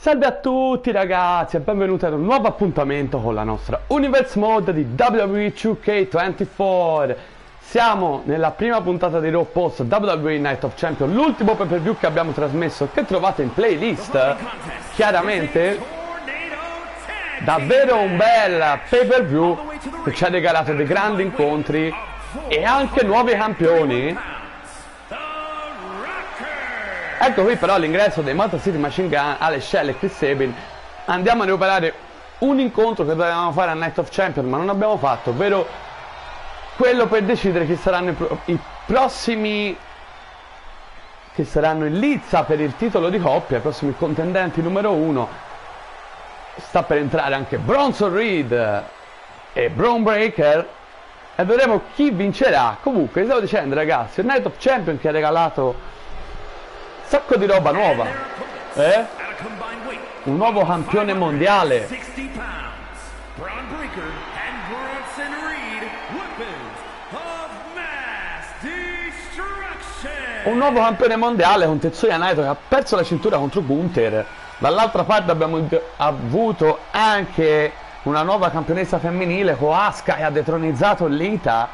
Salve a tutti ragazzi e benvenuti ad un nuovo appuntamento con la nostra Universe Mode di WWE 2K24. Siamo nella prima puntata di Raw post WWE Night of Champions, l'ultimo pay per view che abbiamo trasmesso, che trovate in playlist. Chiaramente davvero un bel pay per view che ci ha regalato dei grandi incontri e anche nuovi campioni. Ecco qui però l'ingresso dei Motor City Machine Gun, Alex Shelley e Chris Sabin. Andiamo a recuperare un incontro che dovevamo fare a Night of Champions ma non abbiamo fatto, ovvero quello per decidere chi saranno i prossimi che saranno in lizza per il titolo di coppia, i prossimi contendenti numero 1. Sta per entrare anche Bronson Reed e Bron Breakker e vedremo chi vincerà. Comunque stavo dicendo ragazzi, il Night of Champions che ha regalato sacco di roba nuova, un nuovo campione mondiale, un nuovo campione mondiale con Tetsuya Naito che ha perso la cintura contro Gunther. Dall'altra parte abbiamo avuto anche una nuova campionessa femminile con Asuka che ha detronizzato Lita.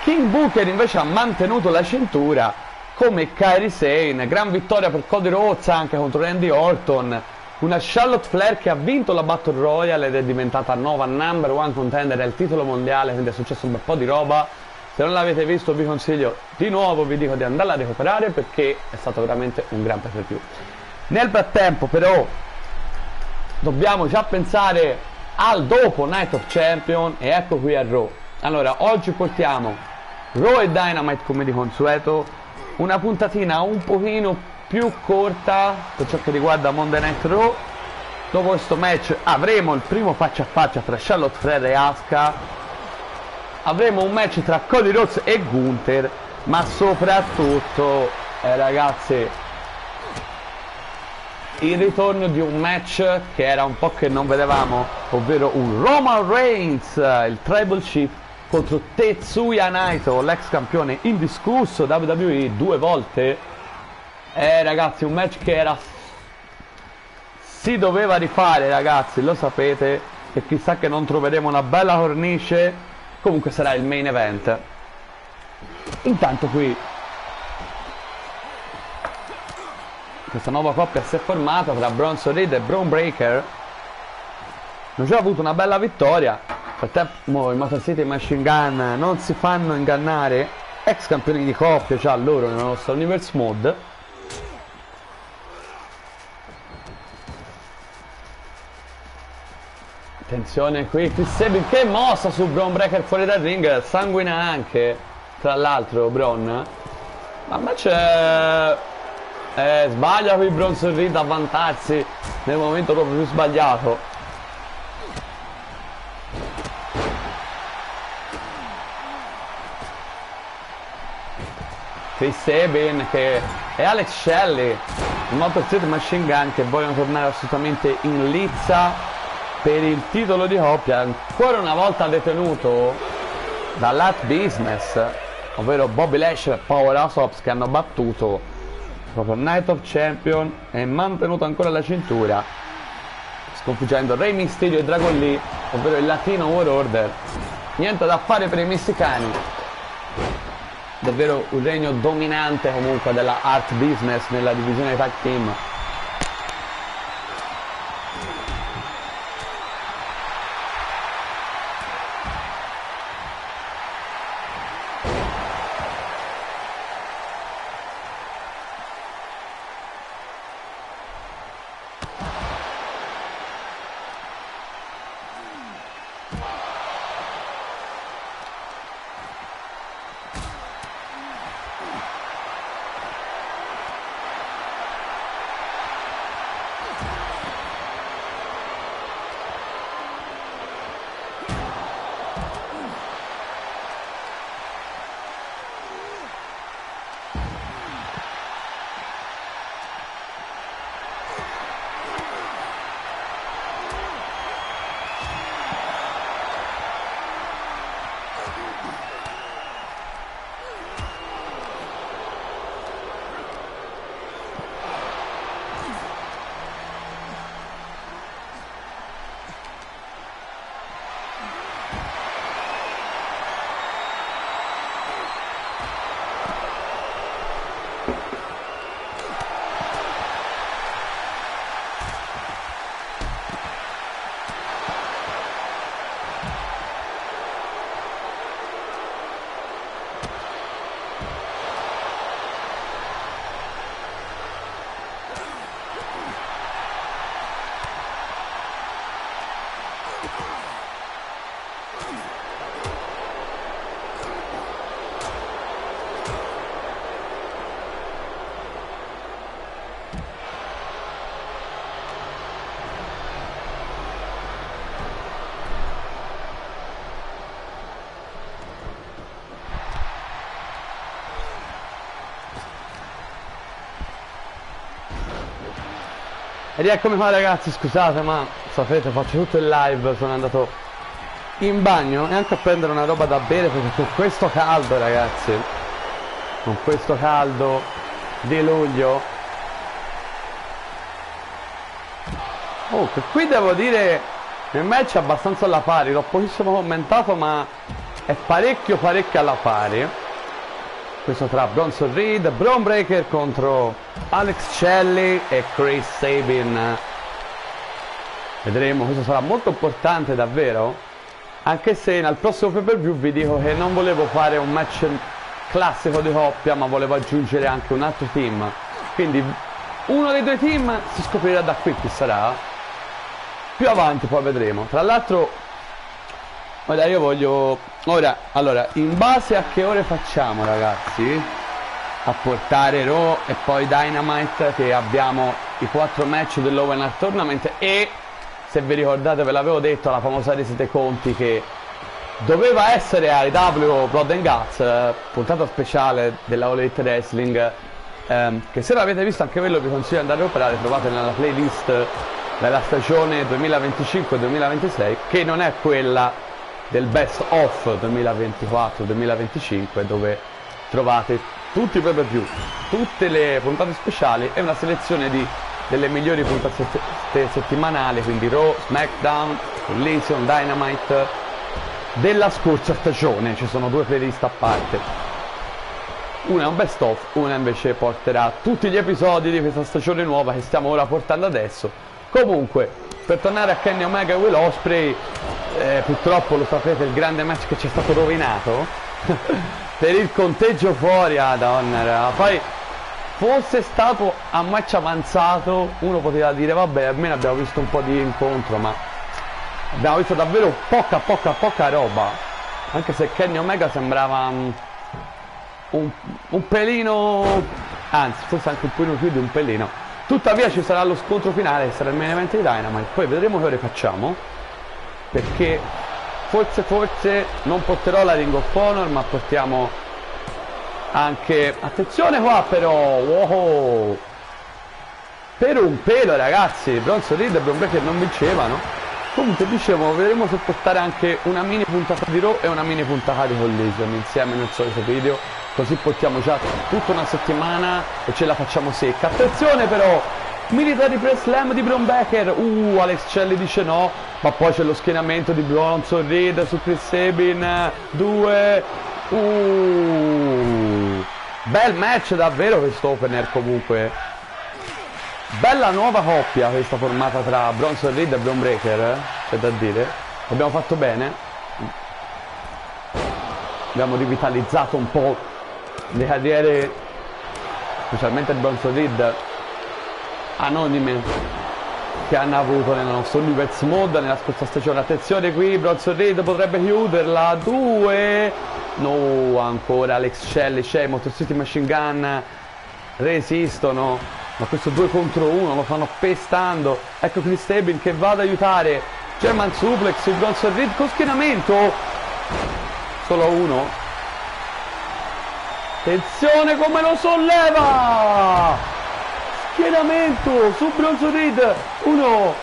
King Booker invece ha mantenuto la cintura come Kairi Sane. Gran vittoria per Cody Rhodes anche contro Randy Orton. Una Charlotte Flair che ha vinto la Battle Royale ed è diventata nuova number one contender al titolo mondiale, quindi è successo un bel po' di roba. Se non l'avete visto vi consiglio di nuovo, vi dico di andarla a recuperare perché è stato veramente un gran pay per view. Nel frattempo però dobbiamo già pensare al dopo Night of Champion e ecco qui a Raw. Allora oggi portiamo Raw e Dynamite come di consueto, una puntatina un pochino più corta per ciò che riguarda Monday Night Raw. Dopo questo match avremo il primo faccia a faccia tra Charlotte Flair e Asuka, avremo un match tra Cody Rhodes e Gunther, ma soprattutto ragazzi il ritorno di un match che era un po' che non vedevamo, ovvero un Roman Reigns, il Tribal Chief, contro Tetsuya Naito, l'ex campione indiscusso WWE 2 volte. Ragazzi, un match che si doveva rifare ragazzi, lo sapete, e chissà che non troveremo una bella cornice. Comunque sarà il main event. Intanto qui questa nuova coppia si è formata tra Bronson Reed e Bron Breakker. Hanno già avuto una bella vittoria. Nel frattempo i Motor City Machine Gun non si fanno ingannare, ex campioni di coppia già loro nella nostra Universe Mode. Attenzione qui, Chris Sabin che mossa su Bron Breakker fuori dal ring, sanguina anche tra l'altro Bron. Ma c'è sbaglia qui Bronson Reed a vantarsi nel momento proprio più sbagliato. Chris Sabin e Alex Shelley, il Motor City Machine Gun, che vogliono tornare assolutamente in lizza per il titolo di coppia, ancora una volta detenuto dall'Art Business, ovvero Bobby Lashley e Powerhouse Hobbs, che hanno battuto proprio Night of Champion e mantenuto ancora la cintura, sconfiggendo Rey Mysterio e Dragon Lee, ovvero il Latino War Order. Niente da fare per i messicani, davvero un regno dominante comunque della Art Business nella divisione tag team. E rieccomi qua ragazzi, scusate ma sapete faccio tutto il live, sono andato in bagno e anche a prendere una roba da bere perché con questo caldo ragazzi, con questo caldo di luglio, oh che qui devo dire il match è abbastanza alla pari, l'ho pochissimo commentato ma è parecchio alla pari. Questo tra Bronson Reed, Bron Breakker contro Alex Shelley e Chris Sabin. Vedremo, questo sarà molto importante davvero, anche se nel prossimo pay per view vi dico che non volevo fare un match classico di coppia ma volevo aggiungere anche un altro team, quindi uno dei due team si scoprirà da qui chi sarà, più avanti poi vedremo. Tra l'altro ora io voglio, allora in base a che ore facciamo ragazzi a portare Raw e poi Dynamite, che abbiamo i 4 match dell'Owen Hart Tournament e se vi ricordate ve l'avevo detto la famosa resa dei conti che doveva essere ai W Blood and Guts, puntata speciale della All Elite Wrestling, che se l'avete visto anche quello vi consiglio di andare a recuperare, trovate nella playlist della stagione 2025-2026 che non è quella del best of 2024-2025 dove trovate tutti i pay per view, tutte le puntate speciali e una selezione delle migliori puntate settimanali, quindi Raw, SmackDown, Collision, Dynamite della scorsa stagione. Ci sono due playlist a parte, una è un best of, una invece porterà tutti gli episodi di questa stagione nuova che stiamo ora portando adesso. Comunque, per tornare a Kenny Omega e Will Ospreay, purtroppo lo sapete il grande match che ci è stato rovinato per il conteggio fuori ad Honor. Poi fosse stato a match avanzato uno poteva dire vabbè almeno abbiamo visto un po' di incontro, ma abbiamo visto davvero poca roba, anche se Kenny Omega sembrava un pelino, anzi forse anche un pelino più di un pelino. Tuttavia ci sarà lo scontro finale che sarà il main event di Dynamite, poi vedremo che ore facciamo, perché forse non porterò la Ring of Honor ma portiamo anche, attenzione qua però, wow, per un pelo ragazzi, Bronson Reed e Bron Breakker non vincevano. Comunque dicevo, vedremo se portare anche una mini puntata di Raw e una mini puntata di Collision insieme nel solito video, così portiamo già tutta una settimana e ce la facciamo secca. Attenzione però, Military Press Slam di Bron Breakker, Alex Shelley dice no, ma poi c'è lo schienamento di Bronson Reed su Chris Sabin, 2, bel match davvero questo opener comunque, bella nuova coppia questa formata tra Bronson Reed e Bron Breakker, c'è da dire, abbiamo fatto bene, abbiamo rivitalizzato un po' le carriere, specialmente il Bronson Reed, anonime che hanno avuto nel nostro Universe Mode nella scorsa stagione. Attenzione qui, Bronson Reed potrebbe chiuderla, 2, no, ancora Alex Shelley, Motor City Machine Gun resistono, ma questo 2 contro 1 lo fanno pestando. Ecco Chris Sabin che va ad aiutare, German Suplex, il Bronson Reed con schienamento, solo 1, attenzione come lo solleva, schienamento su Bronson Reed, 1,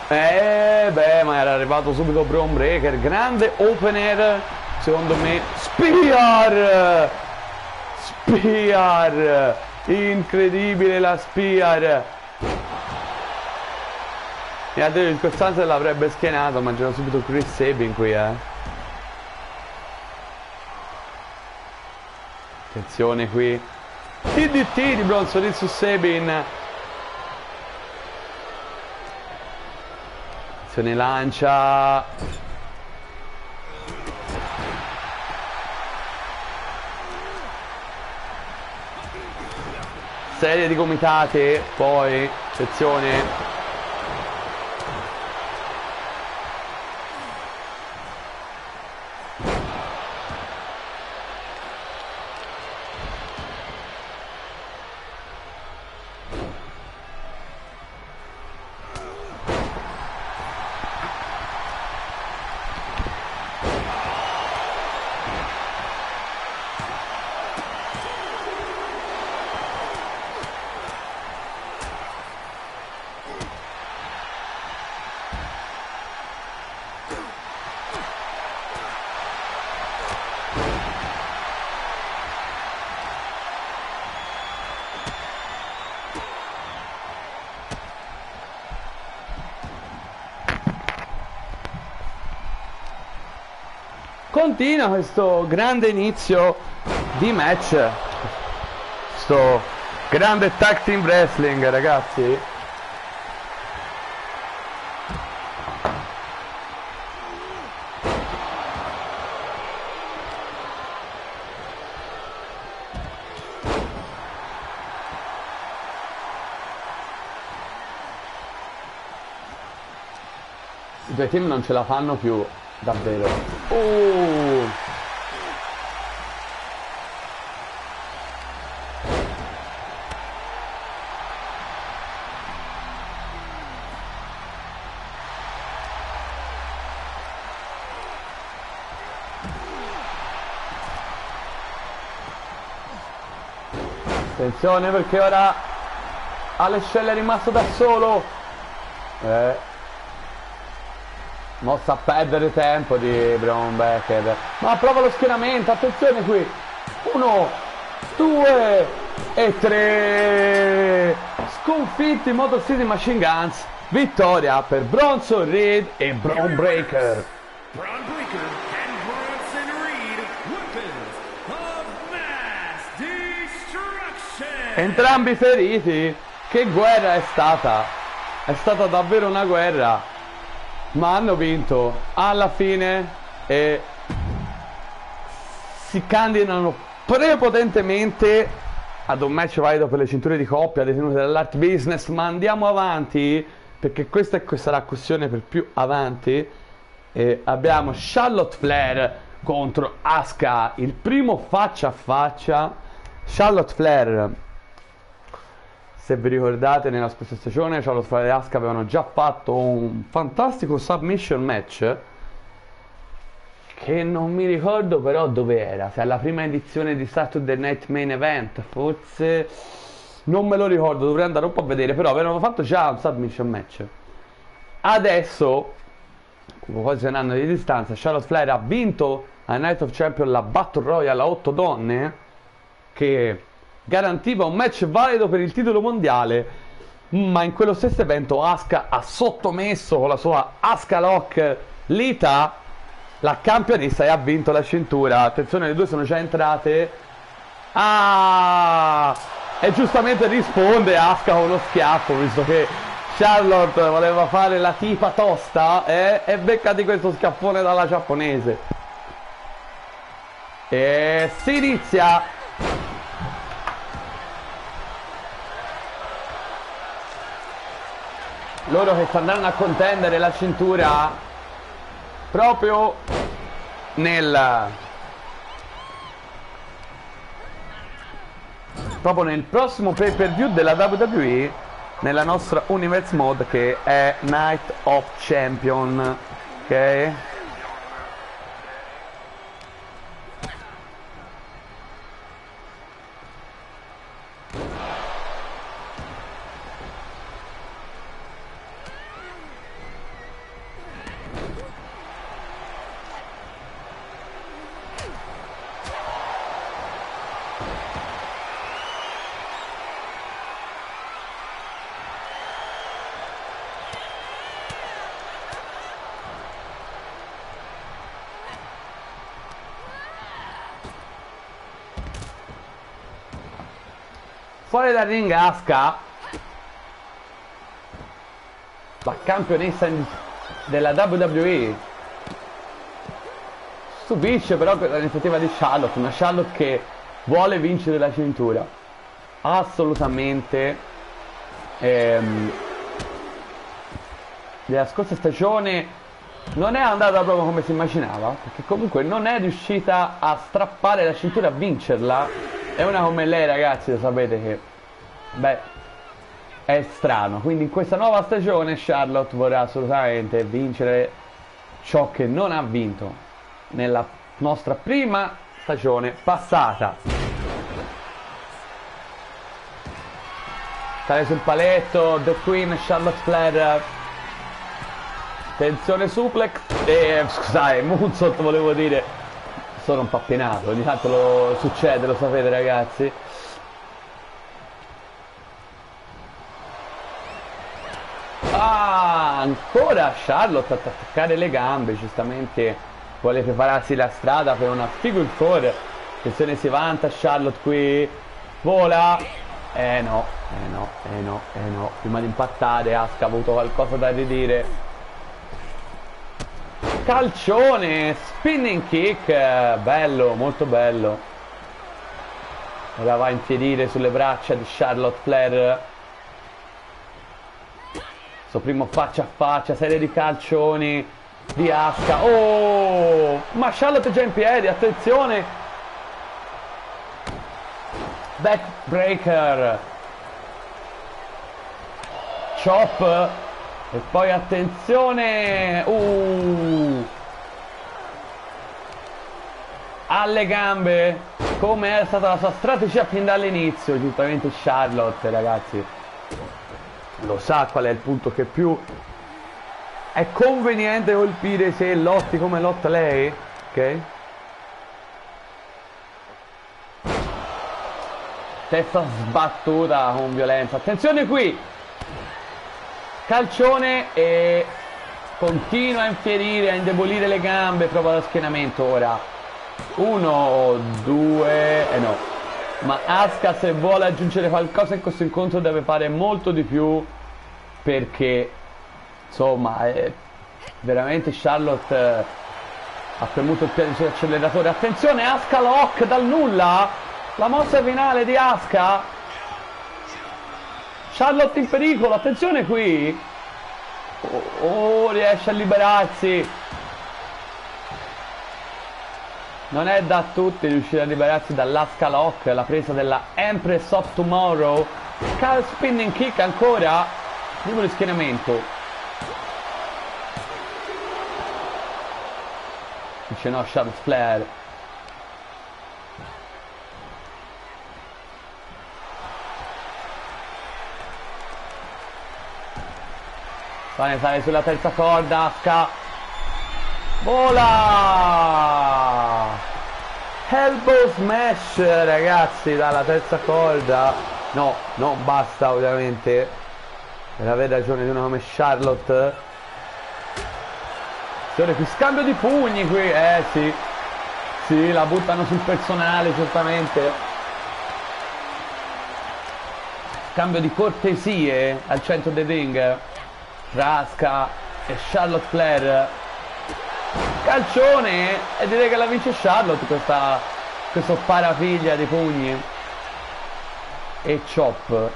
beh ma era arrivato subito Bron Breakker, grande opener secondo me, Spear, incredibile la Spear, e a dire il Costanza l'avrebbe schienato, ma c'era subito Chris Sabin qui attenzione qui, DDT di Bronson Reed su Sabin, attenzione lancia, serie di gomitate, poi attenzione, continua questo grande inizio di match, sto grande tag team wrestling, ragazzi. I due team non ce la fanno più, davvero. Attenzione perché ora Alex Shelley è rimasto da solo. Mossa a perdere tempo di Braun Breaker. Ma prova lo schieramento, attenzione qui. 1, 2 e 3. Sconfitti Motor City Machine Guns. Vittoria per Bronson Reed e Braun Breaker. Braun Breaker and Bronson Reed, weapons of mass destruction. Entrambi feriti. Che guerra è stata? È stata davvero una guerra. Ma hanno vinto alla fine e si candidano prepotentemente ad un match valido per le cinture di coppia detenute dall'Art Business. Ma andiamo avanti, perché questa sarà questione per più avanti. E abbiamo Charlotte Flair contro Asuka, il primo faccia a faccia. Charlotte Flair, se vi ricordate, nella scorsa stagione Charlotte Flair e Asuka avevano già fatto un fantastico submission match che non mi ricordo però dove era, se alla prima edizione di Saturday Night Main Event, forse non me lo ricordo, dovrei andare un po' a vedere, però avevano fatto già un submission match. Adesso, con quasi un anno di distanza, Charlotte Flair ha vinto a Night of Champions la Battle Royale a 8 donne, che garantiva un match valido per il titolo mondiale, ma in quello stesso evento Asuka ha sottomesso con la sua Asuka Lock Lita, la campionessa, e ha vinto la cintura. Attenzione, le due sono già entrate. E giustamente risponde Asuka con lo schiaffo, visto che Charlotte voleva fare la tipa tosta, e beccati questo schiaffone dalla giapponese. E si inizia. Loro che stanno a contendere la cintura proprio nel prossimo pay per view della WWE, nella nostra Universe Mode, che è Night of Champion, ok? Fuori dal ring Asuka, la campionessa della WWE, stupisce però l'iniziativa di Charlotte, una Charlotte che vuole vincere la cintura assolutamente. Nella scorsa stagione non è andata proprio come si immaginava, perché comunque non è riuscita a strappare la cintura, a vincerla. È una come lei, ragazzi, lo sapete che, beh, è strano. Quindi in questa nuova stagione Charlotte vorrà assolutamente vincere ciò che non ha vinto nella nostra prima stagione passata. Sale sul paletto The Queen, Charlotte Flair. Tensione suplex e scusate, moonsault volevo dire. Sono un po' appenato, ogni tanto succede, lo sapete, ragazzi. Ancora Charlotte ad attaccare le gambe, giustamente vuole prepararsi la strada per una figure 4. Attenzione, si vanta Charlotte qui, vola, no, prima di impattare Asuka ha avuto qualcosa da ridire. Calcione, spinning kick, bello, molto bello. Ora va a infierire sulle braccia di Charlotte Flair. Suo primo faccia a faccia, serie di calcioni di Asuka. Oh, ma Charlotte è già in piedi, attenzione. Backbreaker. Chop. E poi attenzione. Alle gambe. Come è stata la sua strategia fin dall'inizio. Giustamente Charlotte, ragazzi, lo sa qual è il punto che più è conveniente colpire se lotti come lotta lei, ok? Testa sbattuta con violenza, attenzione qui, calcione, e continua a infierire, a indebolire le gambe, prova lo schienamento ora, 1, 2, no. Ma Asuka, se vuole aggiungere qualcosa in questo incontro, deve fare molto di più, perché insomma veramente Charlotte ha premuto il piede sull'acceleratore. Attenzione, Asuka lock dal nulla, la mossa finale di Asuka. Charlotte in pericolo, attenzione qui. Riesce a liberarsi. Non è da tutti riuscire a liberarsi dall'Asuka Lock, la presa della Empress of Tomorrow. Spinning kick ancora. Primo rischienamento. Dice no, Charlotte Flair. Sale sulla terza corda, Asuka. Vola! Elbow smash, ragazzi, dalla terza corda. No, non basta ovviamente, per avere ragione di una come Charlotte. Qui scambio di pugni qui, sì, la buttano sul personale, certamente. Scambio di cortesie al centro del ring tra Asuka e Charlotte Flair. Calcione, e direi che la vince Charlotte questo parapiglia di pugni. E chop.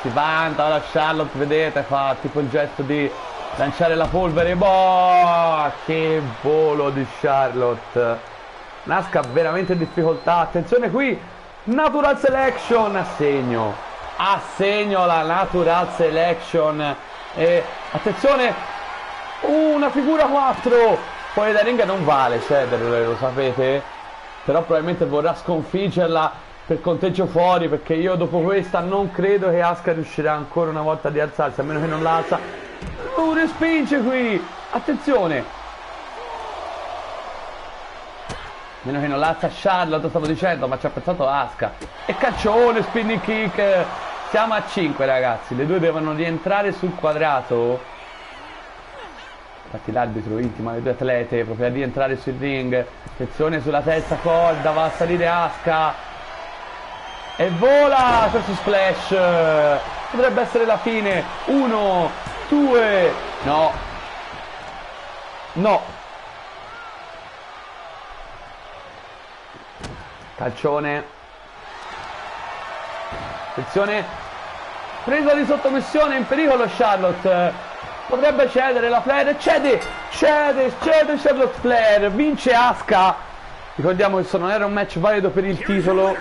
Si vanta ora Charlotte, vedete, fa tipo il gesto di lanciare la polvere. Boh, che volo di Charlotte. Asuka veramente in difficoltà. Attenzione qui, natural selection, assegno la natural selection, e attenzione, una figura 4, fuori da ring non vale cedere, lo sapete, però probabilmente vorrà sconfiggerla per conteggio fuori, perché io dopo questa non credo che Asuka riuscirà ancora una volta di alzarsi, a meno che non la alza. Respinge qui, attenzione, meno che non l'alza Charlotte, stavo dicendo, ma ci ha pensato Asuka. E calcione, spinning kick. Siamo a 5, ragazzi, le due devono rientrare sul quadrato. Infatti l'arbitro intima le due atlete proprio a rientrare sul ring. Attenzione sulla terza corda, va a salire Asuka e vola, questo splash potrebbe essere la fine. 1, 2, no, calcione. Attenzione, presa di sottomissione, in pericolo Charlotte, potrebbe cedere la Flair, cede Charlotte Flair, vince Asuka. Ricordiamo che questo non era un match valido per il titolo,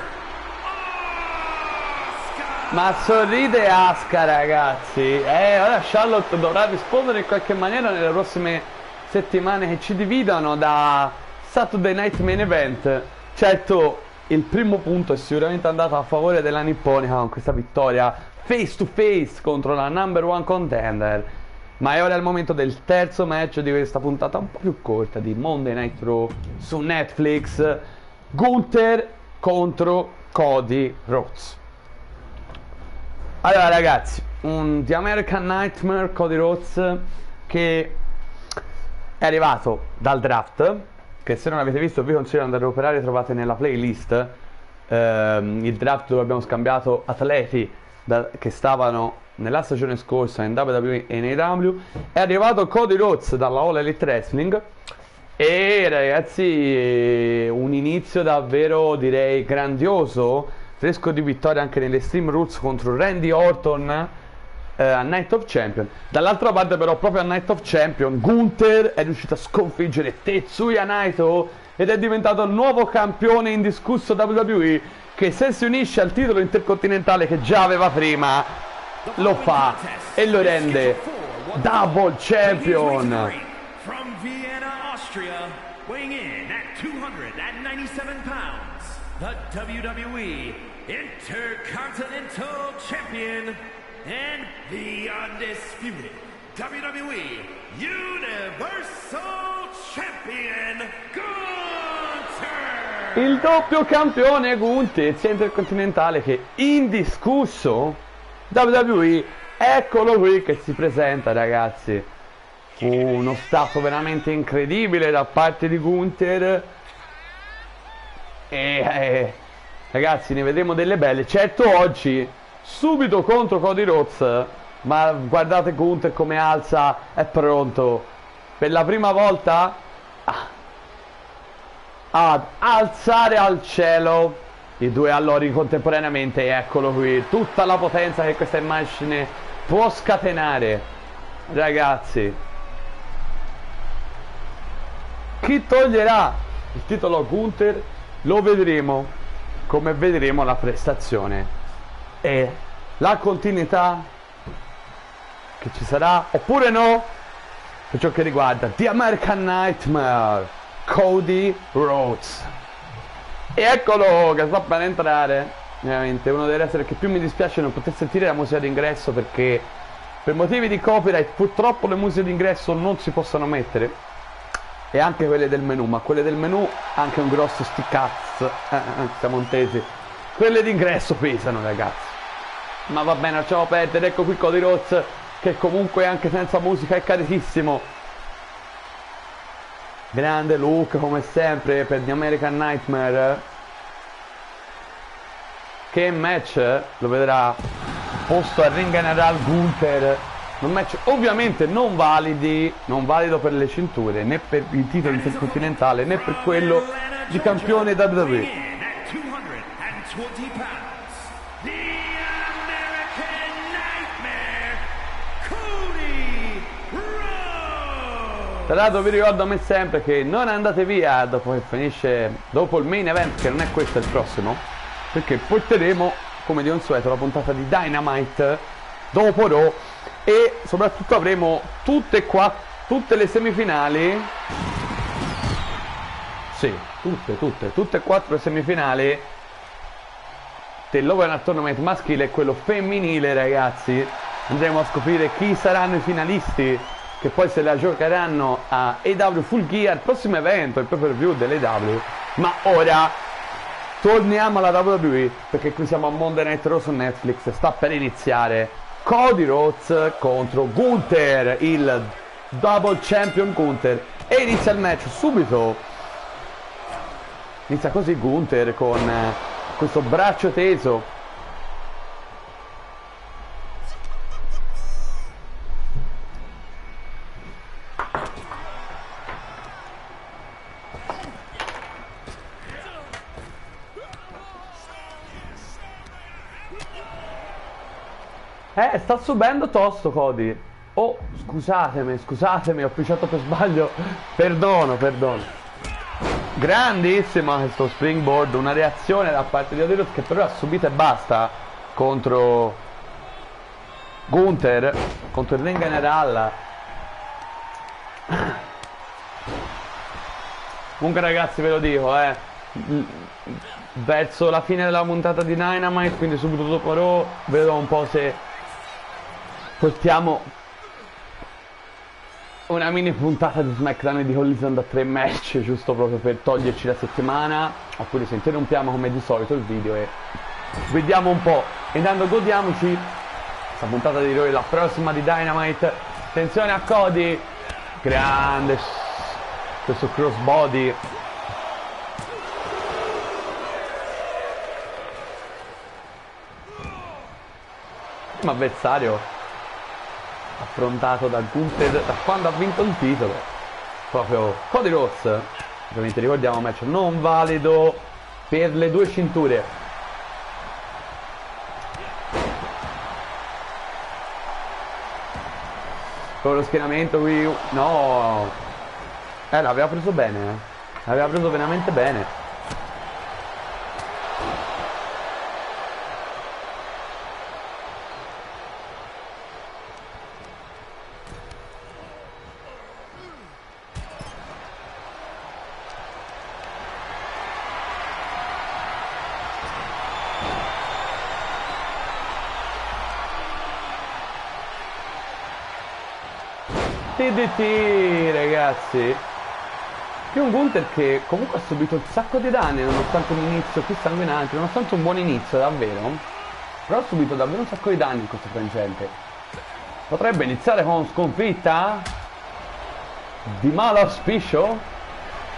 ma sorride Asuka, ragazzi. Ora Charlotte dovrà rispondere in qualche maniera nelle prossime settimane che ci dividono da Saturday Night Main Event. Certo, il primo punto è sicuramente andato a favore della nipponica con questa vittoria face to face contro la number one contender, ma è ora il momento del terzo match di questa puntata un po' più corta di Monday Night Raw su Netflix. Gunther contro Cody Rhodes. Allora ragazzi, The American Nightmare, Cody Rhodes, che è arrivato dal draft, che se non avete visto vi consiglio di andare a recuperare, trovate nella playlist il draft dove abbiamo scambiato atleti che stavano nella stagione scorsa in WWE e in AEW. È arrivato Cody Rhodes dalla All Elite Wrestling e ragazzi un inizio davvero direi grandioso, fresco di vittoria anche nelle Extreme Rules contro Randy Orton a Night of Champion. Dall'altra parte però proprio a Night of Champion Gunther è riuscito a sconfiggere Tetsuya Naito ed è diventato il nuovo campione indiscusso WWE, che se si unisce al titolo intercontinentale che già aveva prima lo fa e lo rende Double Champion. From Vienna, Austria, weighing in at 297 pounds, the WWE Intercontinental Champion and the undisputed WWE Universal Champion, Gunther! Il doppio campione Gunther, sia intercontinentale che indiscusso WWE, eccolo qui che si presenta ragazzi. Uno stato veramente incredibile da parte di Gunther e ragazzi ne vedremo delle belle. Certo oggi subito contro Cody Rhodes, ma guardate Gunther come alza, è pronto per la prima volta ad alzare al cielo i due allori contemporaneamente. Eccolo qui, tutta la potenza che questa immagine può scatenare ragazzi. Chi toglierà il titolo a Gunther lo vedremo, come vedremo la prestazione e la continuità che ci sarà oppure no per ciò che riguarda The American Nightmare, Cody Rhodes. E eccolo che sta per entrare, veramente uno dei wrestler che più mi dispiace non poter sentire la musica d'ingresso, perché per motivi di copyright purtroppo le musiche d'ingresso non si possono mettere, e anche quelle del menu, ma quelle del menu anche un grosso sti cazzo, siamo intesi, quelle d'ingresso pesano ragazzi, ma va bene, lasciamo perdere. Ecco qui Cody Rhodes che comunque anche senza musica è caritissimo, grande look come sempre per The American Nightmare. Che match lo vedrà posto al ring general Gunther, un match ovviamente non valido per le cinture, né per il titolo intercontinentale né per quello di campione WWE. Tra l'altro vi ricordo a me sempre che non andate via dopo che finisce, dopo il main event, che non è questo, è il prossimo, perché porteremo come di consueto la puntata di Dynamite dopo Raw e soprattutto avremo tutte le semifinali, sì, tutte e quattro le semifinali dell'Open Tournament maschile e quello femminile ragazzi. Andremo a scoprire chi saranno i finalisti che poi se la giocheranno a AEW Full Gear, il prossimo evento, il pay per view dell'AEW. Ma ora torniamo alla WWE, perché qui siamo a Monday Night Raw su Netflix, sta per iniziare Cody Rhodes contro Gunther, il Double Champion Gunther, e inizia il match subito. Inizia così Gunther con questo braccio teso. Sta subendo tosto Cody. Oh, scusatemi, ho pisciato per sbaglio. Perdono. Grandissima questo springboard, una reazione da parte di Cody che però ha subito e basta contro Gunther, contro il ring general. Comunque ragazzi ve lo dico, verso la fine della puntata di Dynamite, quindi subito dopo Raw, vedo un po' se portiamo una mini puntata di SmackDown e di Collision da 3 match, giusto proprio per toglierci la settimana, oppure se interrompiamo come di solito il video e vediamo un po'. E intanto godiamoci questa puntata di Raw, la prossima di Dynamite. Attenzione a Cody, grande questo crossbody. Primo avversario affrontato da Gunther da quando ha vinto il titolo, proprio Cody Rhodes. Ovviamente ricordiamo, match non valido per le 2 cinture. Con lo schieramento qui, no, l'aveva preso bene, l'aveva preso veramente bene. TDT, ragazzi, più un Gunther che comunque ha subito un sacco di danni nonostante un inizio più sanguinante, nonostante un buon inizio davvero, però ha subito davvero un sacco di danni in questo frangente. Potrebbe iniziare con sconfitta di malo auspicio.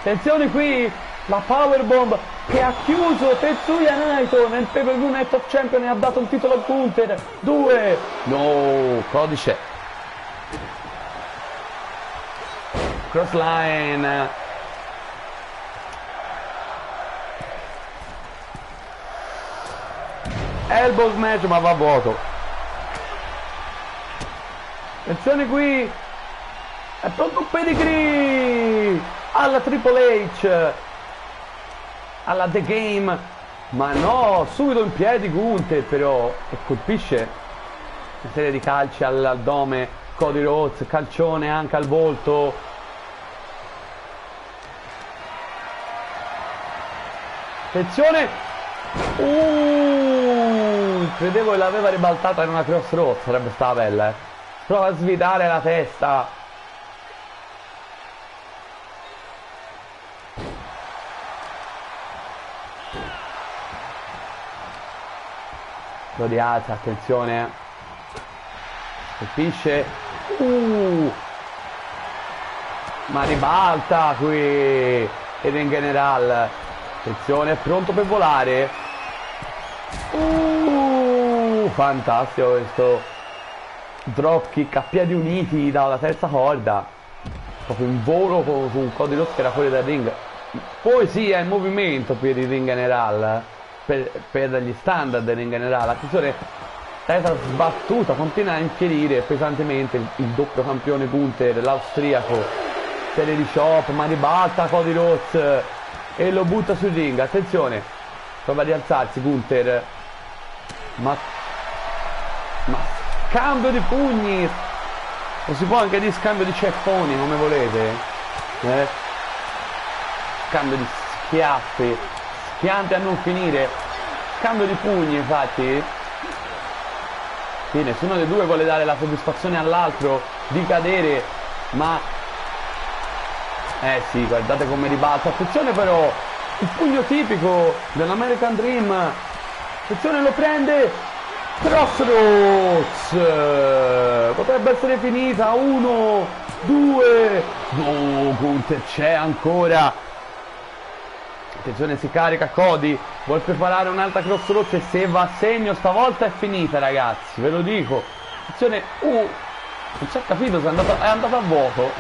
Attenzione qui, la powerbomb che ha chiuso Tetsuya Naito nel pay-per-view Night of Champion e ha dato il titolo a Gunther. 2, no, codice. Crossline, elbow smash, ma va a vuoto. Attenzione qui, è pronto un pedigree alla Triple H, alla The Game, ma no, subito in piedi Gunther però, e colpisce una serie di calci all'addome Cody Rhodes, calcione anche al volto. Attenzione, credevo che l'aveva ribaltata in una crossroad, sarebbe stata bella, prova a svitare la testa. Lo rialza, attenzione, colpisce, ma ribalta qui il Ring General. Attenzione, è pronto per volare. Fantastico questo dropkick a piedi uniti dalla terza corda, proprio in volo su un Cody Rhodes che era fuori dal ring. Poesia in movimento per il Ring General, per gli standard del Ring General. Attenzione, testa sbattuta, continua a infierire pesantemente il doppio campione Gunther, l'austriaco. Serie di chop, ma ribalta Cody Rhodes e lo butta sul ring. Attenzione, prova a rialzarsi Gunther, ma scambio di pugni, o si può anche dire scambio di ceffoni, come volete, scambio di schiaffi, schianti a non finire, scambio di pugni. Infatti qui nessuno dei due vuole dare la soddisfazione all'altro di cadere, ma sì, guardate come ribalta. Attenzione però, il pugno tipico dell'American Dream. Attenzione, lo prende. Crossroads, potrebbe essere finita. 1, 2, no, Gunther c'è ancora. Attenzione, si carica Cody, vuol preparare un'altra Crossroads e se va a segno stavolta è finita, ragazzi, ve lo dico. Attenzione, non ci ha capito se è andato a vuoto,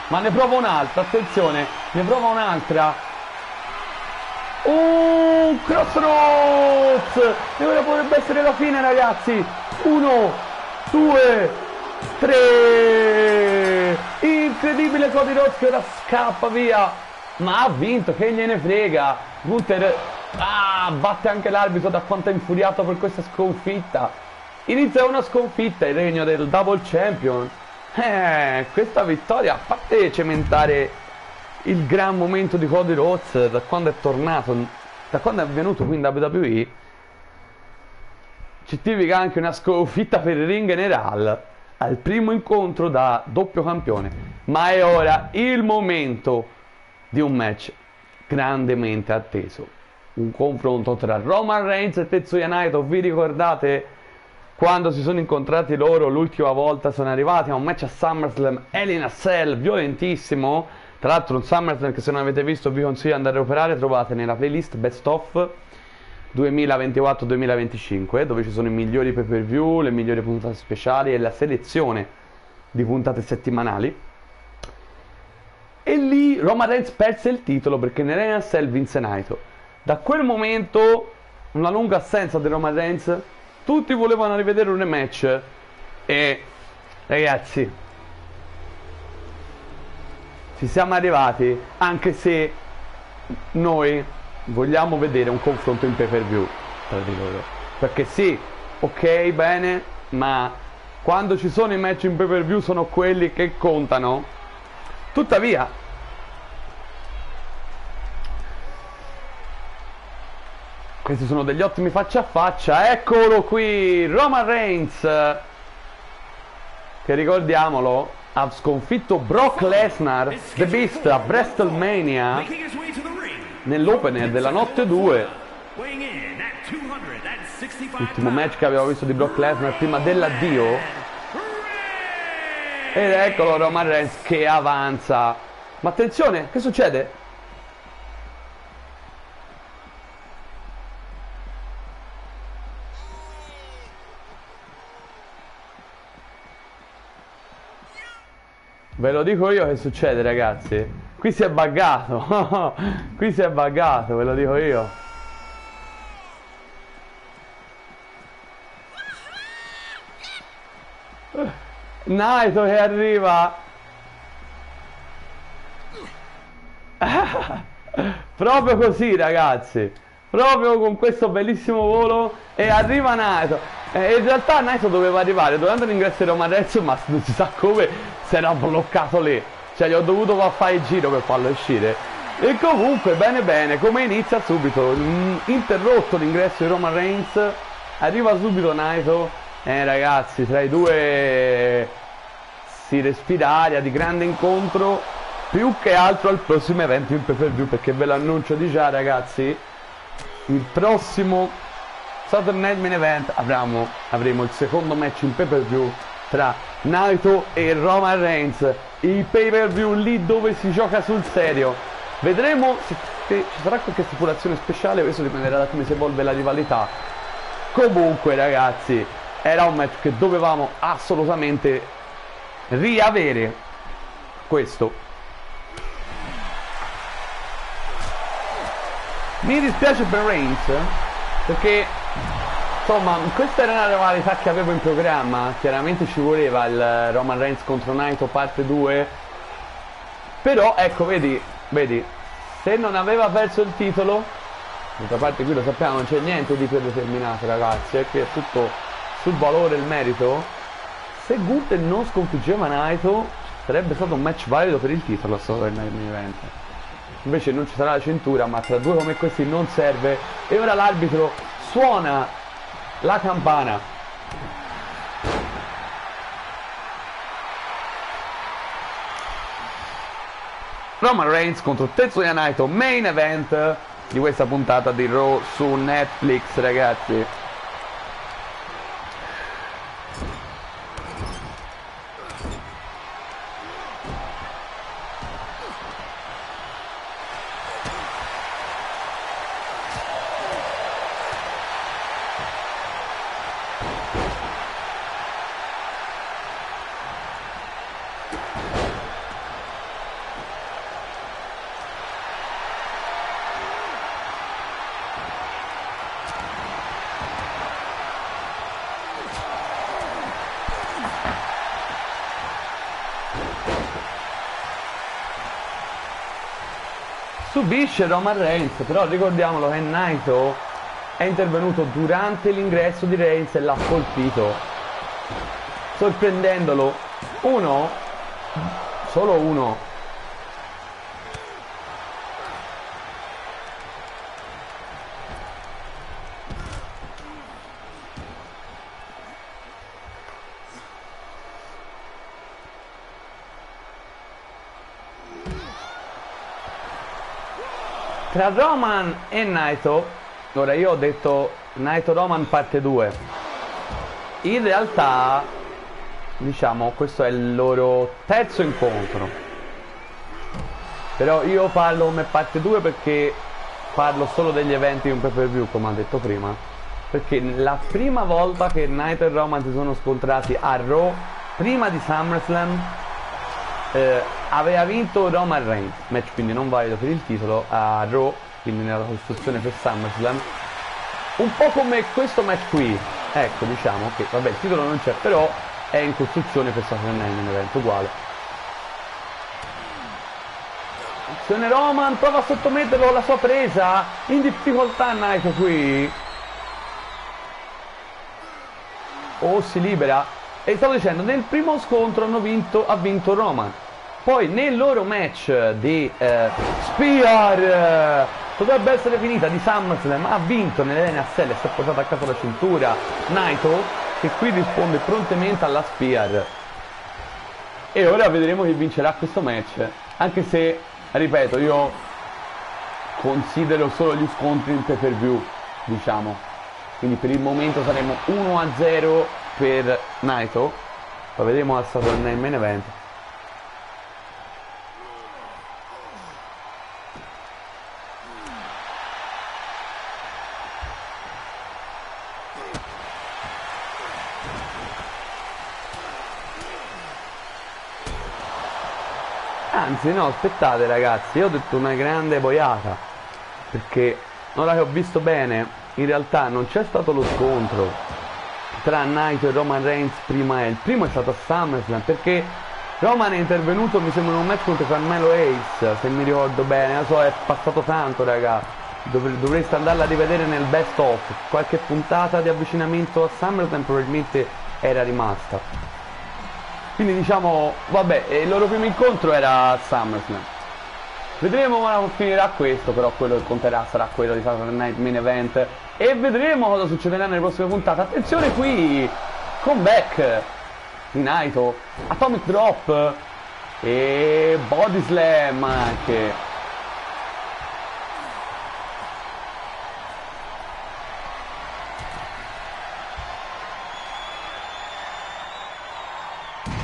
ma ne prova un'altra. Attenzione, ne prova un'altra. Crossroads, e ora potrebbe essere la fine, ragazzi. 1, 2, 3, incredibile Cody Rhodes che ora scappa via, ma ha vinto, che gliene frega. Gunther batte anche l'arbitro da quanto è infuriato per questa sconfitta. Inizia una sconfitta, il regno del double champion. Questa vittoria, a parte cementare il gran momento di Cody Rhodes da quando è tornato, da quando è venuto qui in WWE, certifica anche una sconfitta per il Ring General al primo incontro da doppio campione. Ma è ora il momento di un match grandemente atteso, un confronto tra Roman Reigns e Tetsuya Naito. Vi ricordate quando si sono incontrati loro l'ultima volta sono arrivati a un match a SummerSlam, Hell in a Cell, violentissimo. Tra l'altro un SummerSlam che se non avete visto vi consiglio di andare a recuperare, trovate nella playlist Best of 2024-2025, dove ci sono i migliori pay per view, le migliori puntate speciali e la selezione di puntate settimanali. E lì Roman Reigns perse il titolo perché nell'Hell in a Cell vinse Naito. Da quel momento, una lunga assenza di Roman Reigns, tutti volevano rivedere un rematch. E ragazzi, ci siamo arrivati, anche se noi vogliamo vedere un confronto in pay per view tra di loro. Perché sì, ok, bene, ma quando ci sono i match in pay per view sono quelli che contano. Tuttavia, questi sono degli ottimi faccia a faccia. Eccolo qui, Roman Reigns, che ricordiamolo ha sconfitto Brock Lesnar, The Beast, a WrestleMania nell'opener della notte 2. L'ultimo match che avevo visto di Brock Lesnar prima dell'addio. Ed eccolo Roman Reigns che avanza. Ma attenzione, che succede? Ve lo dico io che succede, ragazzi. Qui si è buggato. Qui si è buggato, ve lo dico io. Naito che arriva. Proprio così, ragazzi. Proprio con questo bellissimo volo. E arriva Naito. In realtà Naito doveva arrivare durante l'ingresso di Roman Reigns, ma non si sa come si era bloccato lì. Cioè gli ho dovuto fare il giro per farlo uscire. E comunque bene bene, come inizia subito interrotto l'ingresso di Roman Reigns. Arriva subito Naito. Ragazzi, tra i due si respira aria di grande incontro, più che altro al prossimo evento in pay per view, perché ve lo annuncio di già, ragazzi. Il prossimo Saturday Night Main Event avremo il secondo match in pay per view tra Naito e Roman Reigns, il pay per view lì dove si gioca sul serio. Vedremo se ci sarà qualche stipulazione speciale, questo dipenderà da come si evolve la rivalità. Comunque, ragazzi, era un match che dovevamo assolutamente riavere. Questo mi dispiace per Reigns, perché insomma questa era una rivalità che avevo in programma. Chiaramente ci voleva il Roman Reigns contro Naito parte 2, però ecco, vedi, se non aveva perso il titolo, d'altra parte qui lo sappiamo, non c'è niente di predeterminato, ragazzi, qui è tutto sul valore e il merito. Se Gunther non sconfiggeva Naito sarebbe stato un match valido per il titolo a Saturday Night Main Event. Invece non ci sarà la cintura, ma tra due come questi non serve. E ora l'arbitro suona la campana. Roman Reigns contro Tetsuya Naito, main event di questa puntata di Raw su Netflix, ragazzi. Subisce Roman Reigns, però ricordiamolo che Naito è intervenuto durante l'ingresso di Reigns e l'ha colpito, sorprendendolo. Solo uno. Tra Roman e Naito, ora io ho detto Naito Roman parte 2, in realtà, diciamo, questo è il loro terzo incontro. Però io parlo come parte 2 perché parlo solo degli eventi di un pay-per-view, come ho detto prima. Perché la prima volta che Naito e Roman si sono scontrati a Raw, prima di SummerSlam, aveva vinto Roman Reigns, match quindi non valido per il titolo, a Raw, quindi nella costruzione per SummerSlam. Un po' come questo match qui, ecco, diciamo che vabbè il titolo non c'è, però è in costruzione per Saturday Night Main Event, uguale. Azione Roman, prova a sottometterlo alla sua presa, in difficoltà Naito qui. Oh, si libera. E stavo dicendo, nel primo scontro ha vinto Roman. Poi nel loro match di Spear, dovrebbe essere finita, di SummerSlam, ha vinto nell'NSL e si è portato a casa la cintura Naito, che qui risponde prontamente alla Spear. E ora vedremo chi vincerà questo match. Anche se, ripeto, io considero solo gli scontri in pay-per-view, diciamo. Quindi per il momento saremo 1-0 per Naito. Poi vedremo al Saturday Night Main Event. Anzi no, aspettate ragazzi, io ho detto una grande boiata, perché ora che ho visto bene, in realtà non c'è stato lo scontro tra Naito e Roman Reigns prima, il primo è stato a SummerSlam, perché Roman è intervenuto, mi sembra, in un match contro Carmelo Hayes, se mi ricordo bene, lo so, è passato tanto raga, dovreste andarla a rivedere nel best of, qualche puntata di avvicinamento a SummerSlam probabilmente era rimasta. Quindi diciamo, vabbè, il loro primo incontro era a SummerSlam. Vedremo come finirà questo, però quello che conterà sarà quello di Saturday Night Main Event. E vedremo cosa succederà nelle prossime puntate. Attenzione qui, comeback di Naito, Atomic Drop e Body Slam anche.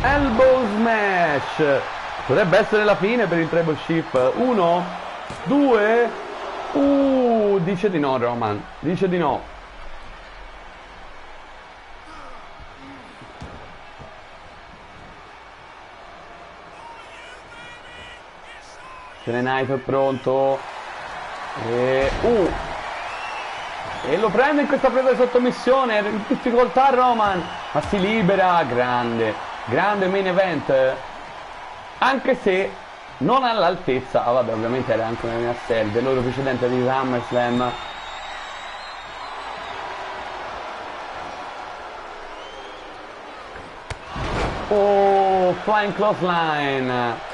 Elbow Smash, potrebbe essere la fine per il Tribal Chief. 1, 2, dice di no Roman, dice di no. Naito è pronto e lo prende in questa presa di sottomissione, in difficoltà Roman, ma si libera. Grande main event, anche se non all'altezza, vabbè ovviamente era anche una mia serie del loro precedente di SummerSlam. Oh, Flying Clothesline.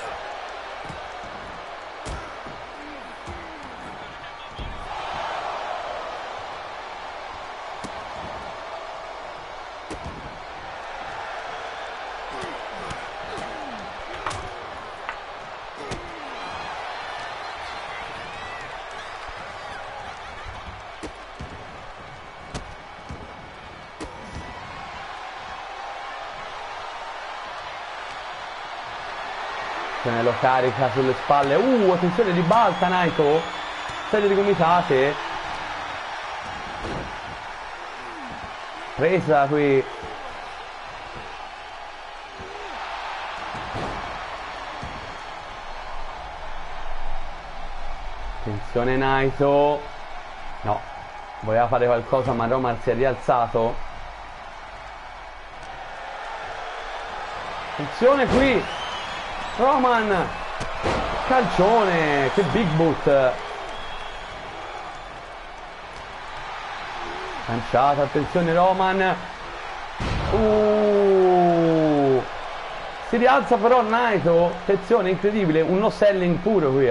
Se ne lo carica sulle spalle. Attenzione, ribalta Naito. Serie di gomitate. Presa qui. Attenzione Naito. No, voleva fare qualcosa ma Roman si è rialzato. Attenzione qui Roman, calcione, che big boot. Lanciata, attenzione Roman. Si rialza però Naito. Attenzione, incredibile, un no selling puro qui,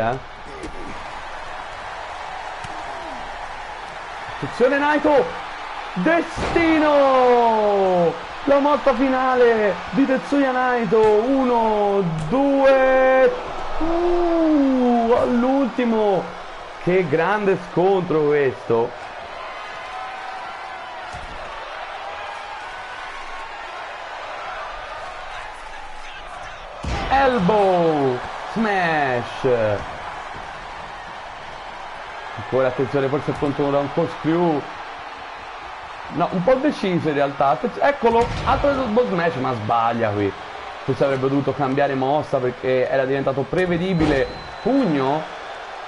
Attenzione Naito. Destino. La mossa finale di Tetsuya Naito. 1, 2, all'ultimo. Che grande scontro questo. elbow smash. Ancora attenzione, forse è pronto un corkscrew. No, un po' deciso in realtà. Eccolo, altro elbow smash, ma sbaglia qui. Forse avrebbe dovuto cambiare mossa perché era diventato prevedibile. Pugno.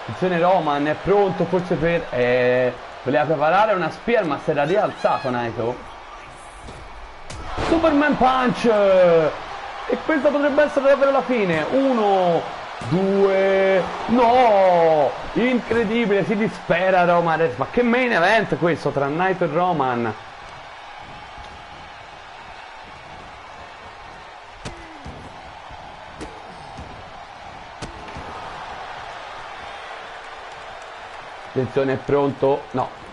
Attenzione, Roman è pronto forse per... voleva preparare una spear ma si era rialzato Naito. Superman Punch. E questa potrebbe essere davvero la fine. 1, 2, no! Incredibile, si dispera Roman Reigns. Ma che main event questo tra Naito e Roman. Attenzione, è pronto? No.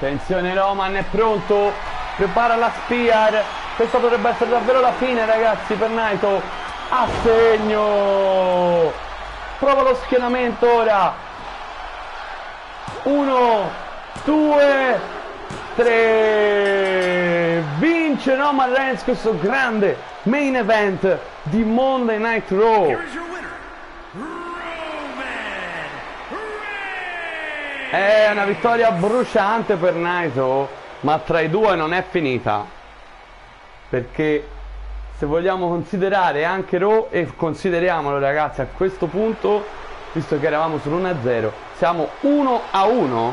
Attenzione, Roman è pronto, prepara la spear, questa potrebbe essere davvero la fine ragazzi per Naito, a segno, prova lo schienamento ora, 1, 2, 3, vince Roman Reigns questo grande main event di Monday Night Raw. Here is your winner, È una vittoria bruciante per Naito, ma tra i due non è finita. Perché se vogliamo considerare anche Raw, e consideriamolo ragazzi a questo punto, visto che eravamo sull'1-0, siamo 1-1.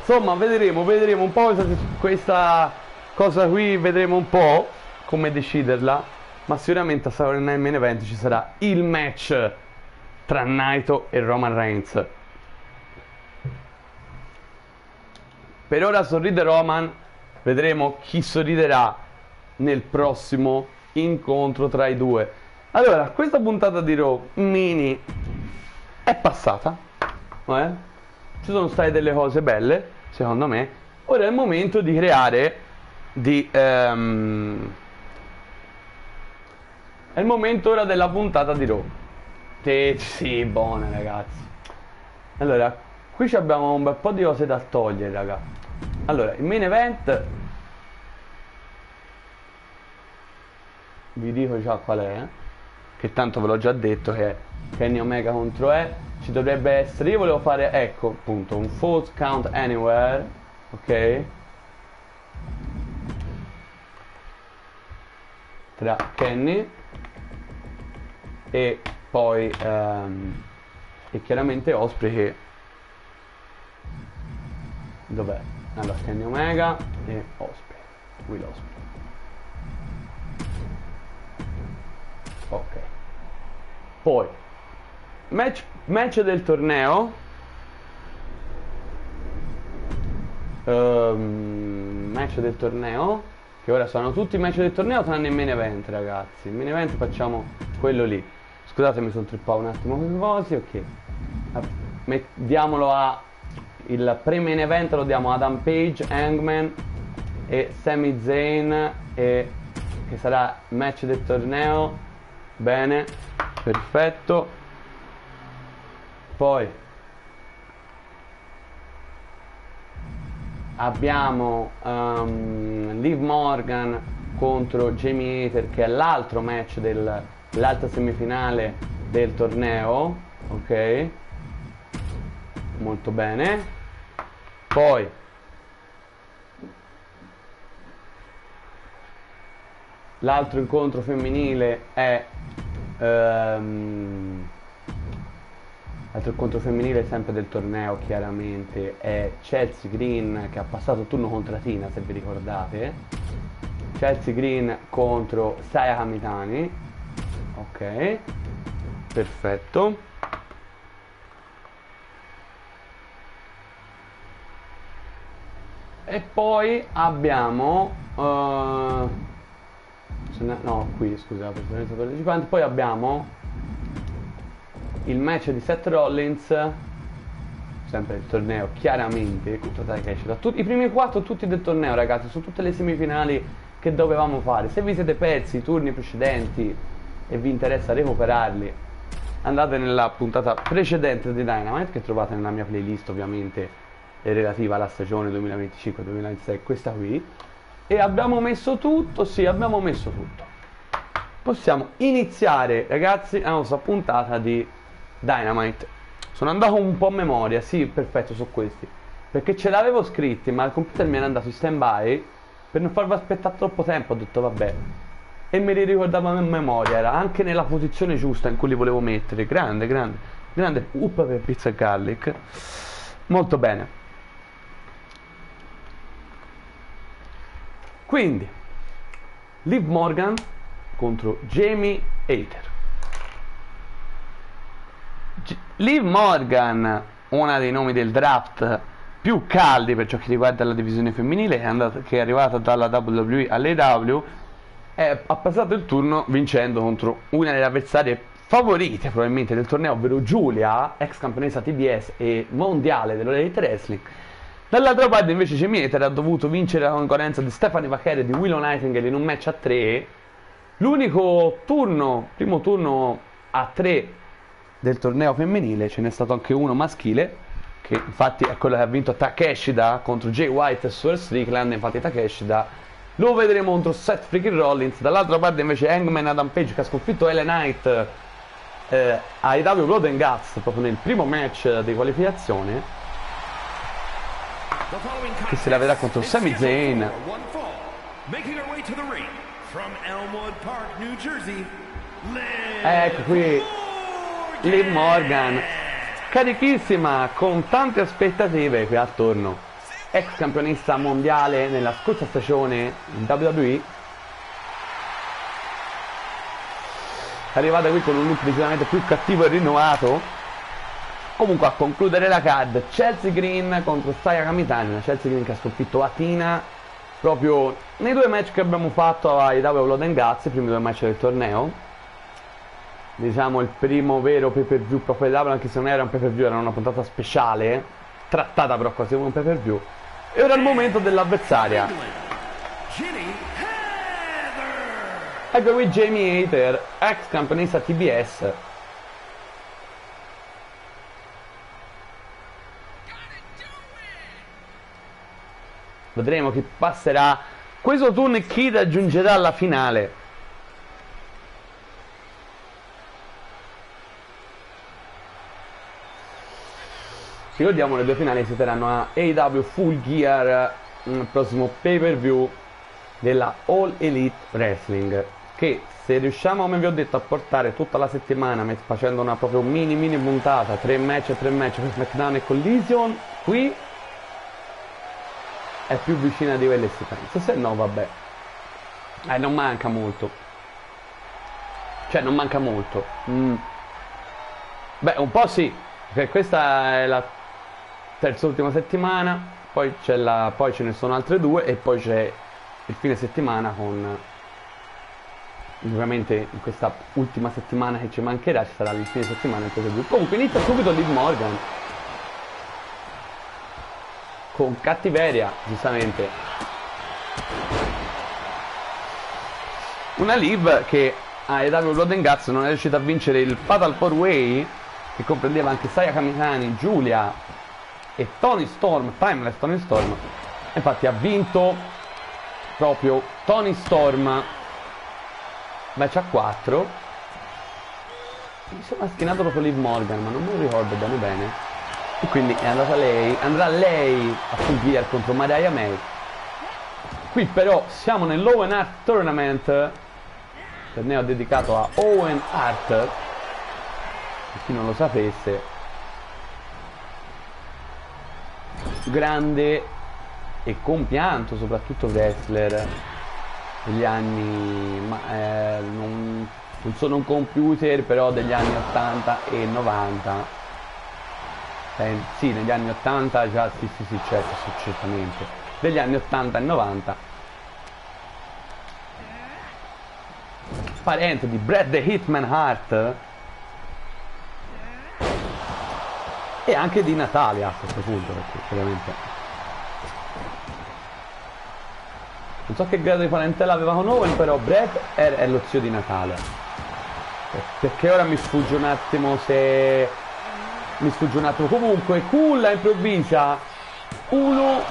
Insomma, vedremo un po' questa cosa qui, vedremo un po' come deciderla. Ma sicuramente a Saturday Night Main Event ci sarà il match tra Naito e Roman Reigns. Per ora sorride Roman, vedremo chi sorriderà nel prossimo incontro tra i due. Allora, questa puntata di Raw mini è passata, ci sono state delle cose belle, secondo me. Ora è il momento di creare è il momento ora della puntata di Raw. Sì, buone ragazzi. Allora, qui abbiamo un bel po' di cose da togliere, raga. Allora, il main event vi dico già qual è, che tanto ve l'ho già detto, che è Kenny Omega contro ci dovrebbe essere, io volevo fare, ecco, appunto, un false count anywhere, ok? Tra Kenny e poi e chiaramente Osprey, che dov'è? Allora, Kenny Omega e Osprey, Will Osprey. Ok. Poi match del torneo, match del torneo, che ora sono tutti i match del torneo tranne il main event ragazzi. Il main event facciamo quello lì. Scusate, mi sono trippato un attimo con i cosi, ok. Diamolo a... il pre-main event lo diamo Adam Page, Hangman e Sami Zayn, che sarà match del torneo. Bene, perfetto. Poi abbiamo Liv Morgan contro Jamie Hayter, che è l'altro match dell'altra semifinale del torneo, ok, molto bene. Poi l'altro incontro femminile è l'altro incontro femminile sempre del torneo, chiaramente è Chelsea Green, che ha passato il turno contro Tina, se vi ricordate. Chelsea Green contro Saya Kamitani, ok, perfetto. E poi abbiamo no, qui scusate, partecipanti. Poi abbiamo il match di Seth Rollins, sempre il torneo chiaramente contro Takeshita. I primi 4 tutti del torneo, ragazzi, su tutte le semifinali che dovevamo fare. Se vi siete persi i turni precedenti e vi interessa recuperarli, andate nella puntata precedente di Dynamite, che trovate nella mia playlist ovviamente relativa alla stagione 2025-2026, questa qui. E abbiamo messo tutto, sì, abbiamo messo tutto. Possiamo iniziare, ragazzi, la nostra puntata di Dynamite. Sono andato un po' a memoria, sì, perfetto, su questi, perché ce l'avevo scritti, ma il computer mi era andato in stand by per non farvi aspettare troppo tempo. Ho detto vabbè, e me li ricordavo a memoria, era anche nella posizione giusta in cui li volevo mettere. Grande, grande, grande up per pizza e garlic. Molto bene. Quindi Liv Morgan contro Jamie Hayter. Liv Morgan, una dei nomi del draft più caldi per ciò che riguarda la divisione femminile, che è arrivata dalla WWE all'AEW, ha passato il turno vincendo contro una delle avversarie favorite probabilmente del torneo, ovvero Giulia, ex campionessa TBS e mondiale dell'Elite Wrestling. Dall'altra parte invece Jamie Hayter ha dovuto vincere la concorrenza di Stephanie Vaquer e di Willow Nightingale in un match a 3. L'unico turno, primo turno a 3 del torneo femminile, ce n'è stato anche uno maschile, che infatti è quello che ha vinto Takeshita contro Jay White e Swerve Strickland. Infatti Takeshita lo vedremo contro Seth freaking Rollins. Dall'altra parte invece Hangman Adam Page, che ha sconfitto LA Knight a AEW Blood and Guts proprio nel primo match di qualificazione, che se la vedrà contro Sami Zayn. Ecco qui Liv Morgan, carichissima, con tante aspettative qui attorno, ex campionessa mondiale nella scorsa stagione in WWE, arrivata qui con un look decisamente più cattivo e rinnovato. Comunque a concludere la card, Chelsea Green contro Saya Kamitani, una Chelsea Green che ha sconfitto Athena proprio nei 2 match che abbiamo fatto a AEW Blood and Guts, i primi 2 match del torneo. Diciamo il primo vero pay per view proprio AEW, anche se non era un pay per view, era una puntata speciale, trattata però quasi come un pay per view. E ora è il momento dell'avversaria. Ecco qui Jamie Hayter, ex campionessa TBS. Vedremo chi passerà questo turno e chi raggiungerà la finale. Ricordiamo, le 2 finali si terranno a AEW Full Gear, il prossimo pay per view della All Elite Wrestling, che se riusciamo, come vi ho detto, a portare tutta la settimana facendo una proprio mini puntata, 3 match per SmackDown e Collision, qui è più vicina di quelle si pensa. Se no vabbè, non manca molto, cioè non manca molto. Beh, un po' sì, perché questa è la terza ultima settimana, poi ce ne sono altre 2 e poi c'è il fine settimana con, ovviamente in questa ultima settimana che ci mancherà ci sarà il fine settimana in questo. Comunque inizia subito Liv Morgan con cattiveria, giustamente. Una Liv che a AEW Blood and Guts non è riuscita a vincere il Fatal 4-Way, che comprendeva anche Saya Kamitani, Giulia e Toni Storm, Timeless Toni Storm. Infatti ha vinto proprio Toni Storm, match a 4. Mi sembra schienato proprio Liv Morgan, ma non me lo ricordo bene. E quindi è andata lei, andrà lei a Full Gear contro Mariah May. Qui però siamo nell'Owen Hart Tournament, torneo dedicato a Owen Hart, per chi non lo sapesse, grande e compianto soprattutto wrestler degli anni, non sono un computer, però degli anni 80 e 90. Sì, negli anni 80 già, sì, certo, certamente. Degli anni 80 e 90. Parente di Bret the Hitman Hart. E anche di Natalia a questo punto, perché ovviamente non so che grado di parentela aveva con Owen, però Bret è lo zio di Natalia. Perché ora mi sfugge un attimo se... Mi sfugge un attimo. Comunque, Kulla improvvisa uno,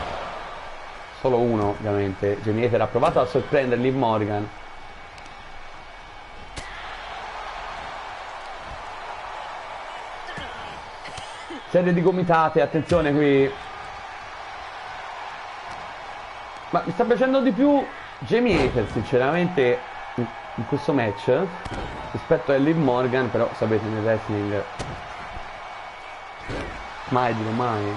solo uno ovviamente. Jamie Hater ha provato a sorprendere Liv Morgan. Serie di gomitate, attenzione qui. Ma mi sta piacendo di più Jamie Hater sinceramente in questo match rispetto a Liv Morgan, però sapete nel wrestling mai dico mai,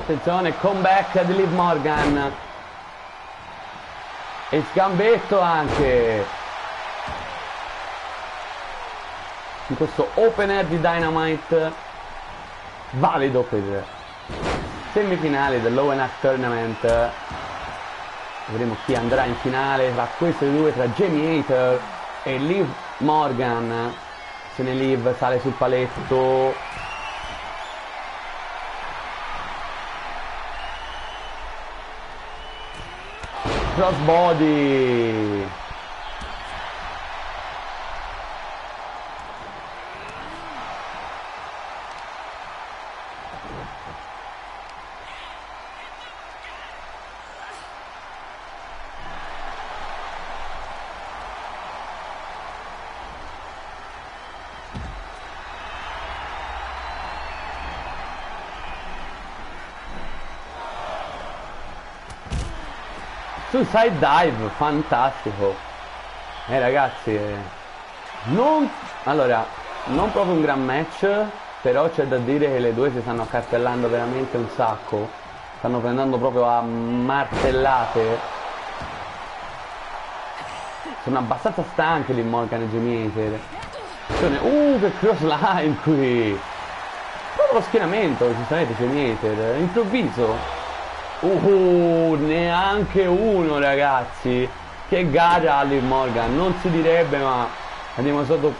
Attenzione, comeback di Liv Morgan. E sgambetto anche in questo opener di Dynamite, valido per semifinali dell'Owen Hart Tournament. Vedremo chi andrà in finale tra queste due, tra Jamie Hater e Liv Morgan. Se ne Liv sale sul paletto. Crossbody. Suicide Dive, fantastico. Ragazzi, non proprio un gran match, però c'è da dire che le due si stanno accartellando veramente un sacco. Stanno prendendo proprio a martellate. Sono abbastanza stanche di Morgan e Jamie Hater. Che cross line qui. Proprio lo schienamento, giustamente Jamie Hater, improvviso. Neanche uno, ragazzi. Che gara a Liv Morgan, non si direbbe, ma andiamo sotto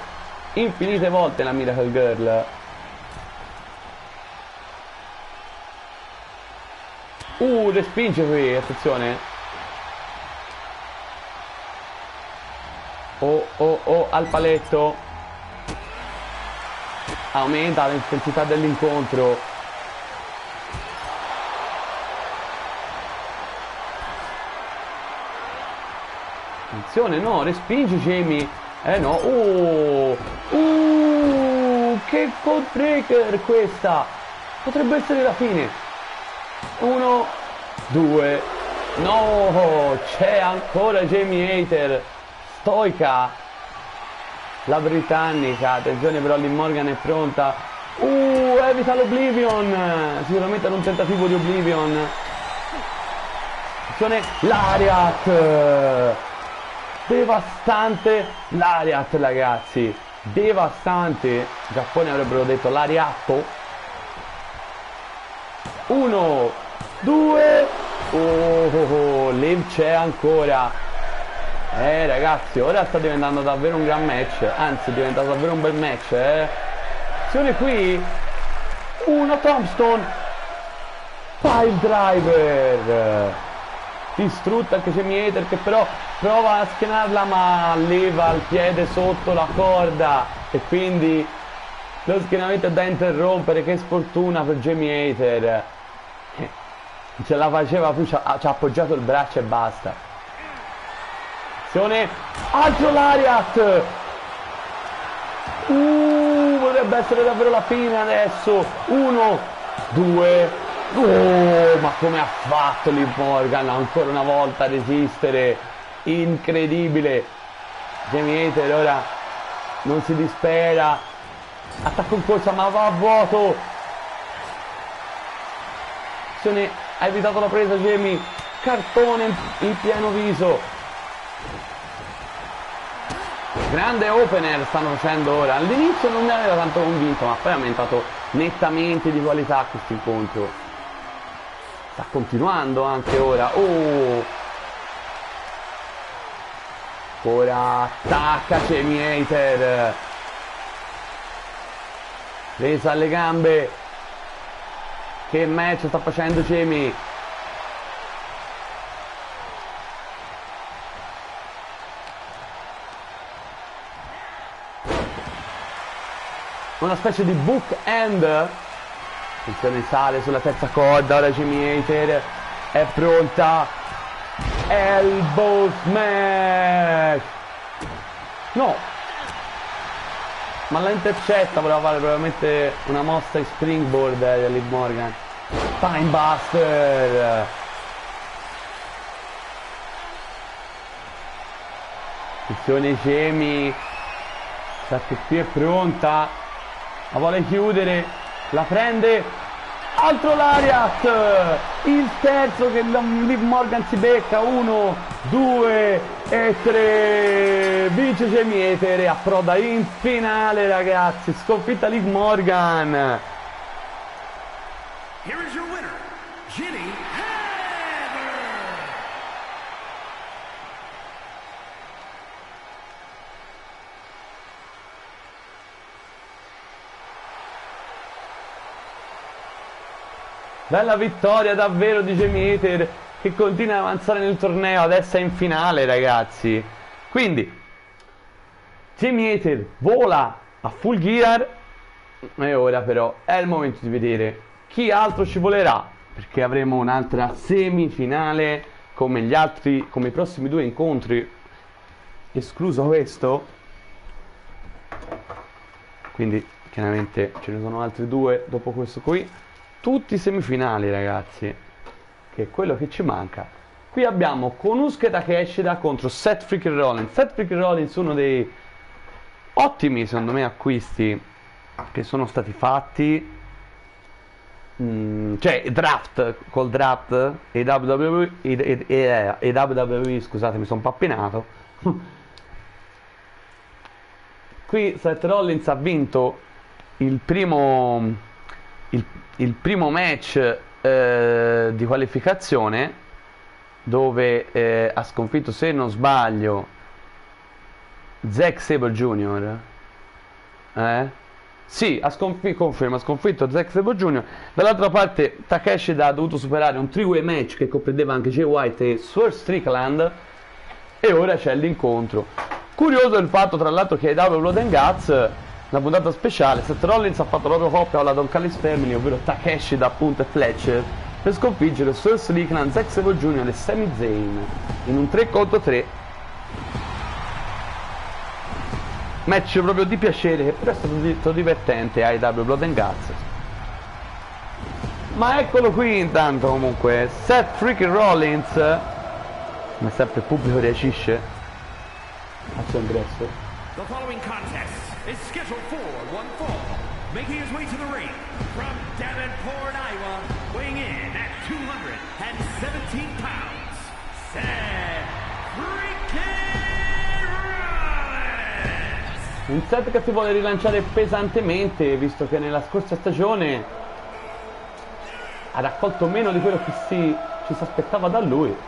infinite volte la Miracle Girl. Respinge qui, attenzione. Al paletto. Aumenta l'intensità dell'incontro. Attenzione, no, respingi Jamie. No. Che codebreaker questa. Potrebbe essere la fine. 1, 2. No, c'è ancora Jamie Hater. Stoica. La britannica. Attenzione però, Liv Morgan è pronta. Evita l'Oblivion. Sicuramente era un tentativo di Oblivion. Attenzione, l'Ariat. Devastante l'Ariat, ragazzi. Devastante. In Giappone avrebbero detto l'Ariatto. 1, 2. Liv c'è ancora. Ragazzi, ora sta diventando davvero un gran match. Anzi, è diventato davvero un bel match, Attenzione qui. Una Tombstone. Pile driver. Distrutta anche Jamie Hater, che però prova a schienarla, ma leva il piede sotto la corda e quindi Lo schienamento è da interrompere, che sfortuna per Jamie Hater. Ce la faceva, poi ci ha appoggiato il braccio e basta. Azione, altro lariat. Potrebbe essere davvero la fine adesso. 1, 2, ma come ha fatto Liv Morgan ancora una volta a resistere. Incredibile. Jamie Hater ora non si dispera. Attacco in corsa ma va a vuoto. Ha evitato la presa Jamie. Cartone in pieno viso. Grande opener stanno facendo ora. All'inizio non mi aveva tanto convinto, ma poi è aumentato nettamente di qualità questo incontro. Sta continuando anche ora. Ora attacca Jamie Hater. Presa alle gambe. Che match sta facendo Jamie. Una specie di bookend. Attenzione, sale sulla terza corda. Ora Jamie Hater è pronta. Elbow smash. No, ma la intercetta. Voleva fare probabilmente una mossa in springboard di Liv Morgan. Spinebuster. Attenzione Jamie. Sa che qui è pronta. La vuole chiudere, la prende, altro lariat, il terzo che Liv Morgan si becca, 1, 2 e 3, vince Jamie Hater e approda in finale ragazzi, sconfitta Liv Morgan. Here is your winner, Jamie Hater. Bella vittoria davvero di Jamie Hater che continua ad avanzare nel torneo, adesso è in finale ragazzi. Quindi Jamie Hater vola a full gear e ora però è il momento di vedere chi altro ci volerà, perché avremo un'altra semifinale come gli altri, come i prossimi due incontri, escluso questo. Quindi chiaramente ce ne sono altri due dopo questo qui. Tutti semifinali ragazzi, che è quello che ci manca. Qui abbiamo Konosuke Takeshita contro Seth Freaking Rollins. Seth Freaking Rollins, uno dei ottimi secondo me acquisti che sono stati fatti, cioè draft, col draft e WWE, scusate mi sono pappinato. Qui Seth Rollins ha vinto il primo match di qualificazione, dove ha sconfitto, se non sbaglio, Zack Sabre Jr. Sì, conferma, ha sconfitto Zack Sabre Jr. Dall'altra parte Takeshita ha dovuto superare un 3-way match che comprendeva anche Jay White e Swerve Strickland, e ora c'è l'incontro. Curioso il fatto tra l'altro che ai Blood and Guts, una puntata speciale, Seth Rollins ha fatto proprio coppia con la Don Callis Family, ovvero Takeshita appunto e Fletcher, per sconfiggere Swerve Strickland, Zack Sabre Jr. e Sami Zayn in un 3 contro 3. Match proprio di piacere, che però è stato divertente ai Blood and Guts. Ma eccolo qui intanto comunque Seth Freaking Rollins, come sempre il pubblico reagisce al suo ingresso. The following contest is scheduled for one fall. Making his way to the ring from Davenport, Iowa, weighing in at 217 pounds, Seth Freaking Rollins. Un Seth che si vuole rilanciare pesantemente, visto che nella scorsa stagione ha raccolto meno di quello che ci si aspettava da lui.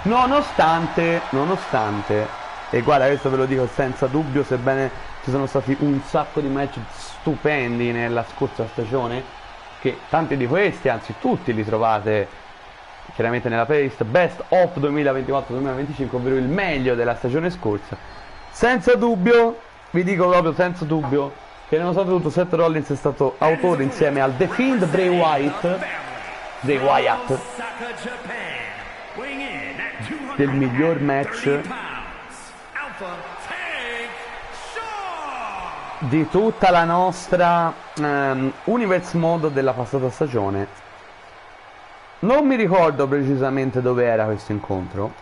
Nonostante, e guarda, questo ve lo dico senza dubbio, sebbene ci sono stati un sacco di match stupendi nella scorsa stagione, che tanti di questi, anzi tutti, li trovate chiaramente nella playlist Best of 2024-2025, ovvero il meglio della stagione scorsa. Senza dubbio, vi dico proprio senza dubbio, che nonostante tutto Seth Rollins è stato autore insieme al The Fiend Bray Wyatt del miglior match di tutta la nostra Universe Mode della passata stagione. Non mi ricordo precisamente dove era questo incontro,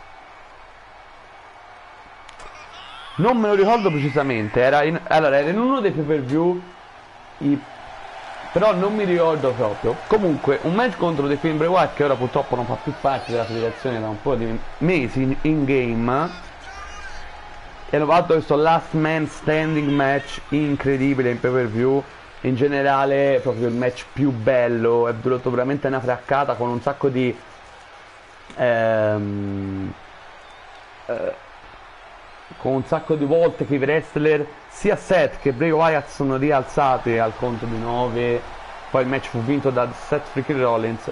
non me lo ricordo precisamente, era in uno dei pay per view, però non mi ricordo proprio. Comunque un match contro The Fiend Bray Wyatt, che ora purtroppo non fa più parte della federazione da un po' di mesi in game, e hanno fatto questo last man standing match incredibile in pay per view. In generale proprio il match più bello, è durato veramente una fraccata, con un sacco di volte che i wrestler, sia Seth che Bray Wyatt, sono rialzati al conto di 9. Poi il match fu vinto da Seth freaking Rollins.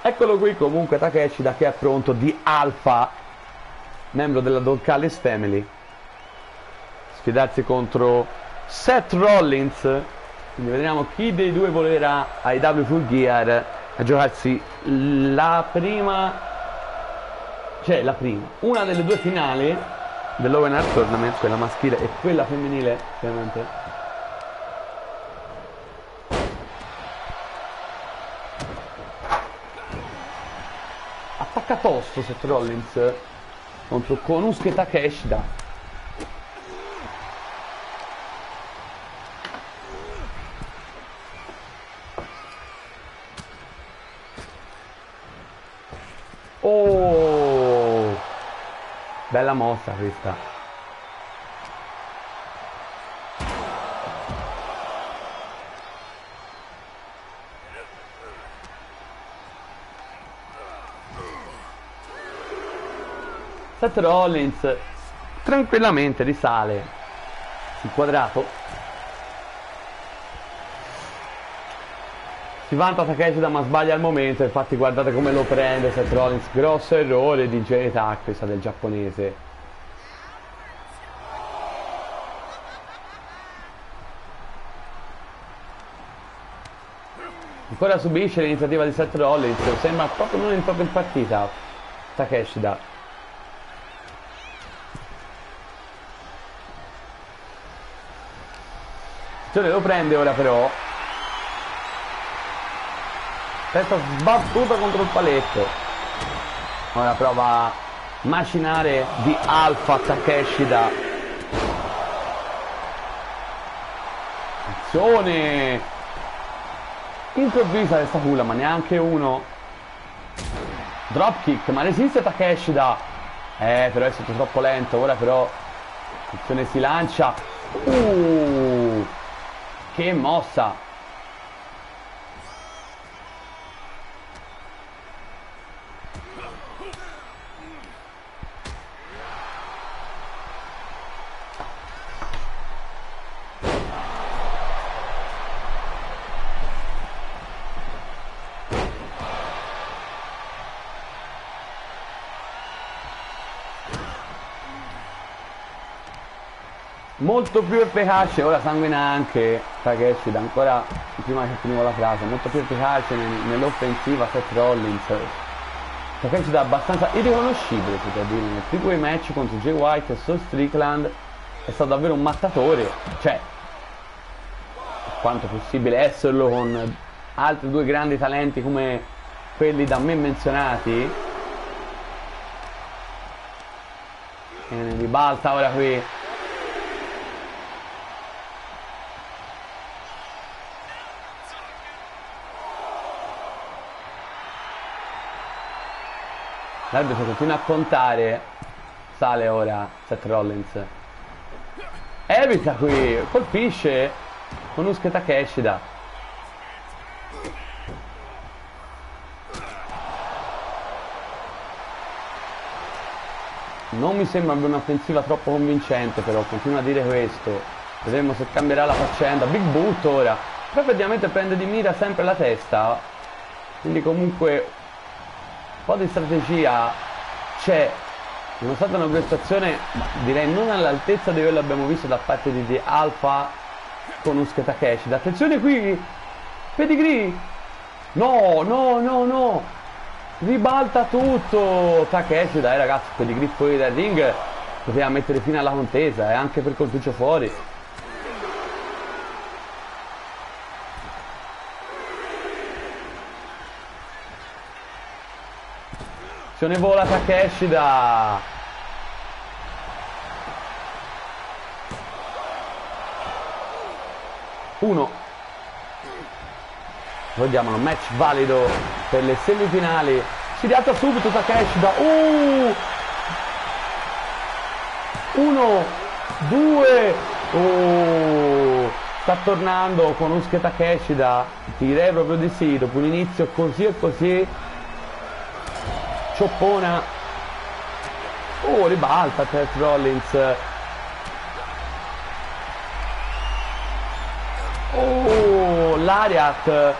Eccolo qui comunque Takeshita, che è pronto, di Alpha, membro della Don Callis Family, sfidarsi contro Seth Rollins. Quindi vedremo chi dei due volerà ai W Full Gear a giocarsi una delle due finali dell'Owen Hart Tournament, quella maschile e quella femminile, chiaramente. Attacca tosto Seth Rollins contro Konosuke Takeshita. Oh, bella mossa questa. Seth Rollins tranquillamente risale sul quadrato. Si vanta Takeshita ma sbaglia al momento, infatti guardate come lo prende Seth Rollins, grosso errore di ingenuità questa del giapponese. Ancora subisce l'iniziativa di Seth Rollins, sembra proprio non entrato in partita Takeshita. Lo prende ora però. Testa sbattuta contro il paletto. Ora prova a macinare di Alpha Takeshita. Azione improvvisa questa culla, ma neanche uno. Dropkick, ma resiste Takeshita. Però è stato troppo lento. Ora però azione, si lancia. Che mossa. Molto più efficace, ora sanguina anche Takeshita, ancora prima che finivo la frase, molto più efficace nell'offensiva Seth Rollins. Takeshita è abbastanza irriconoscibile, si può dire, nel freeway match contro Jay White e Saul Strickland è stato davvero un mattatore, cioè, quanto possibile esserlo con altri due grandi talenti come quelli da me menzionati. E ne ribalta ora qui. L'arbitro continua a contare. Sale ora Seth Rollins. Evita qui. Colpisce Konosuke Takeshita. Non mi sembra un'offensiva troppo convincente, però continua a dire questo. Vedremo se cambierà la faccenda. Big boot ora. però effettivamente prende di mira sempre la testa, quindi comunque un po' di strategia c'è, nonostante una prestazione direi non all'altezza di quello che abbiamo visto da parte di Alpha con Usuke Takeshita. Attenzione qui, Pedigree, no, no, no, no, ribalta tutto Takeshita, ragazzi. Pedigree fuori dal ring poteva mettere fine alla contesa, anche per colpiccio fuori. Se ne vola Takeshita. Uno. Vediamolo, match valido per le semifinali. Si rialza subito Takeshita. 1, 2. Sta tornando con Usuke Takeshita. Direi proprio di sì. Dopo un inizio così e così. Cioppona. Ribalta Seth Rollins. Lariat.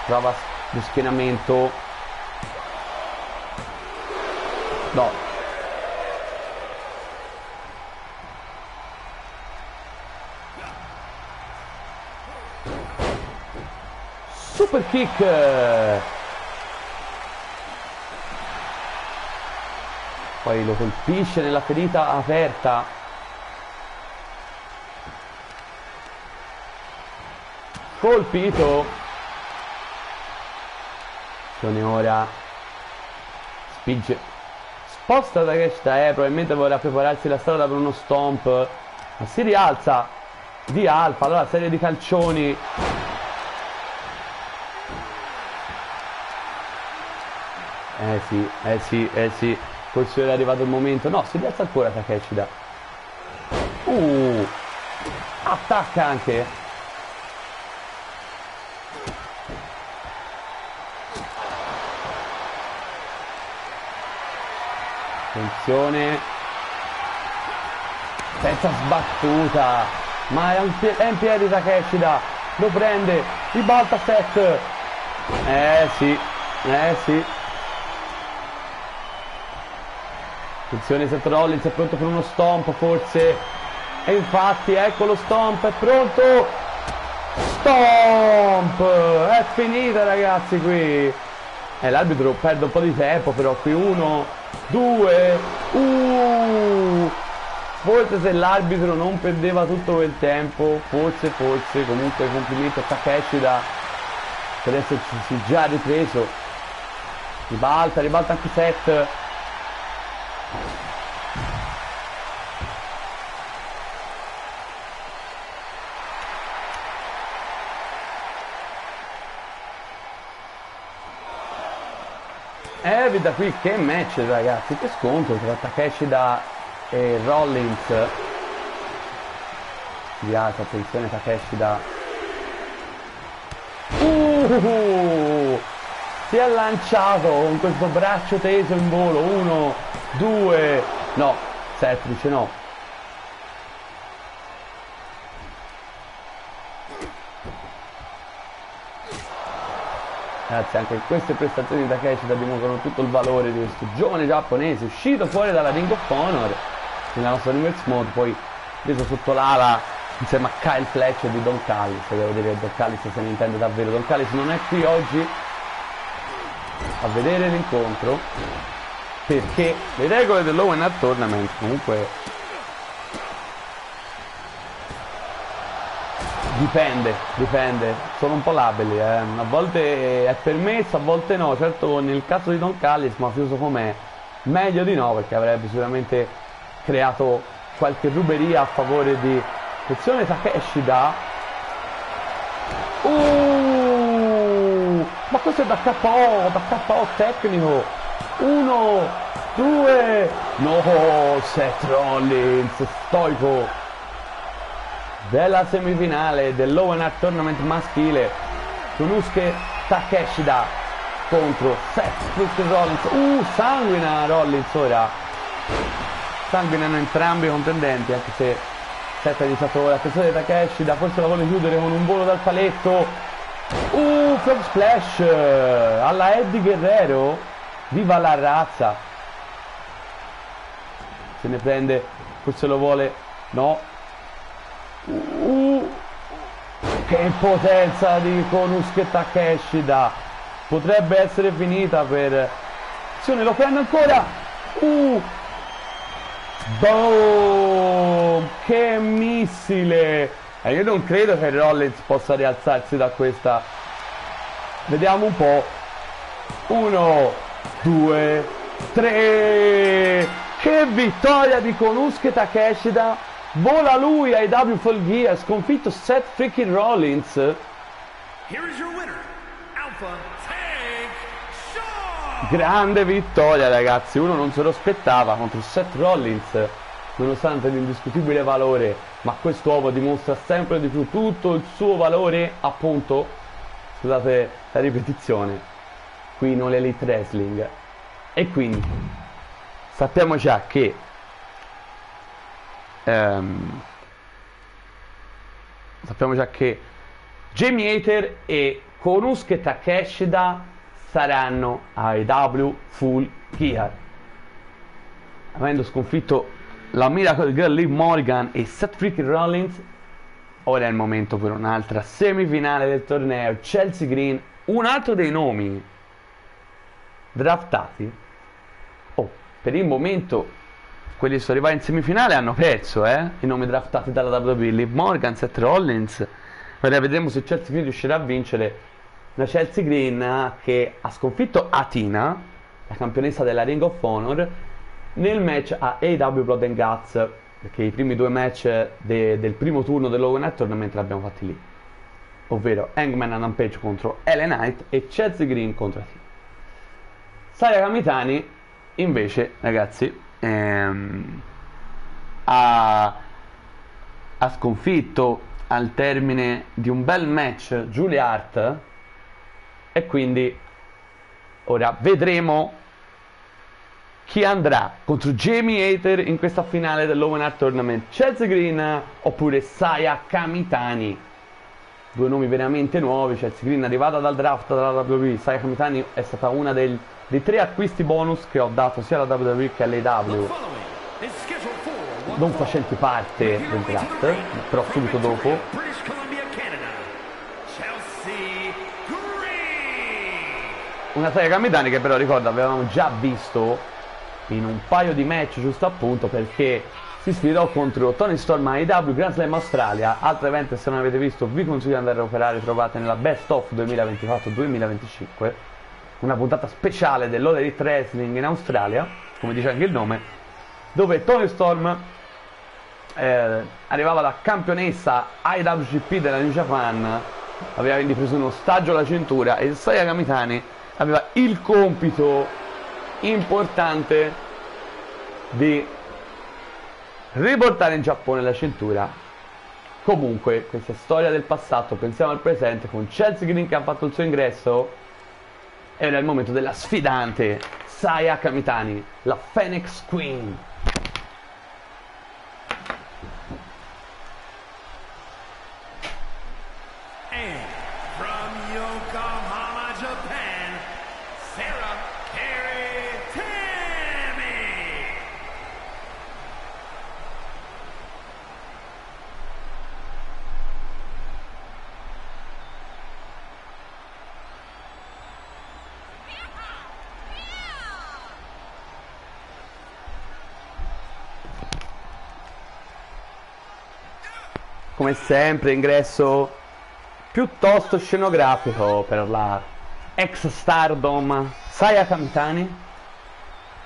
Prova lo schienamento. No. Super kick. Poi lo colpisce nella ferita aperta. Colpito. Ora spinge. Sposta Takeshita, probabilmente vorrà prepararsi la strada per uno stomp. Ma si rialza di Alpha. Allora serie di calcioni. Sì. Forse era arrivato il momento. No, si rialza ancora Takeshita. Attacca anche. Attenzione. Terza sbattuta. Ma è in piedi Takeshita. Lo prende. Ribalta Seth. Sì. Attenzione, Seth Rollins è pronto per uno stomp forse. E infatti ecco lo stomp, è pronto. Stomp. È finita ragazzi qui. L'arbitro perde un po' di tempo però qui. 1, 2. Forse se l'arbitro non perdeva tutto quel tempo, forse comunque complimenti a Takeshita per esserci già ripreso. Ribalta anche Seth. Evita qui, che match ragazzi, che scontro tra Takeshita e Rollins. Viata, attenzione Takeshita. Si è lanciato con questo braccio teso in volo. 1, 2. No, Seth dice no. Ragazzi, anche queste prestazioni di Takeshita dimostrano tutto il valore di questo giovane giapponese uscito fuori dalla Ring of Honor nella nostra Universe Mode, poi preso sotto l'ala insieme a Kyle Fletcher di Don Callis. Devo dire che Don Callis se ne intende davvero. Don Callis non è qui oggi a vedere l'incontro perché le regole dell'Owen Hart Tournament comunque dipende, sono un po' labili, a volte è permesso, a volte no. Certo nel caso di Don Callis, mafioso com'è, meglio di no, perché avrebbe sicuramente creato qualche ruberia a favore di... Attenzione Takeshita. Ma questo è da KO tecnico. 1, 2. No, Seth Rollins stoico della semifinale dell'Owen Hart Tournament maschile con Usuke Takeshita contro Seth Rollins. Sanguina Rollins ora. sanguinano entrambi i contendenti, anche se Seth ha iniziato l'attenzione di Takeshita, forse la vuole chiudere con un volo dal paletto. Frog Splash alla Eddie Guerrero, viva la razza. Se ne prende, forse lo vuole, no. Che impotenza di Konosuke Takeshita, potrebbe essere finita per lo prende ancora. Boom, che missile. E io non credo che Rollins possa rialzarsi da questa. Vediamo un po'. 1, 2, 3. Che vittoria di Konosuke Takeshita. Vola lui ai W Full Gear, sconfitto Seth freaking Rollins. Here is your winner, Alpha Tank Shaw. Grande vittoria, ragazzi, uno non se lo aspettava contro Seth Rollins, nonostante l'indiscutibile valore, ma quest'uomo dimostra sempre di più tutto il suo valore, appunto, scusate la ripetizione, qui non l'Elite Wrestling. E quindi sappiamo già che Jamie Hayter e Konosuke Takeshita saranno ai W Full Gear. Avendo sconfitto la Miracle Girl Liv Morgan e Seth freaking Rollins, ora è il momento per un'altra semifinale del torneo. Chelsea Green, un altro dei nomi draftati. Per il momento quelli che sono arrivati in semifinale hanno perso, i nomi draftati dalla WWE. Liv Morgan, Seth Rollins. Ora vedremo se Chelsea Green riuscirà a vincere. La Chelsea Green che ha sconfitto Athena, la campionessa della Ring of Honor, nel match a AEW Blood and Guts, perché i primi due match del primo turno dell'Open Night Tournament li abbiamo fatti lì, ovvero Hangman Adam Page contro LA Knight e Chelsea Green contro Athena. Saya Kamitani invece, ragazzi, ha sconfitto al termine di un bel match Julia Hart, e quindi ora vedremo chi andrà contro Jamie Hayter in questa finale dell'Open Night Tournament, Chelsea Green oppure Saya Kamitani. Due nomi veramente nuovi. Chelsea Green è arrivata dal draft dalla WWE, Saya Kamitani è stata una dei 3 acquisti bonus che ho dato sia alla WWE che all'AEW, non facenti parte del draft, però subito dopo. Una Saya Kamitani che però, ricordo, avevamo già visto in un paio di match, giusto appunto perché si sfidò contro Toni Storm a AEW Grand Slam Australia. Altro evento, se non avete visto vi consiglio di andare a recuperare, trovate nella Best of 2024-2025, una puntata speciale dell'All Elite Wrestling in Australia, come dice anche il nome, dove Toni Storm arrivava da campionessa IWGP della New Japan, aveva quindi preso uno ostaggio alla cintura, e Saya Kamitani aveva il compito importante di riportare in Giappone la cintura. Comunque, questa è storia del passato, pensiamo al presente con Chelsea Green che ha fatto il suo ingresso. E ora è il momento della sfidante Saya Kamitani, la Phoenix Queen. And from Yokohama, Japan, Sarah Carey Tammy. Come sempre ingresso piuttosto scenografico per la ex Stardom Saya Kamitani,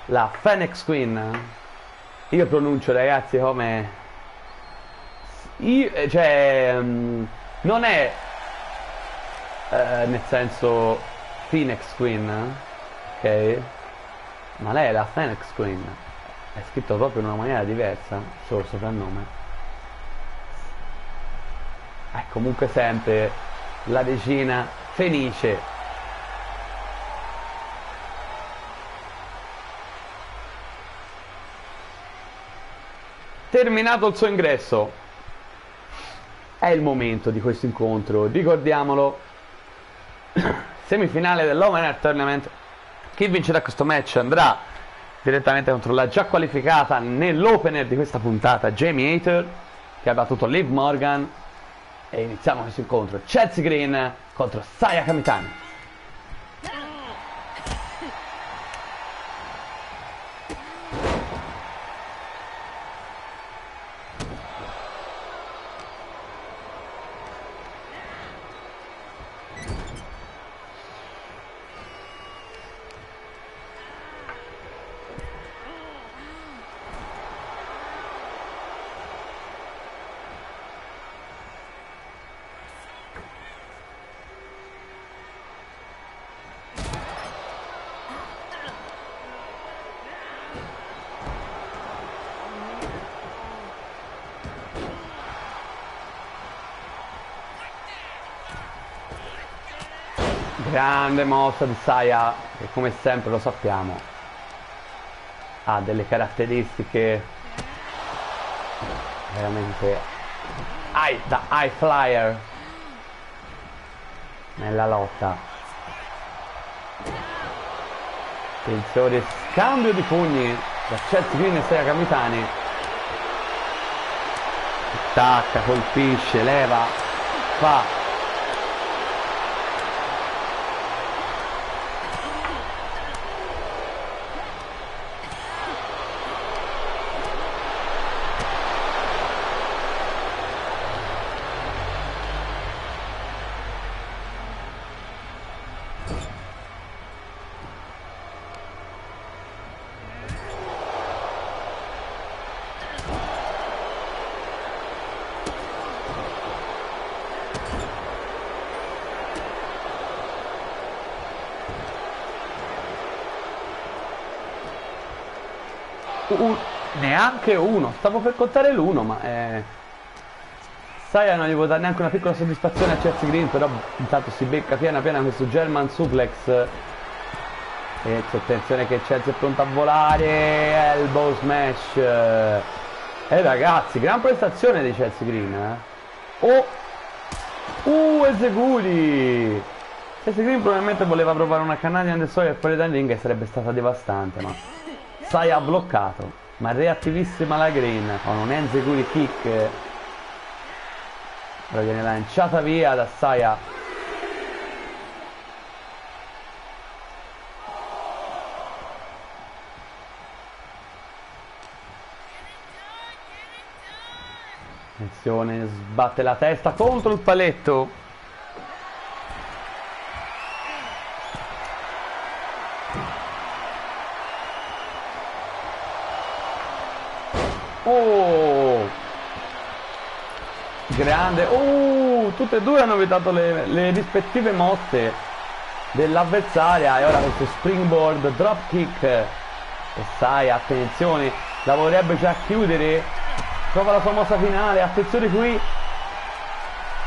la Phoenix Queen. Io pronuncio, ragazzi, come non è nel senso Phoenix Queen, ok? Ma lei è la Phoenix Queen, è scritto proprio in una maniera diversa il suo soprannome. È comunque sempre la regina fenice. terminato il suo ingresso. È il momento di questo incontro, ricordiamolo. Semifinale dell'Open Tournament. Chi vincerà questo match andrà direttamente contro la già qualificata nell'opener di questa puntata Jamie Hayter, che ha battuto Liv Morgan. E iniziamo questo incontro. Chelsea Green contro Saya Kamitani. Grande mossa di Saya, che come sempre lo sappiamo ha delle caratteristiche veramente da high flyer nella lotta. Attenzione, scambio di pugni da Chelsea Green e Saya Kamitani. Attacca, colpisce, leva, fa. Neanche uno, stavo per contare l'uno, ma Saya non gli può dare neanche una piccola soddisfazione a Chelsea Green, però intanto si becca piena questo German suplex. E attenzione che Chelsea è pronta a volare, elbow smash. Ragazzi, gran prestazione di Chelsea Green, esecuti. Chelsea Green probabilmente voleva provare una Canadian Destroyer fuori dal ring e sarebbe stata devastante, ma Saya ha bloccato. Ma reattivissima la Green con un enzeguri kick, però viene lanciata via da Saya. Attenzione, sbatte la testa contro il paletto. Grande, tutte e due hanno evitato le rispettive mosse dell'avversaria. E ora questo springboard drop kick e Saya, attenzione, la vorrebbe già chiudere, trova la sua mossa finale, attenzione qui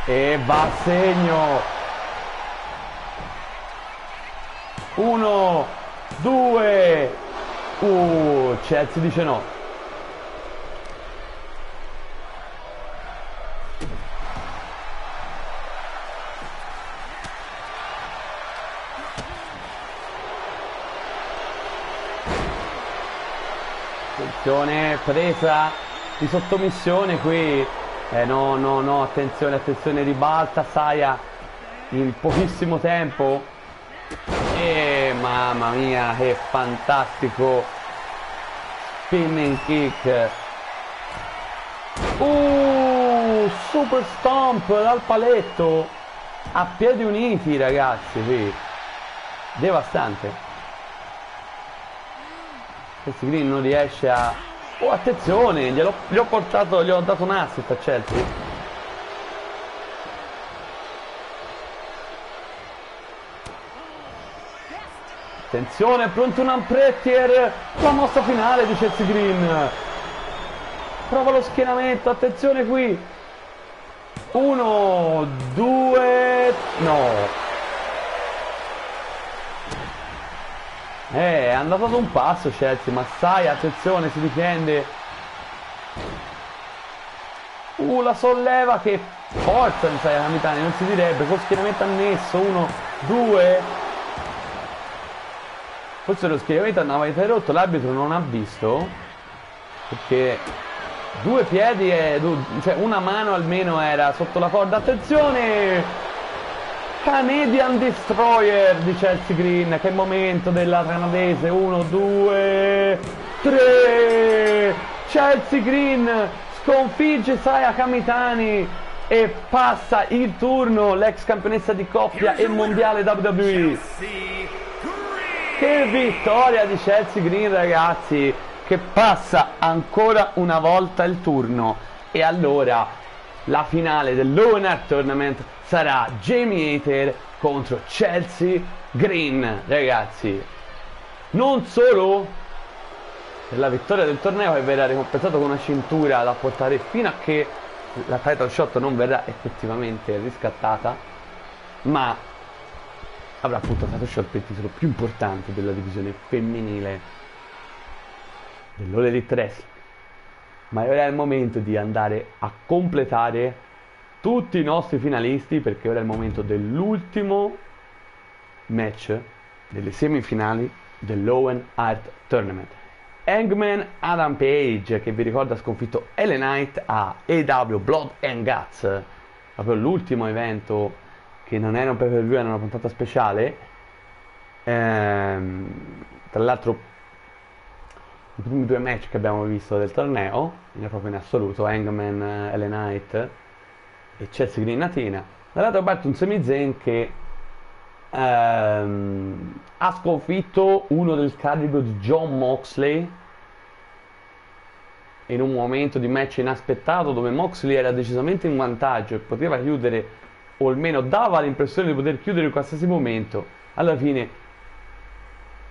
e va a segno. 1, 2, Chelsea dice no. Attenzione, presa di sottomissione qui. No, attenzione, ribalta Saya in pochissimo tempo. E mamma mia, che fantastico spinning kick. Super stomp dal paletto a piedi uniti, ragazzi, qui. Devastante. Chelsea Green non riesce a... attenzione, gli ho dato un assist a Chelsea. Attenzione, pronto un Unprettier, la mossa finale di Chelsea Green. Prova lo schienamento, attenzione qui. 1, 2, no. È andato ad un passo Chelsea, ma Saya, attenzione, si difende. La solleva, che forza di Saya Kamitani, non si direbbe, con schieramento annesso, 1, 2. Forse lo schieramento andava interrotto, l'arbitro non ha visto, perché due piedi e cioè una mano almeno era sotto la corda. Attenzione! Canadian Destroyer di Chelsea Green, che momento della canadese, 1, 2, 3. Chelsea Green sconfigge Saya Kamitani e passa il turno l'ex campionessa di coppia e mondiale WWE. Che vittoria di Chelsea Green, ragazzi, che passa ancora una volta il turno. E allora la finale dell'Owen Tournament sarà Jamie Hayter contro Chelsea Green, ragazzi. Non solo per la vittoria del torneo, che verrà ricompensato con una cintura da portare fino a che la title shot non verrà effettivamente riscattata, ma avrà appunto title shot per il titolo più importante della divisione femminile dell'All Elite Wrestling. Ma ora è il momento di andare a completare tutti i nostri finalisti, perché ora è il momento dell'ultimo match delle semifinali dell'Owen Hart Tournament. Hangman Adam Page, che vi ricorda ha sconfitto LA Knight a AEW Blood and Guts, proprio l'ultimo evento che non era un pay per view, era una puntata speciale. Tra l'altro i primi due match che abbiamo visto del torneo, proprio in assoluto, Hangman LA Knight e Chelsea Green Athena. Dall'altra parte un Sami Zayn che ha sconfitto uno del calibro di Jon Moxley in un momento di match inaspettato, dove Moxley era decisamente in vantaggio e poteva chiudere, o almeno dava l'impressione di poter chiudere in qualsiasi momento. Alla fine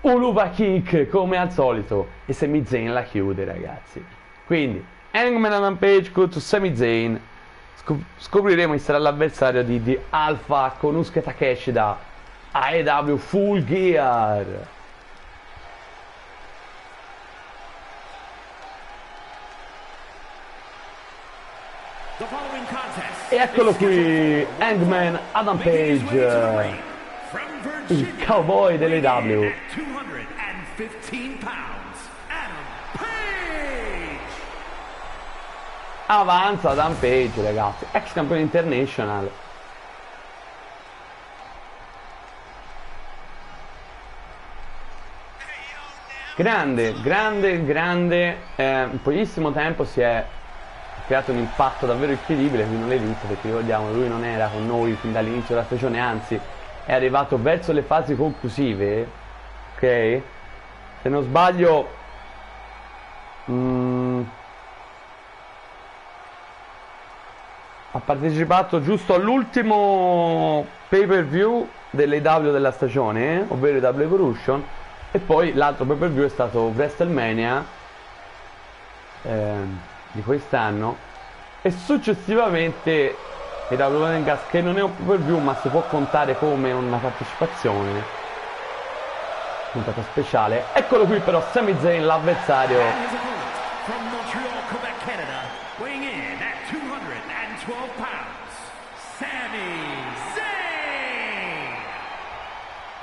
Uluva Kick come al solito e Sami Zayn la chiude, ragazzi. Quindi Hangman Adam Page contro Sami Zayn. Scopriremo chi sarà l'avversario di Alpha Konosuke Takeshi da AEW Full Gear. E eccolo qui, Hangman Adam Page, il cowboy dell'AEW. Avanza Adam Page, ragazzi, ex campione international. Grande, in pochissimo tempo si è creato un impatto davvero incredibile qui nell'Elite, perché ricordiamo, lui non era con noi fin dall'inizio della stagione, anzi è arrivato verso le fasi conclusive, ok? Se non sbaglio ha partecipato giusto all'ultimo pay per view dell'AEW della stagione, ovvero AEW Evolution, e poi l'altro pay per view è stato WrestleMania di quest'anno, e successivamente AEW Blood and Guts, che non è un pay per view ma si può contare come una partecipazione, puntata speciale. Eccolo qui però Sami Zayn, l'avversario.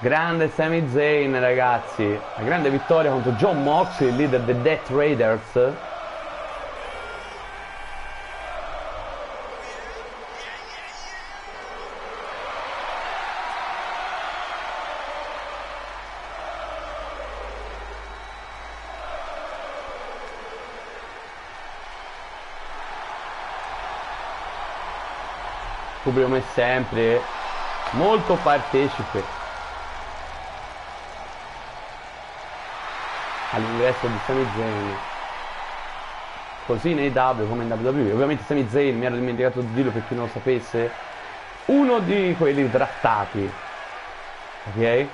Grande Sami Zayn, ragazzi, una grande vittoria contro Jon Moxley, il leader dei Death Raiders. Pubblico come sempre molto partecipe all'ingresso di Sami Zayn, così in AEW come in WWE. Ovviamente Sami Zayn, mi ero dimenticato di dirlo per chi non lo sapesse, uno di quelli draftati, ok? E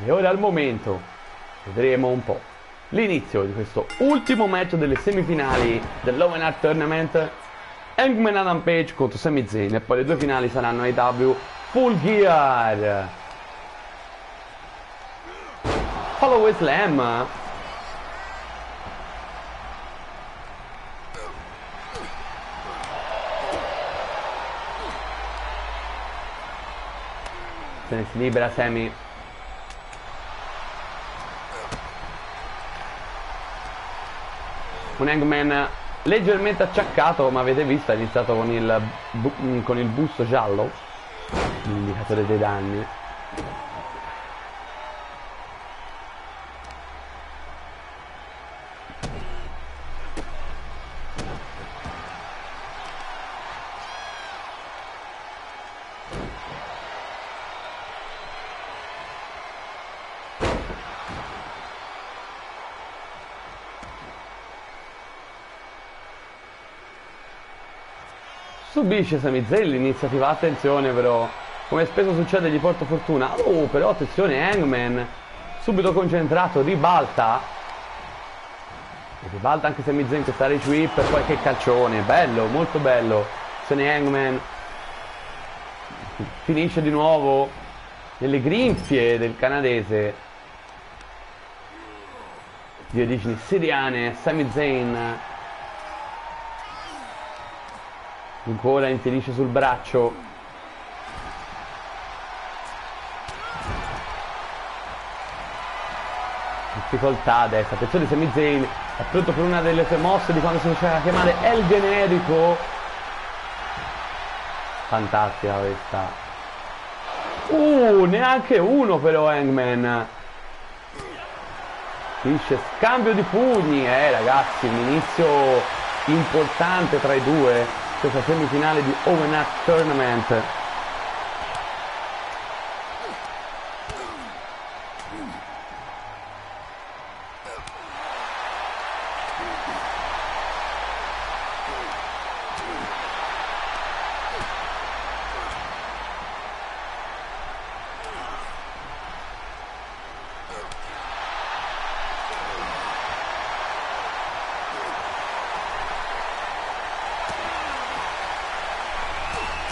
ora al momento vedremo un po' l'inizio di questo ultimo match delle semifinali dell'Owen Hart Tournament. Hangman Adam Page contro Sami Zayn, e poi le due finali saranno AEW Full Gear. Holloway Slam. Se ne si libera Sami. Un Hangman leggermente acciaccato, come avete visto, ha iniziato con il busto giallo, l'indicatore dei danni. Subisce Sami Zayn l'iniziativa, attenzione però, come spesso succede gli porta fortuna. Oh, però attenzione, Hangman subito concentrato, ribalta anche Sami Zayn questa rage whip e poi che calcione, bello, molto bello. Attenzione Hangman, finisce di nuovo nelle grinfie del canadese di origini siriane, Sami Zayn. Ancora inserisce sul braccio. Difficoltà adesso. Attenzione, Sami Zayn è pronto per una delle sue mosse di quando si faceva chiamare El Generico. Fantastica questa. Neanche uno però Hangman. Finisce scambio di pugni. Ragazzi, un inizio importante tra i due. Questa semifinale di Owen Hart Tournament.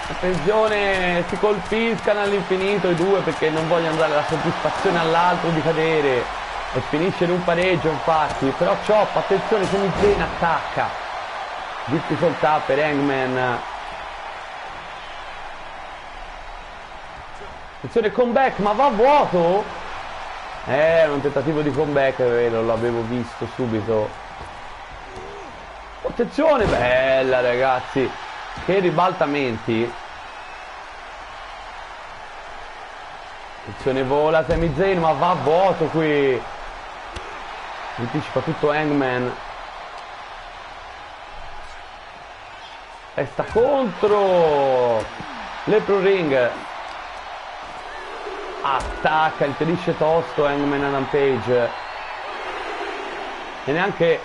Attenzione, si colpiscano all'infinito i due perché non vogliono dare la soddisfazione all'altro di cadere e finisce in un pareggio infatti. Però Chop, attenzione, Sami Zayn attacca, difficoltà per Hangman. Attenzione, comeback, ma va a vuoto? Un tentativo di comeback, vero, l'avevo visto subito. Attenzione, bella ragazzi, che ribaltamenti. Attenzione, vola Sami Zayn, ma va a vuoto qui. Anticipa tutto Hangman. E sta contro Lepro Ring. Attacca, impedisce tosto Hangman a Rampage. E neanche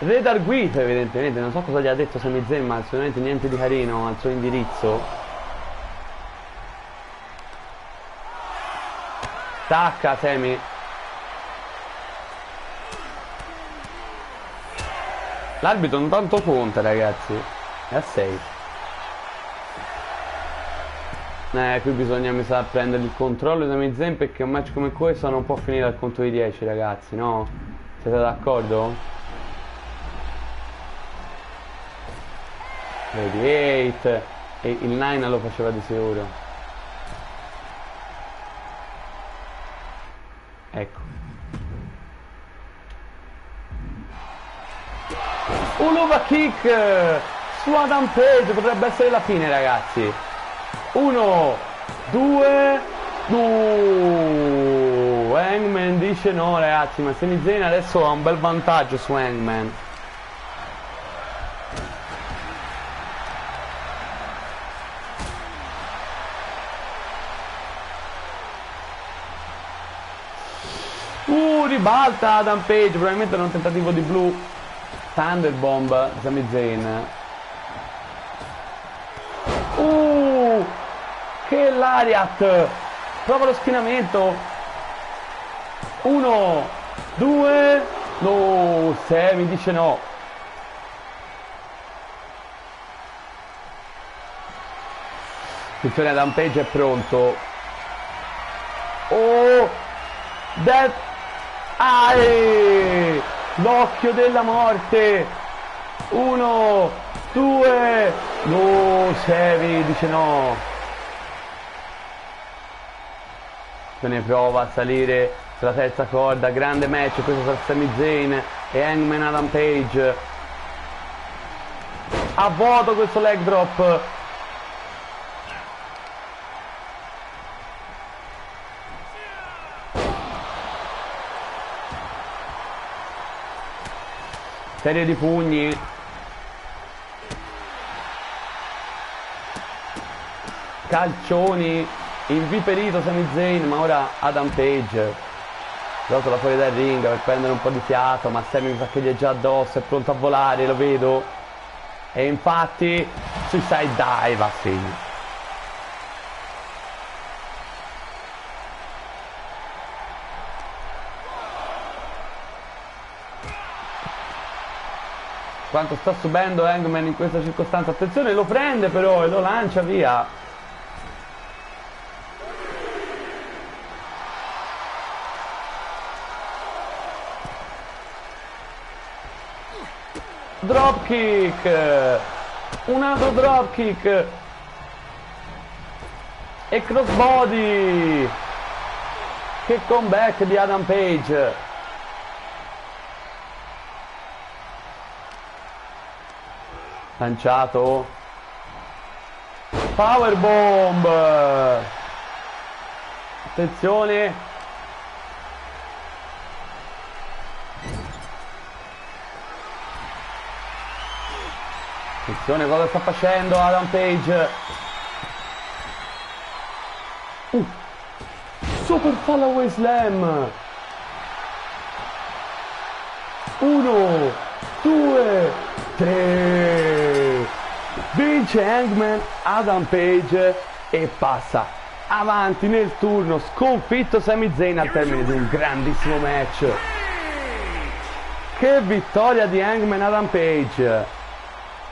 Red Arguito evidentemente, non so cosa gli ha detto Sami Zayn, ma assolutamente niente di carino al suo indirizzo. Attacca Sami. L'arbitro non tanto conta ragazzi, è a 6. Qui bisogna mi sa prendere il controllo di Sami Zayn perché un match come questo non può finire al conto di 10 ragazzi, no? Siete d'accordo? Vedi, 8 e il 9 lo faceva di sicuro. Ecco. Un Luva kick su Adam Page, potrebbe essere la fine ragazzi. 1, 2, Hangman dice no ragazzi, ma Sami Zayn adesso ha un bel vantaggio su Hangman. Ribalta Adam Page, probabilmente era un tentativo di Blue Thunderbomb di Sami Zayn. Che lariat, prova lo schienamento. 1, 2, no, Sami dice no. Attenzione, Adam Page è pronto. Death. L'occhio della morte. 1, 2, no, Sami dice no. se ne prova a salire sulla terza corda. Grande match questo tra Sami Zayn e Hangman Adam Page. A vuoto questo leg drop. Serie di pugni. Calcioni. Inviperito Sami Zayn, ma ora Adam Page rotola fuori dal ring per prendere un po' di fiato, ma Sami mi sa che gli è già addosso, è pronto a volare, lo vedo. E infatti Suicide Dive a segno. Quanto sta subendo Hangman in questa circostanza. Attenzione, lo prende però e lo lancia via. Dropkick. Un altro dropkick. E crossbody. Che comeback di Adam Page. Lanciato. Powerbomb. Attenzione. Attenzione cosa sta facendo Adam Page. Super Fallaway Slam. 1, 2, 3. Vince Hangman Adam Page e passa avanti nel turno, sconfitto Sami Zayn al termine di un grandissimo match. Che vittoria di Hangman Adam Page,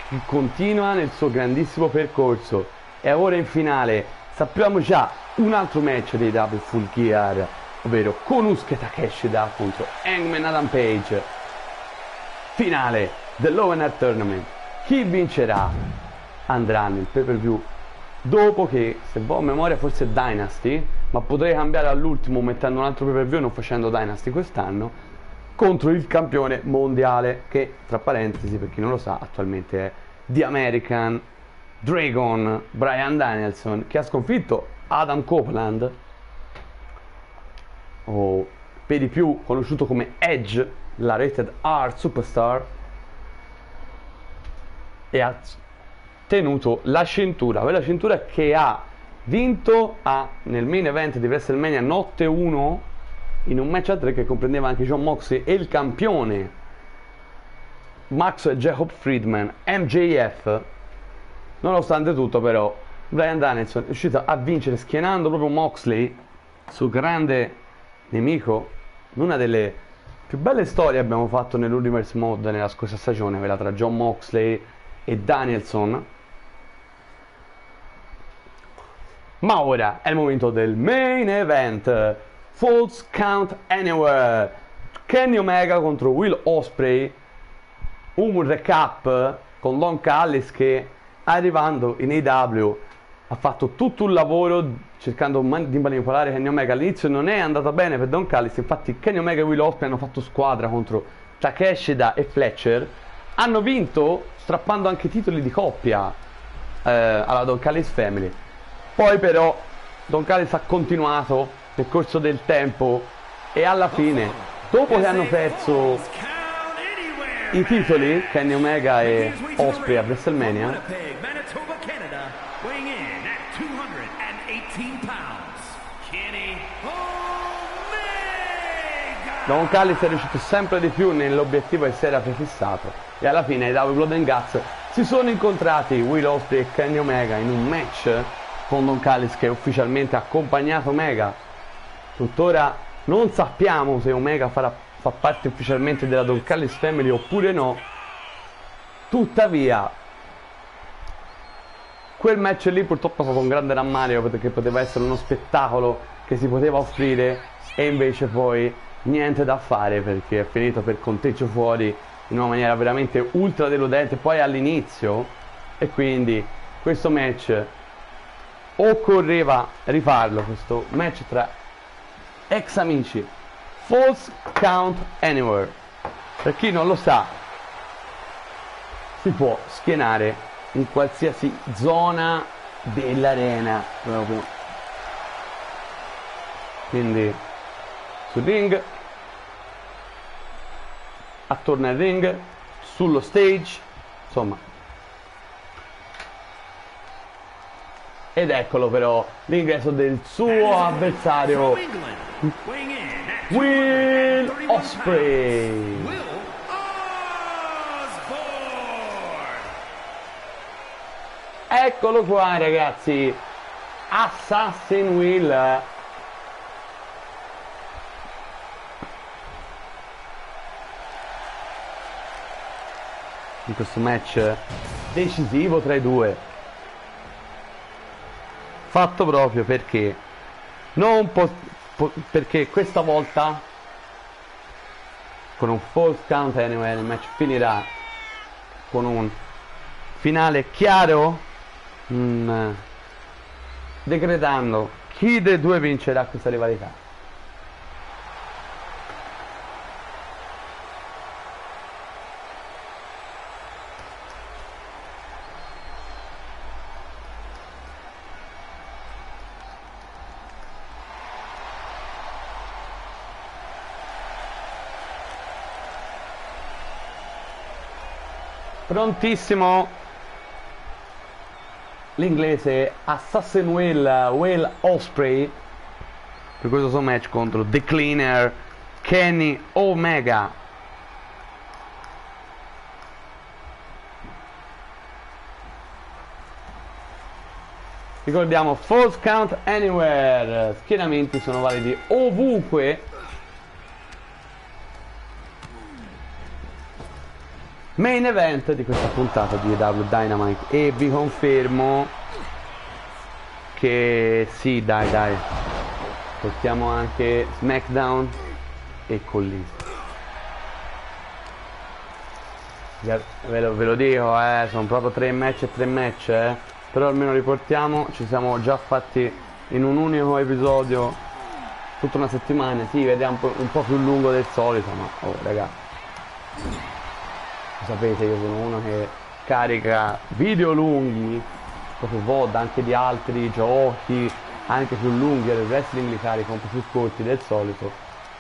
che continua nel suo grandissimo percorso. E ora in finale sappiamo già un altro match dei W Full Gear, ovvero Konosuke Takeshita contro Hangman Adam Page. Finale dell'Open Tournament. Chi vincerà andrà nel pay per view dopo, che se ho memoria forse è Dynasty, ma potrei cambiare all'ultimo mettendo un altro pay per view e non facendo Dynasty quest'anno, contro il campione mondiale, che tra parentesi per chi non lo sa attualmente è The American Dragon Bryan Danielson, che ha sconfitto Adam Copeland, o per di più conosciuto come Edge, la Rated R Superstar, e ha tenuto la cintura, quella cintura che ha vinto nel main event di WrestleMania notte 1 in un match a 3 che comprendeva anche Jon Moxley e il campione Max Jacob Friedman, MJF. Nonostante tutto però Bryan Danielson è riuscito a vincere schienando proprio Moxley, suo grande nemico. Una delle più belle storie abbiamo fatto nell'Universe Mode nella scorsa stagione, quella tra Jon Moxley e Danielson. Ma ora è il momento del main event, Falls Count Anywhere, Kenny Omega contro Will Ospreay. Un recap con Don Callis che, arrivando in AEW, ha fatto tutto un lavoro cercando di manipolare Kenny Omega. All'inizio non è andata bene per Don Callis, infatti Kenny Omega e Will Ospreay hanno fatto squadra contro Takeshita e Fletcher, hanno vinto strappando anche titoli di coppia alla Don Callis Family. Poi però Don Callis ha continuato nel corso del tempo e alla fine, dopo che hanno perso i titoli Kenny Omega e Ospreay a WrestleMania, Don Callis è riuscito sempre di più nell'obiettivo che si era prefissato, e alla fine ai AEW Blood and Guts si sono incontrati Will Ospreay e Kenny Omega in un match con Don Callis che ufficialmente ha accompagnato Omega. Tuttora non sappiamo se Omega fa parte ufficialmente della Don Callis Family oppure no. Tuttavia quel match lì purtroppo è stato un grande rammarico, perché poteva essere uno spettacolo che si poteva offrire, e invece poi niente da fare, perché è finito per conteggio fuori in una maniera veramente ultra deludente poi all'inizio. E quindi questo match occorreva rifarlo, questo match tra ex amici, False Count Anywhere. Per chi non lo sa, si può schienare in qualsiasi zona dell'arena proprio. Quindi sul ring, attorno al ring, sullo stage, insomma. Ed eccolo però l'ingresso del suo avversario, Will Ospreay. Eccolo qua ragazzi, Assassin Will. In questo match decisivo tra i due, fatto proprio perché non perché questa volta con un False Count Anywhere il match finirà con un finale chiaro, decretando chi dei due vincerà questa rivalità. Prontissimo l'inglese Assassin Will Ospreay per questo suo match contro The Cleaner Kenny Omega. Ricordiamo False Count Anywhere, schieramenti sono validi ovunque. Main event di questa puntata di AEW Dynamite, e vi confermo che sì, dai, portiamo anche SmackDown e Collision. Ve lo dico, sono proprio 3 match, però almeno riportiamo, ci siamo già fatti in un unico episodio tutta una settimana, sì, vediamo un po' più lungo del solito, ma oh ragazzi, sapete, io sono uno che carica video lunghi, proprio VOD, anche di altri giochi, anche più lunghi, il wrestling li carico un po' più corti del solito,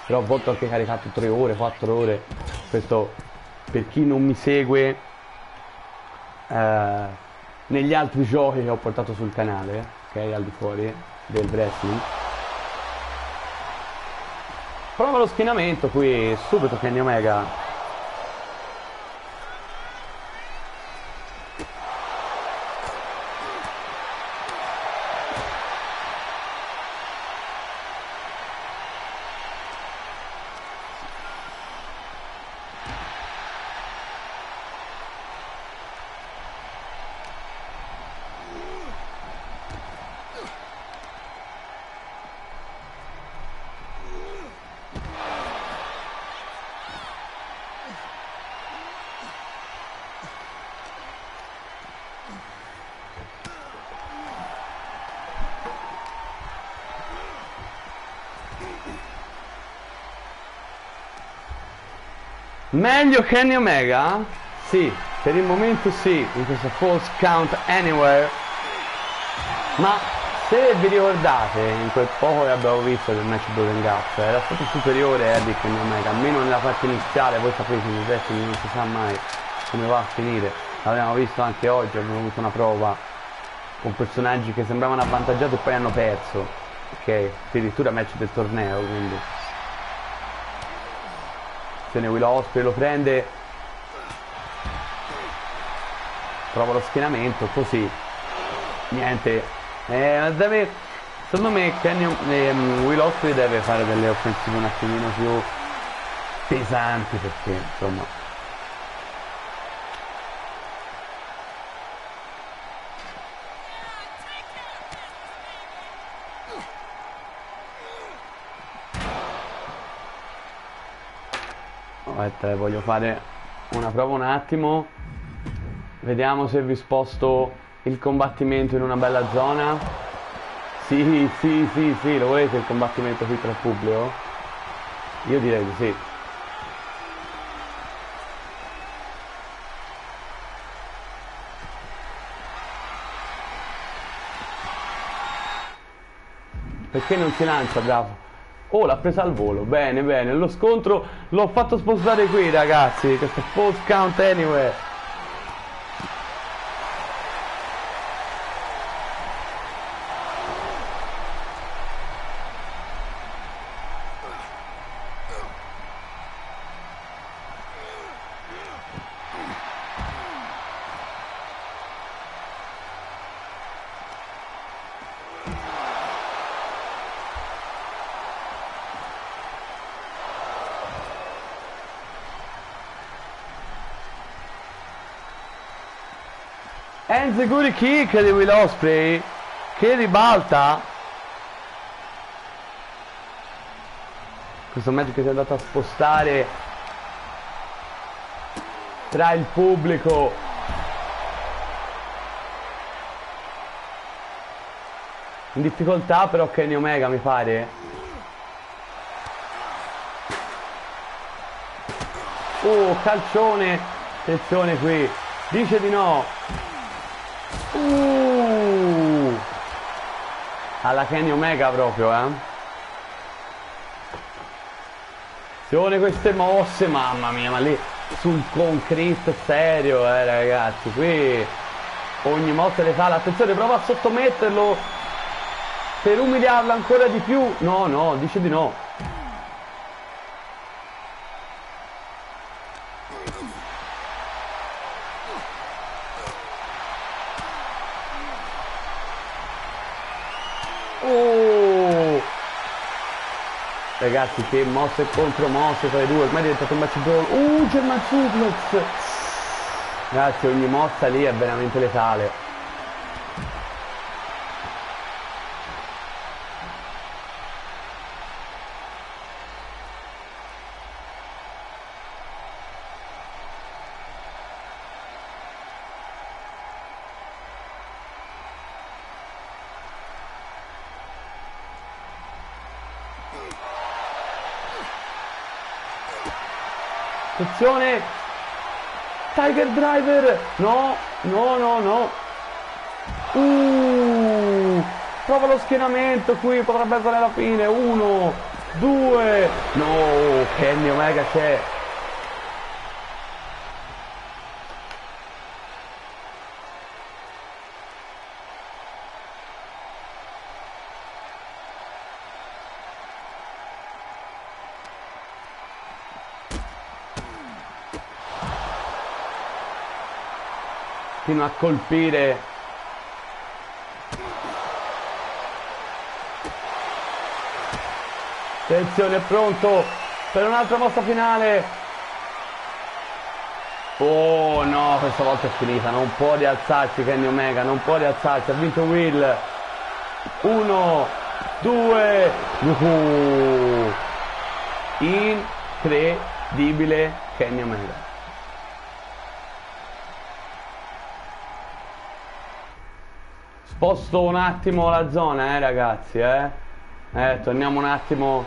però a volte ho anche caricato 3 ore, 4 ore, questo per chi non mi segue negli altri giochi che ho portato sul canale, ok, al di fuori del wrestling. Prova lo schienamento qui, subito Kenny Omega. Meglio Kenny Omega? Sì, per il momento sì, in questo False Count Anywhere. Ma se vi ricordate, in quel poco che abbiamo visto del match Broken Guts, era stato superiore di Kenny Omega, almeno nella parte iniziale. Voi sapete, nel wrestling non si sa mai come va a finire. L'abbiamo visto anche oggi, abbiamo avuto una prova con personaggi che sembravano avvantaggiati e poi hanno perso. Ok, addirittura match del torneo, quindi Will Ospreay lo prende, prova lo schienamento, così niente, secondo me Will Ospreay deve fare delle offensive un attimino più pesanti, perché insomma voglio fare una prova un attimo, vediamo se vi sposto il combattimento in una bella zona. Sì, sì, sì, sì, lo volete il combattimento qui tra il pubblico? Io direi di sì. Perché non si lancia, bravo? Oh, l'ha presa al volo, bene, bene. Lo scontro l'ho fatto spostare qui, ragazzi. Questo false count anywhere. Enziguri kick di Will Ospreay che ribalta. Questo match che si è andato a spostare tra il pubblico. In difficoltà però Kenny Omega, mi pare. Oh, calcione. Attenzione qui. Dice di no. Alla Kenny Omega proprio, Attenzione queste mosse, mamma mia, ma lì sul concreto serio, ragazzi, qui ogni mossa le fa. Attenzione, prova a sottometterlo per umiliarlo ancora di più. No, no, dice di no. Ragazzi, che mosse e contromosse tra i due, ormai è diventato un match brawl. German suplex. Ragazzi, ogni mossa lì è veramente letale. Attenzione, Tiger Driver, no, no, no, no. Prova lo schienamento qui, potrebbe essere la fine. 1, 2, no, Kenny Omega c'è. Fino a colpire. Attenzione, è pronto per un'altra mossa finale. Oh no, questa volta è finita, non può rialzarsi Kenny Omega, non può rialzarsi, ha vinto Will. 1, 2, incredibile Kenny Omega. Sposto un attimo la zona, ragazzi, torniamo un attimo.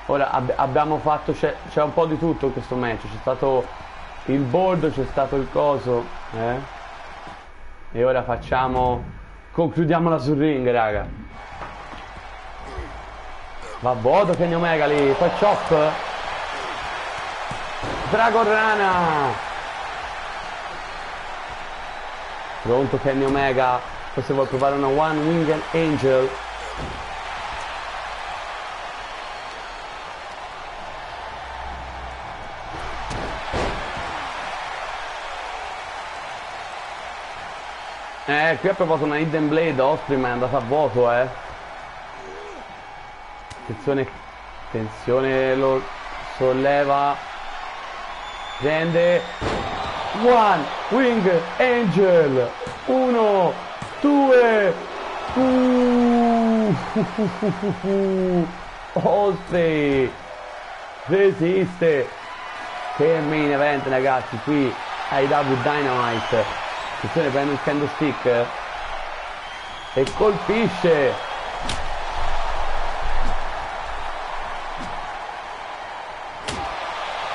Ora abbiamo fatto, c'è un po' di tutto in questo match. C'è stato il board, c'è stato il coso, e ora concludiamola sul ring, raga. Va a vuoto Kenny Omega lì, poi chop. Dragon Rana. Pronto Kenny Omega. Forse vuol provare una One Winged Angel. Qui ha provato una Hidden Blade Osprey, ma è andata a vuoto, Attenzione, attenzione, lo solleva. Prende. One Winged Angel. 1, 2. Osprey resiste. Che main event, ragazzi, qui ai W Dynamite. Attenzione, prende un candlestick e colpisce.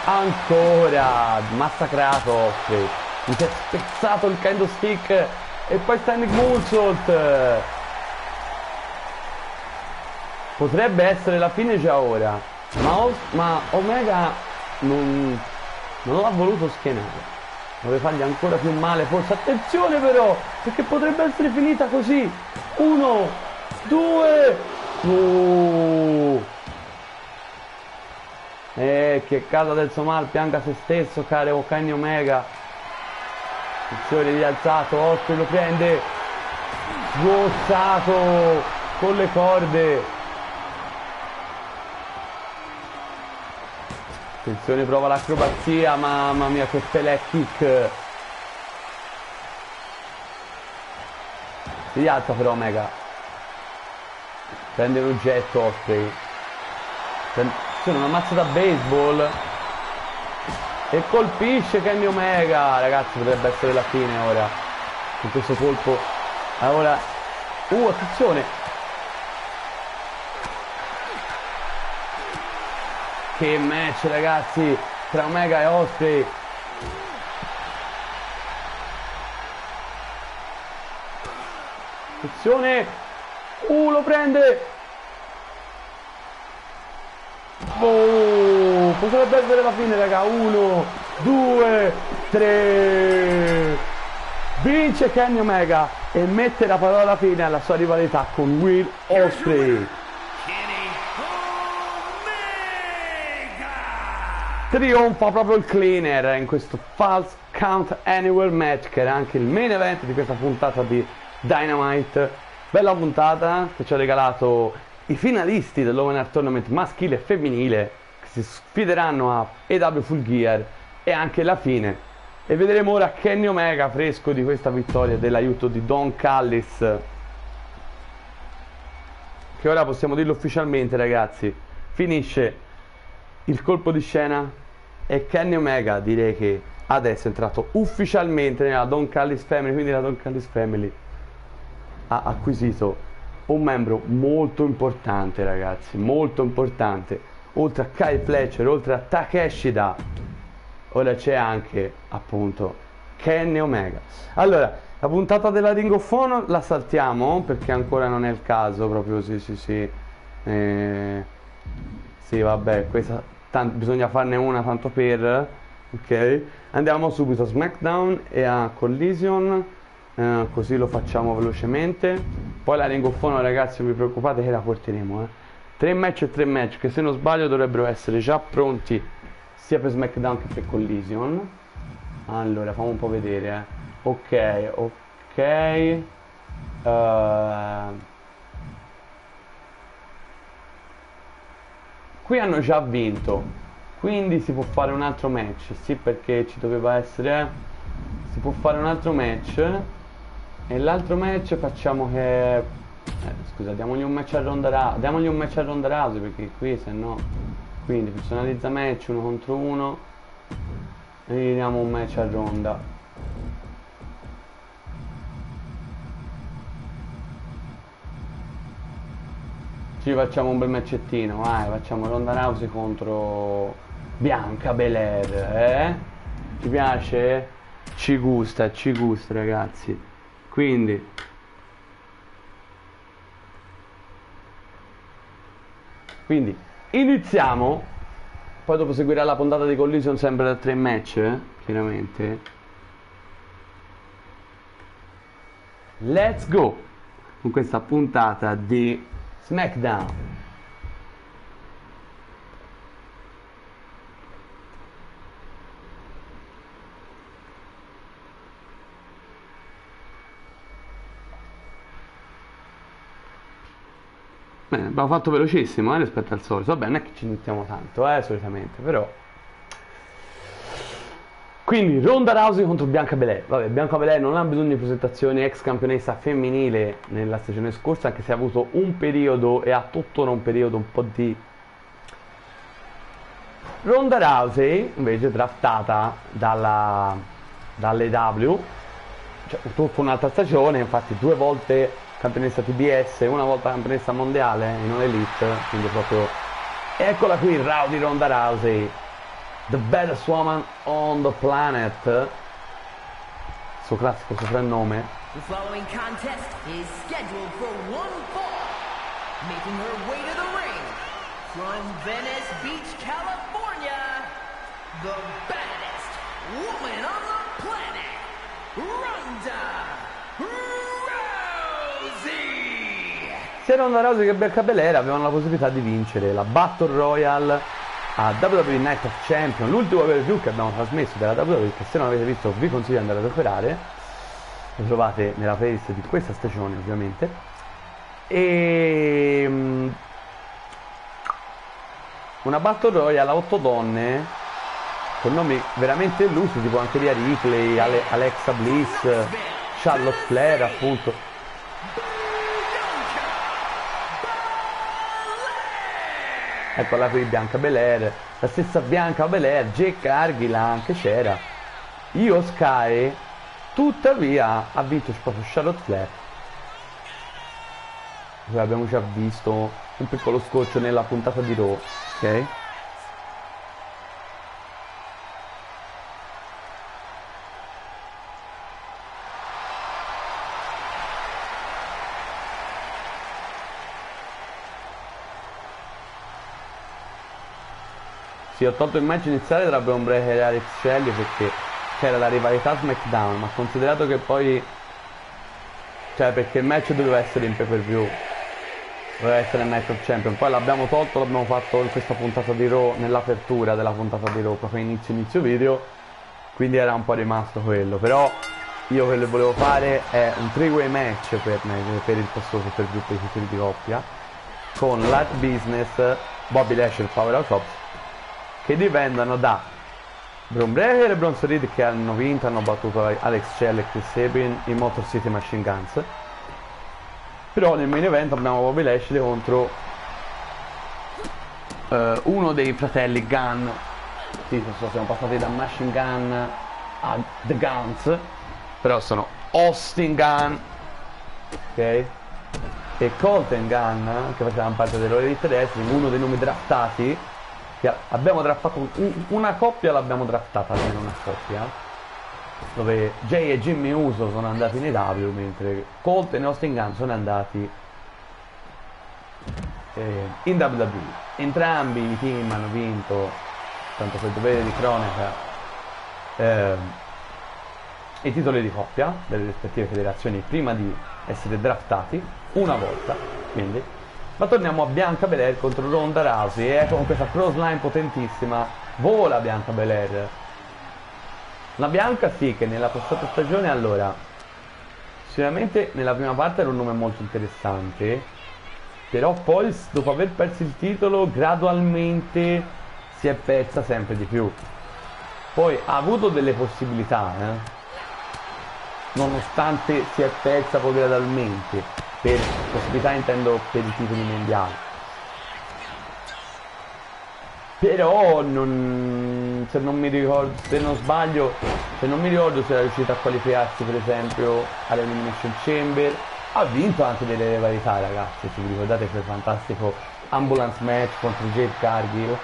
Ancora massacrato Osprey. Mi si è spezzato il kendo stick e poi standing moonsault. Potrebbe essere la fine già ora, ma Omega non l'ha voluto schienare. Deve fargli ancora più male forse. Attenzione però, perché potrebbe essere finita così. 1, 2. Che casa del Somal pianga se stesso, caro Kenny Omega. Attenzione, rialzato, Osprey lo prende. Sgozzato con le corde. Attenzione, prova l'acrobazia, mamma mia che pelé kick. Si rialza però Omega. Prende l'oggetto Osprey. Attenzione, una mazza da baseball. E colpisce Kenny Omega. Ragazzi, potrebbe essere la fine ora. Con questo colpo. Allora. Attenzione. Che match ragazzi tra Omega e Osprey. Attenzione. Lo prende. Potrebbe essere la fine raga. 1, 2, 3. Vince Kenny Omega e mette la parola fine alla sua rivalità con Will Osprey. Trionfa proprio il cleaner in questo False Count Anywhere match, che era anche il main event di questa puntata di Dynamite. Bella puntata che ci ha regalato i finalisti dell'Open Tournament maschile e femminile che si sfideranno a EW Full Gear, e anche la fine. E vedremo ora Kenny Omega fresco di questa vittoria dell'aiuto di Don Callis, che ora possiamo dirlo ufficialmente ragazzi, finisce il colpo di scena e Kenny Omega direi che adesso è entrato ufficialmente nella Don Callis Family, quindi la Don Callis Family ha acquisito un membro molto importante ragazzi, molto importante. Oltre a Kyle Fletcher, oltre a Takeshita, ora c'è anche appunto Kenny Omega. Allora, la puntata della Ring of Honor la saltiamo perché ancora non è il caso, proprio sì. Sì vabbè, questa bisogna farne una tanto per, ok? Andiamo subito a SmackDown e a Collision, così lo facciamo velocemente. Poi la Ring of Honor ragazzi, non vi preoccupate che la porteremo, 3 match e 3 match che se non sbaglio dovrebbero essere già pronti sia per SmackDown che per Collision. Allora facciamo un po' vedere, ok. Qui hanno già vinto, quindi si può fare un altro match, sì perché ci doveva essere, si può fare un altro match. E l'altro match facciamo che, scusa, diamogli un match a Ronda Rousey perché qui se no, quindi personalizza match 1 contro 1 e gli diamo un match a Ronda. Ci facciamo un bel matchettino, vai, facciamo Ronda Rousey contro Bianca Belair, Ci piace? Ci gusta ragazzi. Quindi iniziamo. Poi dopo seguirà la puntata di Collision sempre da 3 match, chiaramente. Let's go con questa puntata di SmackDown. Bene, abbiamo fatto velocissimo rispetto al solito. Vabbè, non è che ci mettiamo tanto, solitamente, però. Quindi Ronda Rousey contro Bianca Belair. Vabbè, Bianca Belair non ha bisogno di presentazioni, ex campionessa femminile nella stagione scorsa, anche se ha avuto un periodo e ha tuttora un periodo un po' di... Ronda Rousey, invece, draftata dall'EW, cioè tutta un'altra stagione, infatti 2 volte campionessa TBS, una volta campionessa mondiale in un Elite, quindi proprio... Eccola qui, Ronda Rousey. The baddest woman on the planet. Suo classico soprannome. The following contest is scheduled for one fall. Making her way to the ring from Venice Beach, California, the baddest woman on the planet, Ronda Rousey. Sia Ronda Rousey che Bianca Belair avevano la possibilità di vincere la Battle Royale a WWE Night of Champion, l'ultimo pay-per-view che abbiamo trasmesso della WWE, che se non avete visto vi consiglio di andare a recuperare, lo trovate nella playlist di questa stagione ovviamente. E una Battle Royale a 8 donne con nomi veramente illusi, tipo anche Rhea Ripley, Alexa Bliss, Charlotte Flair appunto. Ecco la qui Bianca Belair, la stessa Bianca Belair, Jade Cargill anche c'era, Io Sky, tuttavia ha vinto proprio Charlotte Flair. Poi abbiamo già visto un piccolo scorcio nella puntata di Raw, ok? Sì, ho tolto il match iniziale tra Bron Breakker e Alex Shelley perché c'era la rivalità SmackDown, ma considerato che poi, cioè, perché il match doveva essere in pay-per-view, doveva essere il match of champion, poi l'abbiamo tolto, l'abbiamo fatto in questa puntata di Raw, nell'apertura della puntata di Raw, proprio inizio video, quindi era un po' rimasto quello. Però io quello che volevo fare è un 3-way match per il prossimo pay-per-view per i titoli di coppia, con Light Business, Bobby Lashley e Powerhouse Hobbs, che dipendono da Bron Breakker e Bronson Reed, che hanno vinto, hanno battuto Alex Shelley e Chris Sabin in Motor City Machine Guns. Però nel main event abbiamo Bobby Lashley contro uno dei fratelli Gunn. Sì, siamo passati da Machine Gun a The Guns, però sono Austin Gunn, ok? E Colten Gunn, che facevano parte dell'Elite Wrestling, uno dei nomi draftati. Abbiamo draftato una coppia, l'abbiamo draftata, almeno una coppia, dove Jay e Jimmy Uso sono andati in AEW, mentre Colten e Austin Gunn sono andati in WWE. Entrambi i team hanno vinto, tanto per dovere di cronaca, i titoli di coppia delle rispettive federazioni prima di essere draftati una volta, quindi. Ma torniamo a Bianca Belair contro Ronda Rousey, e con questa crossline potentissima vola Bianca Belair. La Bianca sì, che nella passata stagione, allora, sicuramente nella prima parte era un nome molto interessante, però poi dopo aver perso il titolo gradualmente si è persa sempre di più. Poi ha avuto delle possibilità, nonostante si è persa poi gradualmente. Per possibilità intendo per i titoli mondiali, però se non mi ricordo, se non sbaglio, se non mi ricordo se era riuscita a qualificarsi per esempio all'Elimination Chamber. Ha vinto anche delle rivalità, ragazzi, se vi ricordate quel fantastico ambulance match contro Jade Cargill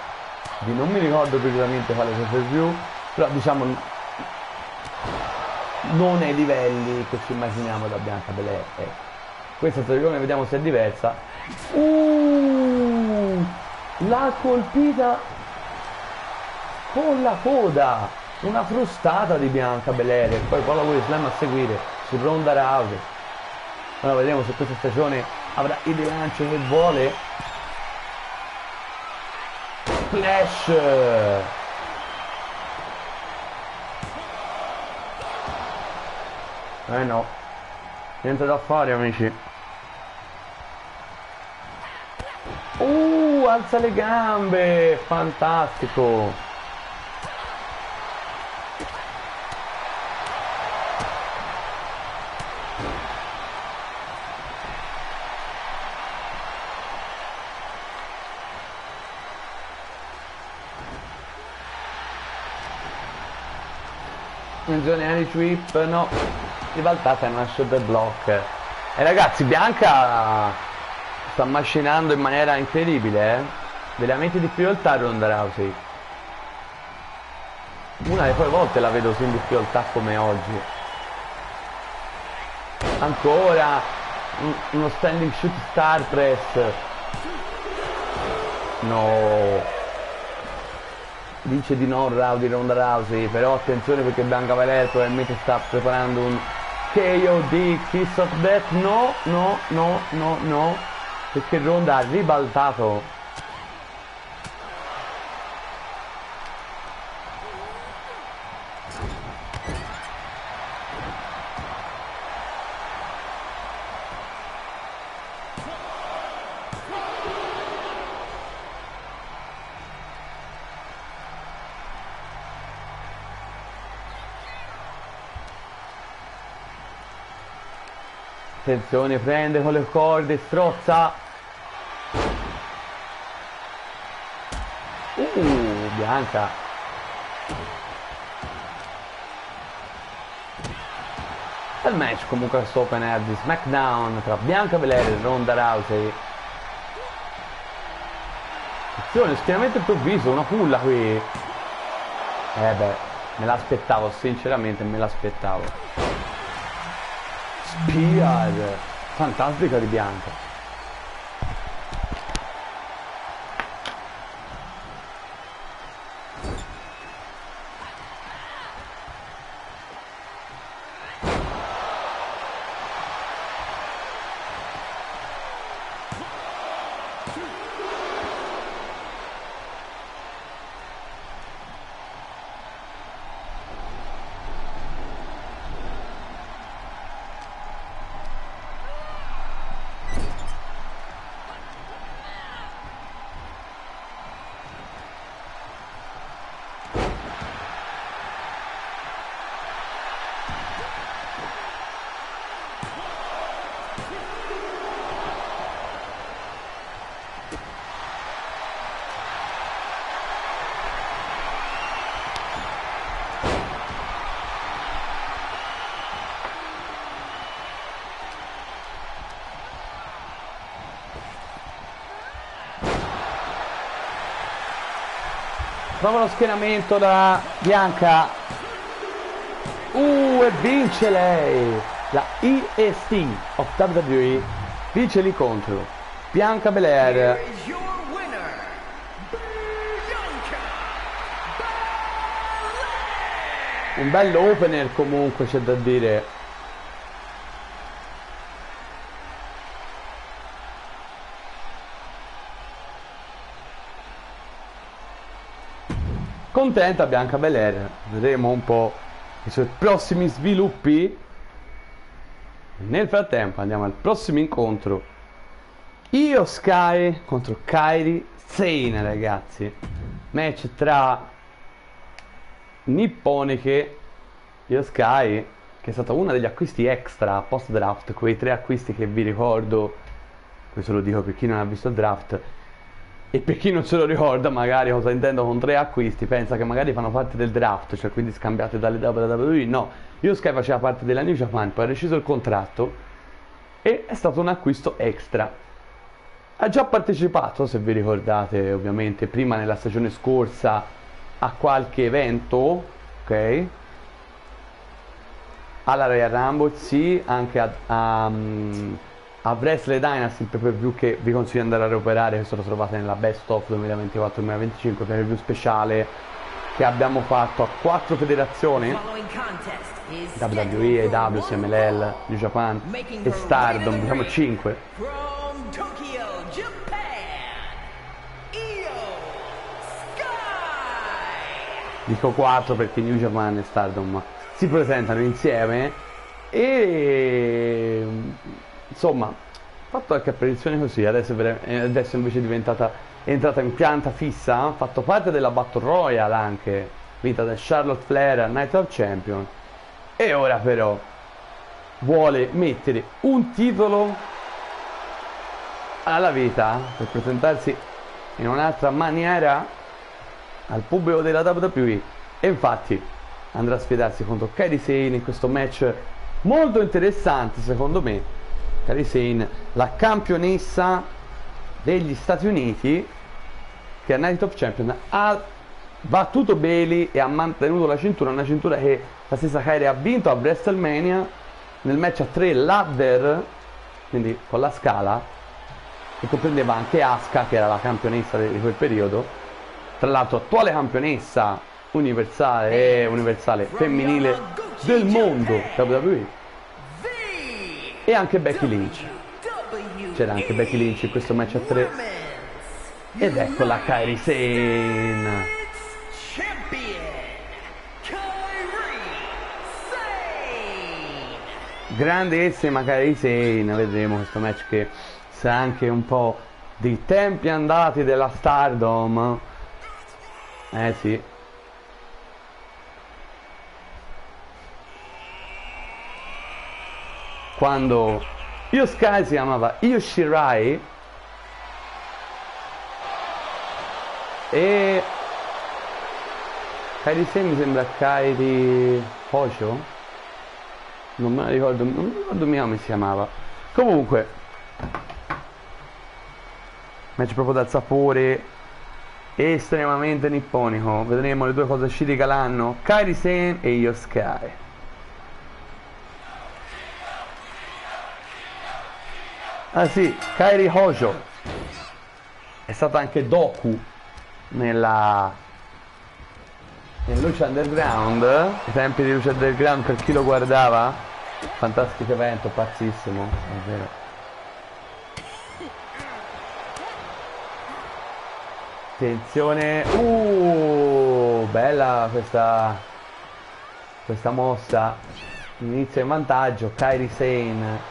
di non mi ricordo precisamente quale pay-per-view, però diciamo non ai livelli che ci immaginiamo da Bianca Belair, ecco. Questa stagione vediamo se è diversa. L'ha colpita con la coda, una frustata di Bianca Belair, e poi la Will Slam a seguire su Ronda Rousey. Allora vedremo se questa stagione avrà il rilancio che vuole. Splash. No, niente da fare, amici. Alza le gambe, fantastico. Menzione Sweep, no, in realtà c'è una shoulder block. E ragazzi, Bianca sta macinando in maniera incredibile, veramente difficoltà Ronda Rousey. una delle poche volte la vedo in difficoltà come oggi. Ancora uno standing shoot star press. No, dice di no di Ronda Rousey, però attenzione perché Bianca Belair probabilmente sta preparando un KOD, Kiss of Death. No, perché Ronda ha ribaltato. Attenzione, prende con le corde, strozza. Bianca. Il match comunque questo open air di SmackDown tra Bianca Belair e Ronda Rousey. Attenzione, schieramento improvviso, una pulla qui. Beh, me l'aspettavo, sinceramente me l'aspettavo. Spear fantastica di Bianca. Prova lo schieramento da Bianca. E vince lei. La EST of WWE vince lì contro Bianca Belair. Un bello opener comunque, c'è da dire. Contenta Bianca Belair, vedremo un po' i suoi prossimi sviluppi. Nel frattempo andiamo al prossimo incontro. Io Sky contro Kairi Sane, ragazzi. Match tra nipponiche. Io Sky, che è stata una degli acquisti extra post draft, quei 3 acquisti che vi ricordo. Questo lo dico per chi non ha visto il draft. E per chi non se lo ricorda magari cosa intendo con 3 acquisti, pensa che magari fanno parte del draft, cioè quindi scambiate dalle WWE. No, Io Sky faceva parte della New Japan, poi ha resciso il contratto e è stato un acquisto extra. Ha già partecipato, se vi ricordate, ovviamente prima nella stagione scorsa a qualche evento, ok? Alla Royal Rumble, sì, anche a Wrestle Dynasty, il pay-per-view che vi consiglio di andare a recuperare, questo lo trovate nella Best of 2024-2025, pay-per-view speciale che abbiamo fatto a 4 federazioni: WWE, AEW, CMLL, New Japan e Stardom, diciamo 5. Dico 4 perché New Japan e Stardom si presentano insieme e insomma, fatto qualche apparizione così, adesso invece è entrata in pianta fissa, ha fatto parte della Battle Royale anche, vinta da Charlotte Flair a Night of Champion, e ora però vuole mettere un titolo alla vita per presentarsi in un'altra maniera al pubblico della WWE, e infatti andrà a sfidarsi contro Kairi Sane in questo match molto interessante secondo me. Kairi Sane, la campionessa degli Stati Uniti, che a Night of Champion ha battuto Bayley e ha mantenuto la cintura, una cintura che la stessa Kairi ha vinto a WrestleMania nel match a 3 ladder, quindi con la scala, che comprendeva anche Asuka, che era la campionessa di quel periodo, tra l'altro attuale campionessa universale femminile del mondo WWE, e anche Becky Lynch. C'era anche Becky Lynch in questo match a 3. Ed ecco la Kairi Sane. Grandissima Kairi Sane. Vedremo questo match che sa anche un po' dei tempi andati della Stardom. Sì. Quando Io Sky si chiamava Io Shirai e Kairi Sane mi sembra Kairi Hojo, non me la ricordo, non mi ricordo mica come si chiamava. Comunque match proprio dal sapore estremamente nipponico. Vedremo le due cose uscite che l'anno, Kairi Sane e Io Sky. Ah sì, Kairi Hojo è stata anche Doku nella Lucha Underground, i tempi di Lucha Underground, per chi lo guardava, fantastico evento, pazzissimo, davvero. Attenzione, bella questa mossa, inizia in vantaggio Kairi Sane.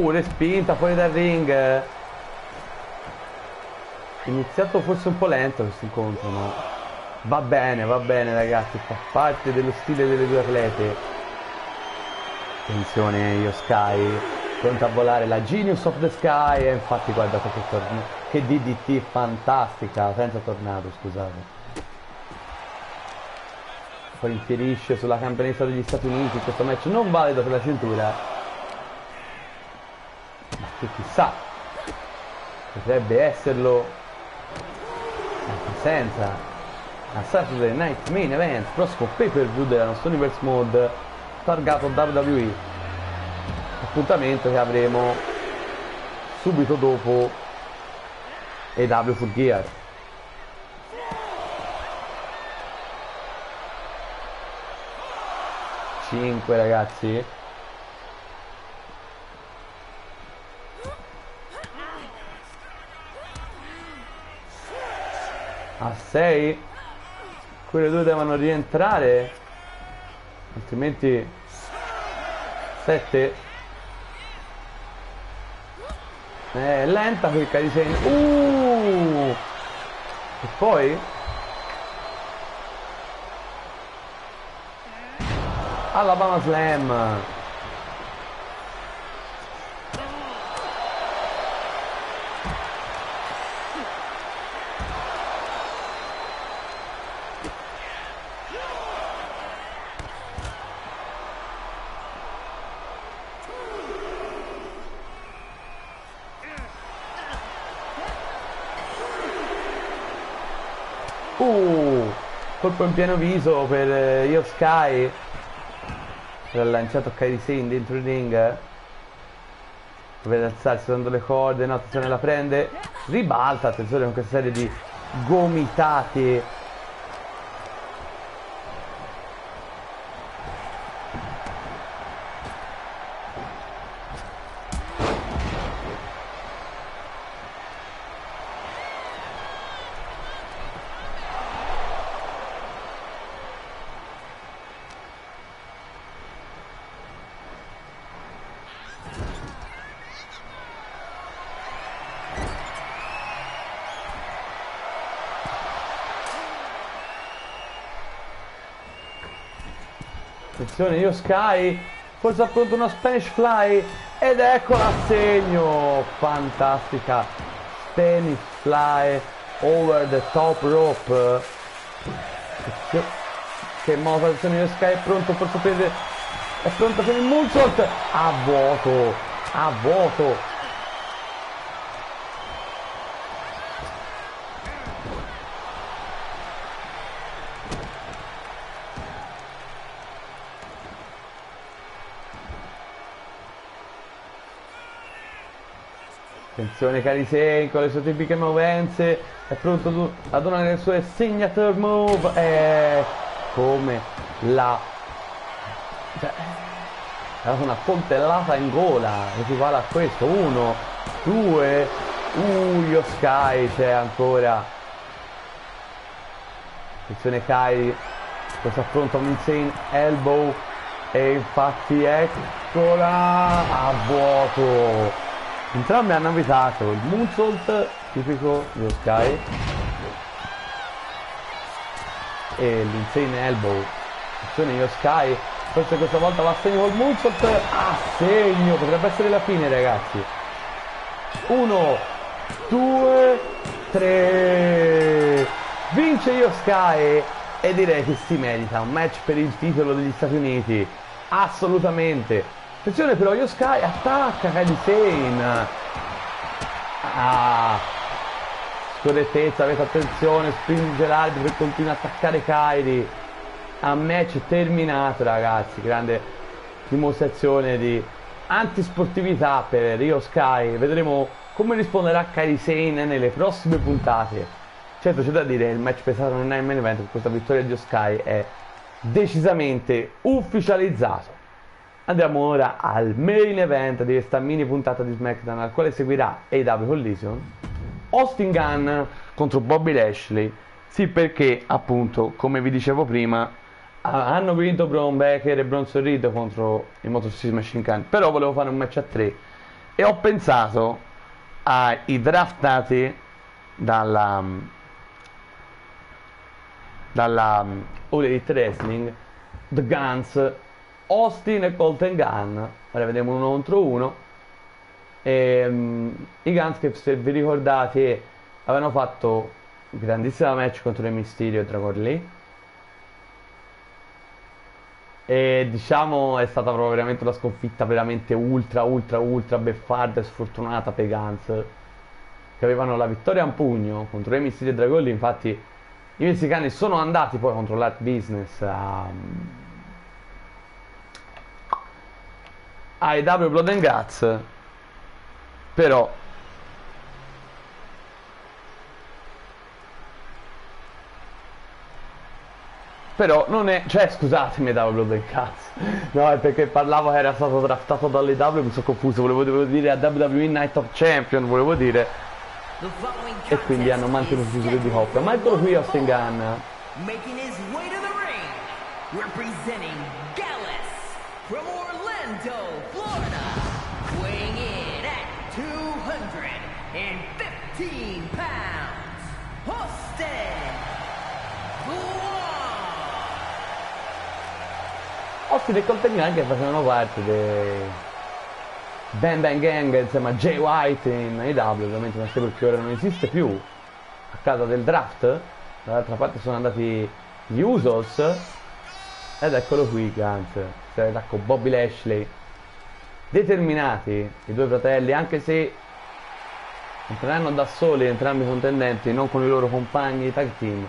Respinta fuori dal ring. Iniziato forse un po' lento questo incontro, ma va bene ragazzi, fa parte dello stile delle due atlete. Attenzione, Io Sky pronta a volare, la Genius of the Sky, e infatti guardate che DDT fantastica, senza tornado, scusate. Poi infierisce sulla campionessa degli Stati Uniti, questo match non valido per la cintura. Che chissà, potrebbe esserlo anche senza la Saturday Night Main Event, prossimo pay per view della nostra Universe Mode targato WWE, appuntamento che avremo subito dopo EW Full Gear. Cinque ragazzi, a 6, quelle due devono rientrare, altrimenti 7. È lenta quel Kairi Sane. E poi Alabama Slam. Colpo in pieno viso per Io Sky, ha lanciato Kairi Sane dentro il ring, deve alzarsi usando le corde, no, attenzione, la prende, ribalta, attenzione con questa serie di gomitate. Attenzione, Io Sky, forse appronta una Spanish Fly ed ecco l'assegno, fantastica Spanish Fly over the top rope. Che modo, attenzione, Io Sky è pronto per sapere, è pronto per il moonsault, a vuoto, a vuoto. Attenzione Kairi Sane con le sue tipiche movenze, è pronto ad una delle sue signature move, e come la... cioè, ha dato una coltellata in gola, equivale a questo, 1, 2, Io Sky c'è ancora. Attenzione Kairi, questo affronta un insane elbow, e infatti eccola, a vuoto. Entrambi hanno avvisato il moonsault tipico dello Sky e l'insane elbow. Attenzione Io Sky, forse questa volta va a segno col moonsault, a segno, potrebbe essere la fine ragazzi. 1, 2, 3, vince Io Sky e direi che si merita un match per il titolo degli Stati Uniti, assolutamente. Attenzione però, Io Sky attacca Kairi Sane. Scorrettezza, avete attenzione, spinge l'arbitro e continua a attaccare Kairi. A match terminato ragazzi, grande dimostrazione di antisportività per Io Sky. Vedremo come risponderà Kairi Sane nelle prossime puntate. Certo c'è da dire, il match pesato non è il main event, con questa vittoria di Io Sky è decisamente ufficializzato. Andiamo ora al main event di questa mini puntata di SmackDown, al quale seguirà AEW Collision, Austin Gunn contro Bobby Lashley. Sì, perché appunto, come vi dicevo prima, hanno vinto Braun Breaker e Bronson Reed contro i Motor City Machine Gun, però volevo fare un match a 3 e ho pensato ai draftati dalla All Elite Wrestling, The Guns, Austin e Colten Gunn. Ora vediamo 1 contro 1. I Guns, che se vi ricordate avevano fatto un grandissimo match contro Rey Mysterio e Dragon Lee, e diciamo è stata proprio veramente una sconfitta veramente ultra beffarda e sfortunata per i Guns, che avevano la vittoria a un pugno contro Rey Mysterio e Dragon Lee. Infatti i messicani sono andati poi contro l'Art Business a AEW Blood and Guts, però non è, cioè scusatemi, AEW Blood and Guts, no, è perché parlavo che era stato draftato dall'AEW, mi sono confuso, volevo dire a WWE Night of Champion, volevo dire, e quindi hanno mantenuto il titolo di coppia. Ma eccolo qui Austin Gunn, making his way to the ring, representing Gallus from Orlando, Florida, weighing in at 215 pounds, Austin Austin e Colten Gunn, che facevano parte dei Bang Bang Gang insieme a Jay White in AEW, ovviamente una stable che ora non esiste più a causa del draft. Dall'altra parte sono andati gli Usos, ed eccolo qui Guns, si attacca Bobby Lashley, determinati i due fratelli, anche se entreranno da soli entrambi i contendenti, non con i loro compagni tag team,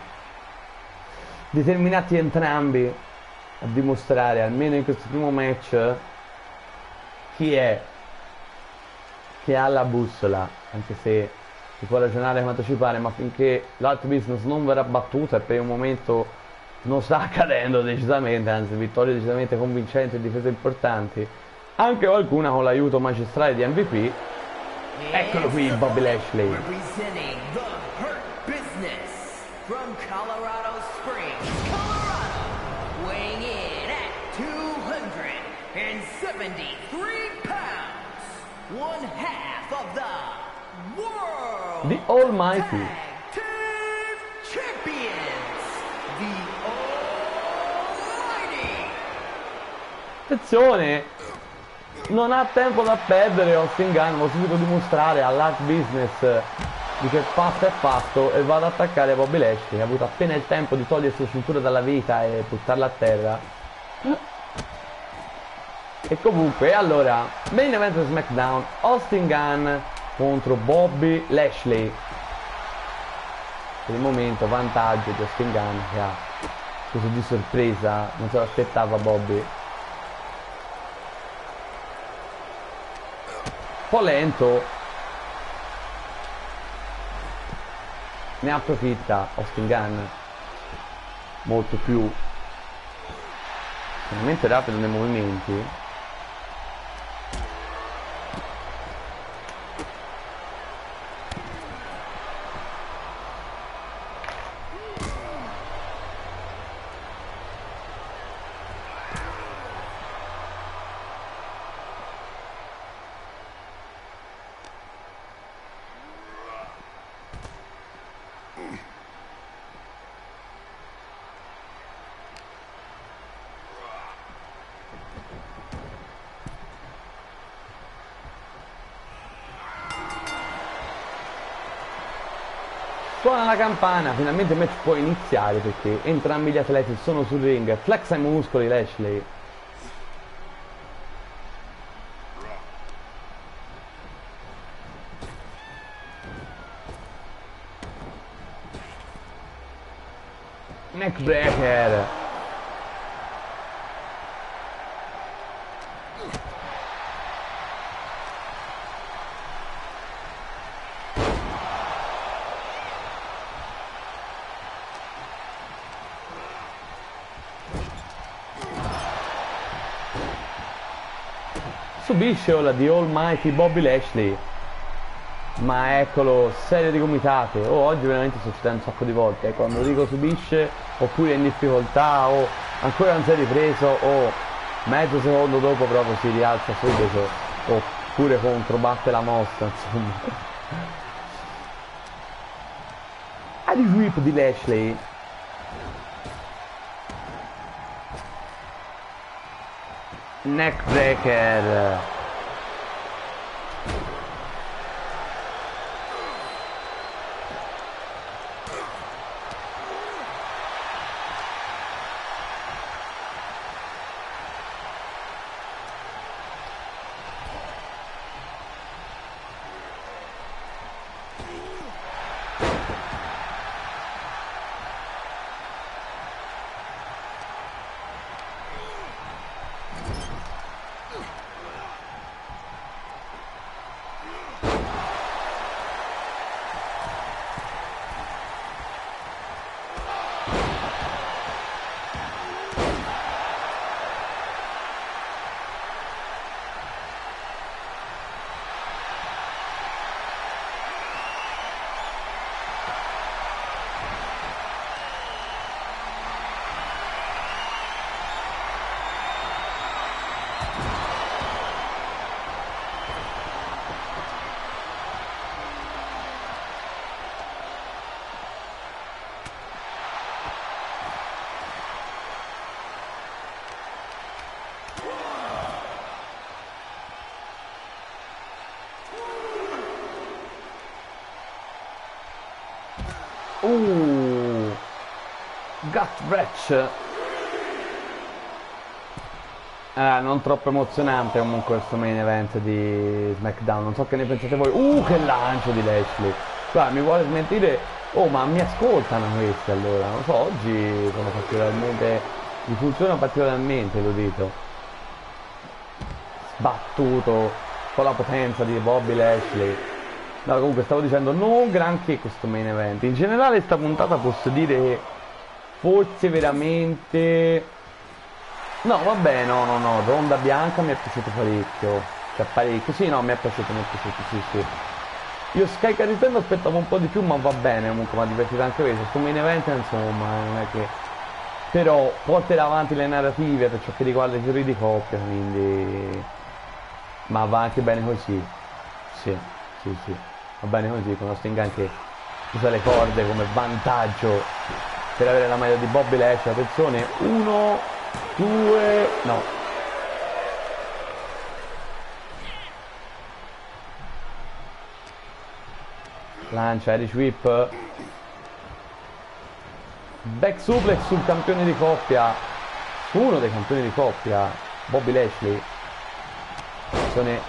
determinati entrambi a dimostrare almeno in questo primo match chi è che ha la bussola, anche se si può ragionare quanto ci pare, ma finché l'Art Business non verrà battuta, e per il momento non sta accadendo decisamente, anzi vittorie decisamente convincenti e difese importanti, anche qualcuna con l'aiuto magistrale di MVP. Eccolo qui Bobby Lashley, representing the Hurt Business from Colorado Springs, Colorado, weighing in at 273 pounds, one half of the World The Almighty Tag Team Champions, the Almighty Attenzione, non ha tempo da perdere Austin Gunn, vuole subito dimostrare all'Art Business di che fatto è fatto e va ad attaccare Bobby Lashley, che ha avuto appena il tempo di togliersi la cintura dalla vita e buttarla a terra. E comunque, allora, main event di SmackDown, Austin Gunn contro Bobby Lashley. Per il momento vantaggio di Austin Gunn, che ha così di sorpresa, non se l'aspettava Bobby. Un po' lento, ne approfitta Austin Gunn, molto più veramente rapido nei movimenti. Suona la campana, finalmente il match può iniziare perché entrambi gli atleti sono sul ring, flexa i muscoli Lashley. Neckbreaker. Subisce ora di Almighty Bobby Lashley, ma eccolo, serie di gomitate. Oggi veramente sto succedendo un sacco di volte, quando dico subisce oppure è in difficoltà o ancora non si è ripreso o mezzo secondo dopo proprio si rialza subito oppure controbatte la mossa, insomma. Adi whip di Lashley. Neckbreaker. Gut Wrench. Non troppo emozionante comunque questo main event di SmackDown. Non so che ne pensate voi. Che lancio di Lashley. Guarda, mi vuole smentire. Ma mi ascoltano questi allora. Non so, oggi sono particolarmente. Mi funziona particolarmente l'udito. Sbattuto con la potenza di Bobby Lashley. No, comunque stavo dicendo non granché questo main event. In generale sta puntata posso dire che forse veramente. No, vabbè, no, Ronda Bianca mi è piaciuto parecchio. Cioè parecchio, sì, no, mi è piaciuto, sì. Io Sky Carritendo aspettavo un po' di più, ma va bene comunque, mi ha divertito anche questo. Questo main event, insomma, non è che. Però porterà avanti le narrative per ciò che riguarda i giri di coppia, quindi. Ma va anche bene così. Sì. Va bene così, con Austin Gunn che usa le corde come vantaggio per avere la maglia di Bobby Lashley. Attenzione, 1, 2, no. lancia Irish Whip, back suplex sul campione di coppia, uno dei campioni di coppia, Bobby Lashley. Attenzione,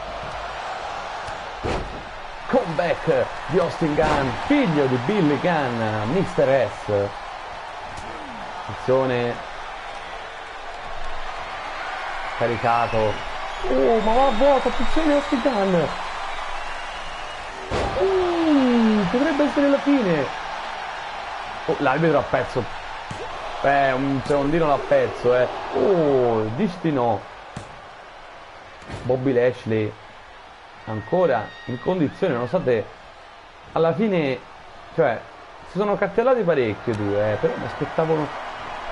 comeback di Austin Gunn, figlio di Billy Gunn, Mr. S. Attenzione, caricato, ma va a vuoto, attenzione Austin Gunn, potrebbe essere la fine. L'arbitro ha perso, un segondino l'ha perso, dici di no. Bobby Lashley ancora in condizione, nonostante alla fine, cioè, si sono cartellati parecchio i due, però mi aspettavo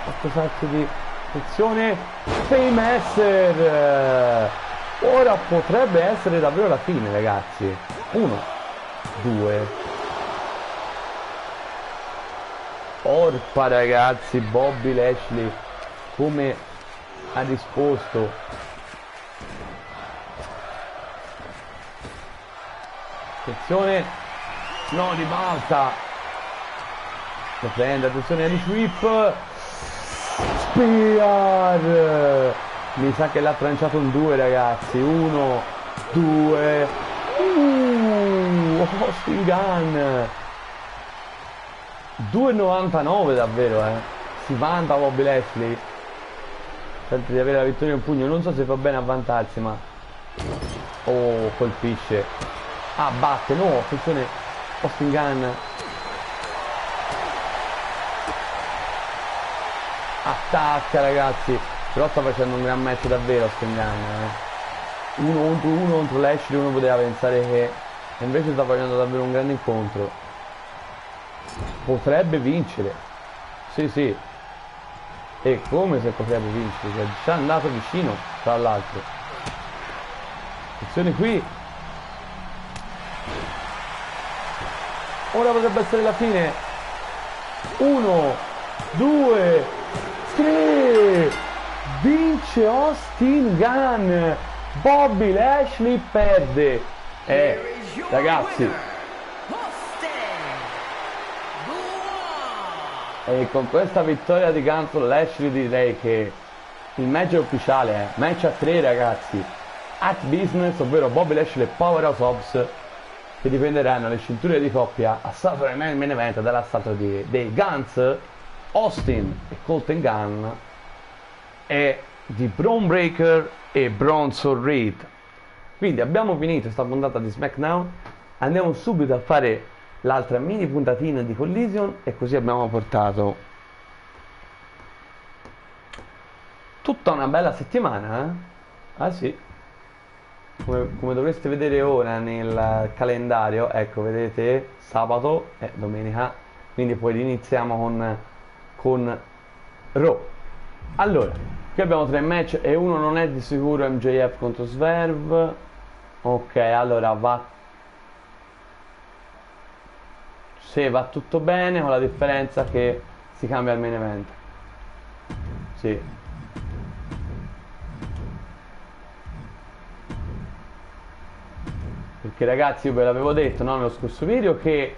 qualche salto di attenzione. Fameasser, ora potrebbe essere davvero la fine, ragazzi. 1, 2. Orpa, ragazzi, Bobby Lashley come ha risposto. Attenzione, no, ribalta, lo prende, attenzione Irish Whip, Spear, mi sa che l'ha tranciato in 2, ragazzi. 1, 2, Austin Gunn, 2,99 davvero, si vanta Bobby Lashley, sente di avere la vittoria in pugno. Non so se fa bene a vantarsi, ma colpisce, batte, no, attenzione Austin Gunn, attacca, ragazzi, però sta facendo un gran match davvero Austin Gunn, 1 contro Lashley. Uno poteva pensare che invece sta facendo davvero un grande incontro. Potrebbe vincere, sì, e come se potrebbe vincere, cioè, ci è andato vicino, tra l'altro. Attenzione qui, ora potrebbe essere la fine. 1, 2, 3, vince Austin Gunn, Bobby Lashley perde. Ragazzi, e con questa vittoria di Gunn su Lashley direi che il match è ufficiale, match a 3, ragazzi, at business, ovvero Bobby Lashley e Powerhouse Hobbs che difenderanno le cinture di coppia a Saturday Night Main Event dell'assalto dei Guns, Austin e Colten Gunn, e di Bron Breakker e Bronson Reed. Quindi abbiamo finito questa puntata di SmackDown, andiamo subito a fare l'altra mini puntatina di Collision e così abbiamo portato tutta una bella settimana, sì, come dovreste vedere ora nel calendario. Ecco, vedete, sabato e domenica, quindi poi iniziamo con Raw. Allora, qui abbiamo 3 match e uno non è di sicuro MJF contro Swerve. Ok, allora va tutto bene, con la differenza che si cambia il main event. Sì. Perché, ragazzi, io ve l'avevo detto, no, nello scorso video, che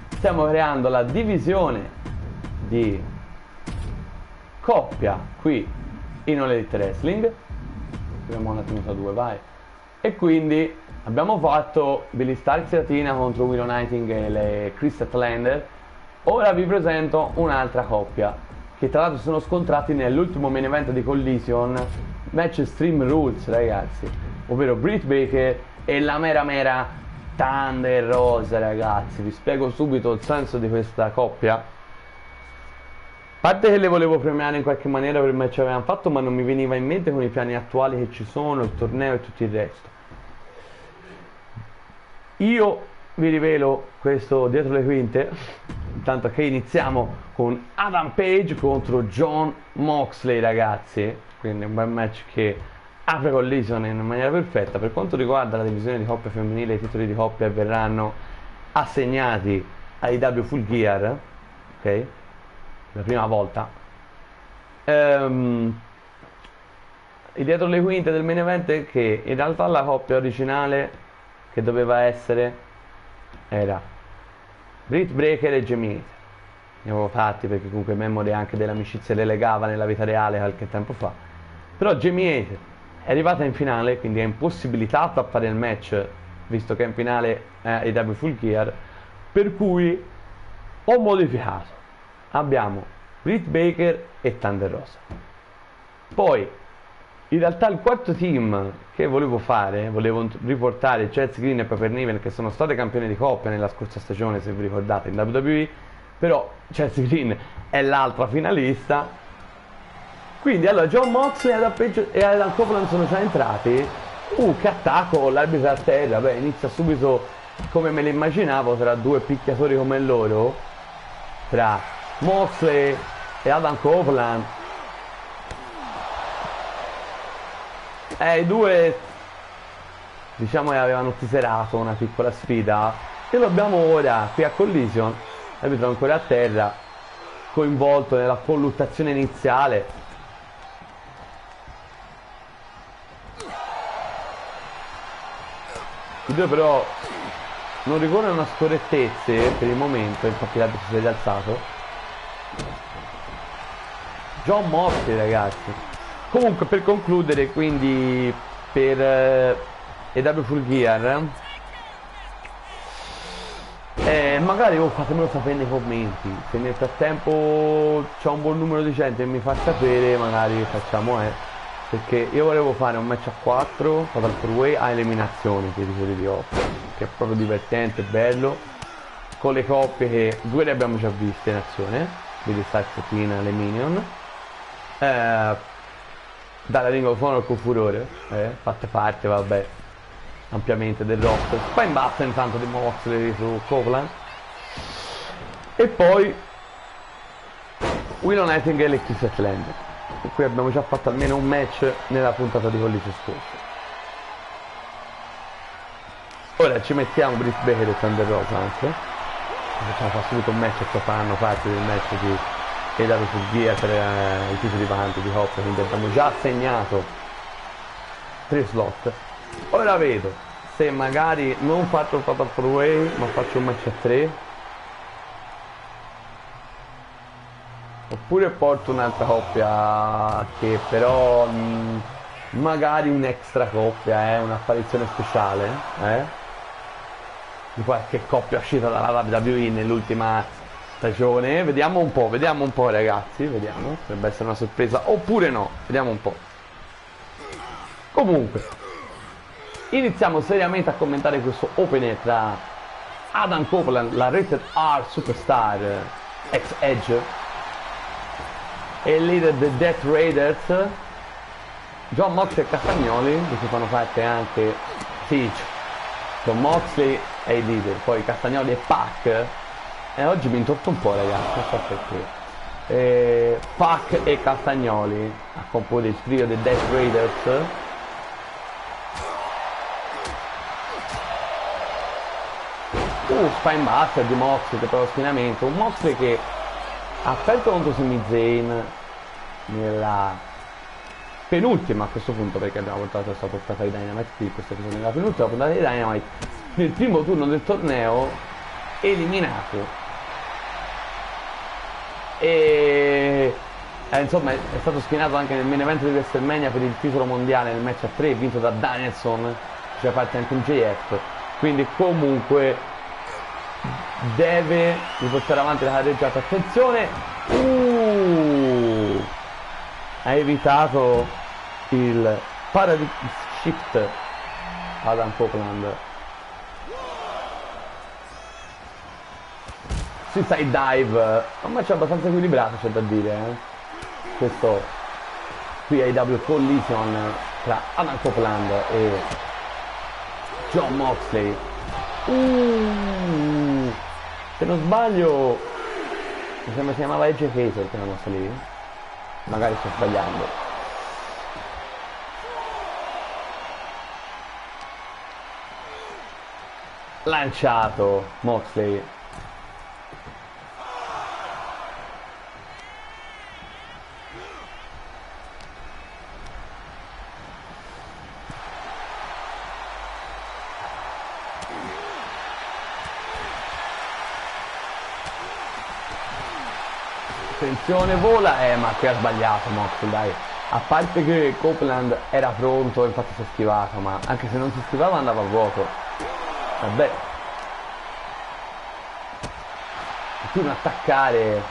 stiamo creando la divisione di coppia qui in All Elite Wrestling. Proviamo un attimo da 2, vai. E quindi abbiamo fatto Billy Starks e Latina contro Willow Nightingale e Chris Statlander. Ora vi presento un'altra coppia che tra l'altro sono scontrati nell'ultimo main event di Collision, match Extreme Rules, ragazzi, ovvero Britt Baker e la mera Thunder Rosa, ragazzi. Vi spiego subito il senso di questa coppia. A parte che le volevo premiare in qualche maniera per il match che avevano fatto, ma non mi veniva in mente con i piani attuali che ci sono, il torneo e tutto il resto. Io vi rivelo questo dietro le quinte, intanto che iniziamo con Adam Page contro Jon Moxley, ragazzi. Quindi un bel match che apre Collision in maniera perfetta. Per quanto riguarda la divisione di coppia femminile, i titoli di coppia verranno assegnati ai W Full Gear, ok? La prima volta. Il dietro le quinte del main event è che in realtà la coppia originale che doveva essere era Britt Baker e Jamie Hayter. Ne avevo fatti perché comunque memoria anche dell'amicizia le legava nella vita reale qualche tempo fa. Però Jamie Hayter è arrivata in finale, quindi è impossibilitata a fare il match visto che è in finale AEW Full Gear, per cui ho modificato. Abbiamo Britt Baker e Thunder Rosa. Poi in realtà il quarto team che volevo fare, volevo riportare Chelsea Green e Piper Niven, che sono state campioni di coppia nella scorsa stagione, se vi ricordate, in WWE, però Chelsea Green è l'altra finalista. Quindi allora John Moxley e Adam Copeland sono già entrati. Che attacco con l'arbitro a terra. Beh, inizia subito come me lo immaginavo, tra due picchiatori come loro, tra Moxley e Adam Copeland. I due diciamo che avevano tiserato una piccola sfida e lo abbiamo ora qui a Collision. L'arbitro ancora a terra, coinvolto nella colluttazione iniziale. I due però non ricorrono a scorrettezze per il momento, infatti l'arbitro si è rialzato. John Moxley, ragazzi. Comunque, per concludere, quindi per AEW Full Gear, magari fatemelo sapere nei commenti. Se nel frattempo c'è un buon numero di gente che mi fa sapere, magari facciamo perché io volevo fare un match a 4 Fatal 4-Way a eliminazioni per i titoli di coppia, che è proprio divertente, bello, con le coppie che due le abbiamo già viste in azione, quindi Styles, Tina e le Minion, dalla Ring of Honor con Furore, fatte parte, vabbè, ampiamente del roster. Spine Buster intanto di Moxley su Copeland, e poi Willow Nightingale e Chris Statlander. E qui abbiamo già fatto almeno un match nella puntata di Collision scorso. Ora ci mettiamo Britt Baker e Thunder Rosa anche, facciamo fare subito un match che faranno parte del match di AEW Full Gear per i titoli vacanti di coppia, quindi abbiamo già assegnato 3 slot. Ora vedo se magari non faccio il Fatal 4-Way ma faccio un match a 3, oppure porto un'altra coppia che però magari un'extra coppia, un'apparizione speciale, di qualche coppia uscita dalla WWE nell'ultima stagione. Vediamo un po' ragazzi, vediamo, potrebbe essere una sorpresa oppure no, vediamo un po'. Comunque iniziamo seriamente a commentare questo opener tra Adam Copeland, la Rated R Superstar ex Edge, e il leader dei Death Raiders, John Moxley e Castagnoli, di cui fanno parte anche Siege. John Moxley è il leader, poi Castagnoli e Pac. E oggi mi intorto un po', ragazzi, non so perché. Pac e Castagnoli a comporre il trio dei Death Raiders. Spine Buster di Moxley che prova sfinamento. Un Moxley che ha perso contro Sami Zayn nella penultima, a questo punto, perché abbiamo portato questa portata di Dynamite qui, questa episodio nella penultima puntata di Dynamite, nel primo turno del torneo, eliminato. E insomma è stato sfinato anche nel main event di WrestleMania per il titolo mondiale nel match a 3 vinto da Danielson, c'è parte anche un JF, quindi comunque deve riportare avanti la carreggiata. Attenzione, ha evitato il Paradigm Shift Adam Copeland. Suicide Dive, un match abbastanza equilibrato, c'è da dire, questo qui AEW Collision tra Adam Copeland e John Moxley. Se non sbaglio mi sembra si chiamava Edge Hazel che era mossa lì, magari sto sbagliando. Lanciato Moxley, Attenzione, vola, ma qui ha sbagliato Moxley, dai. A parte che Copeland era pronto, infatti si è schivato, ma anche se non si schivava andava a vuoto. Vabbè. Continua a attaccare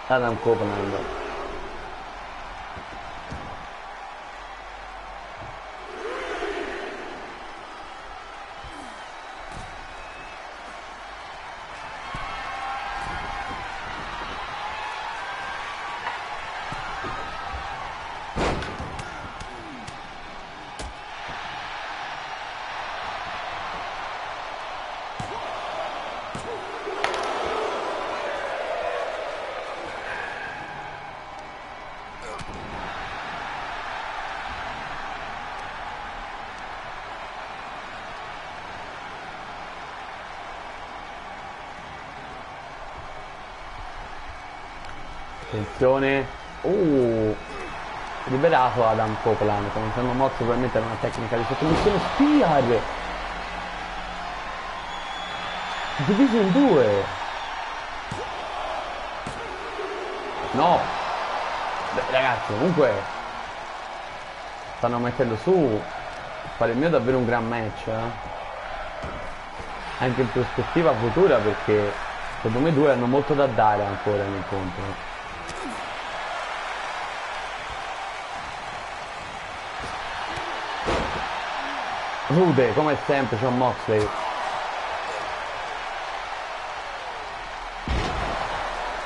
Adam Copeland. Attenzione. Liberato Adam Copeland. Cominciando Mox probabilmente era una tecnica di sottomissione. Spear. Diviso in due. No. Beh, ragazzi, comunque stanno mettendo su. Fare il mio è davvero un gran match, anche in prospettiva futura, perché secondo me due hanno molto da dare ancora nell'incontro. Rude, come sempre, Jon Moxley.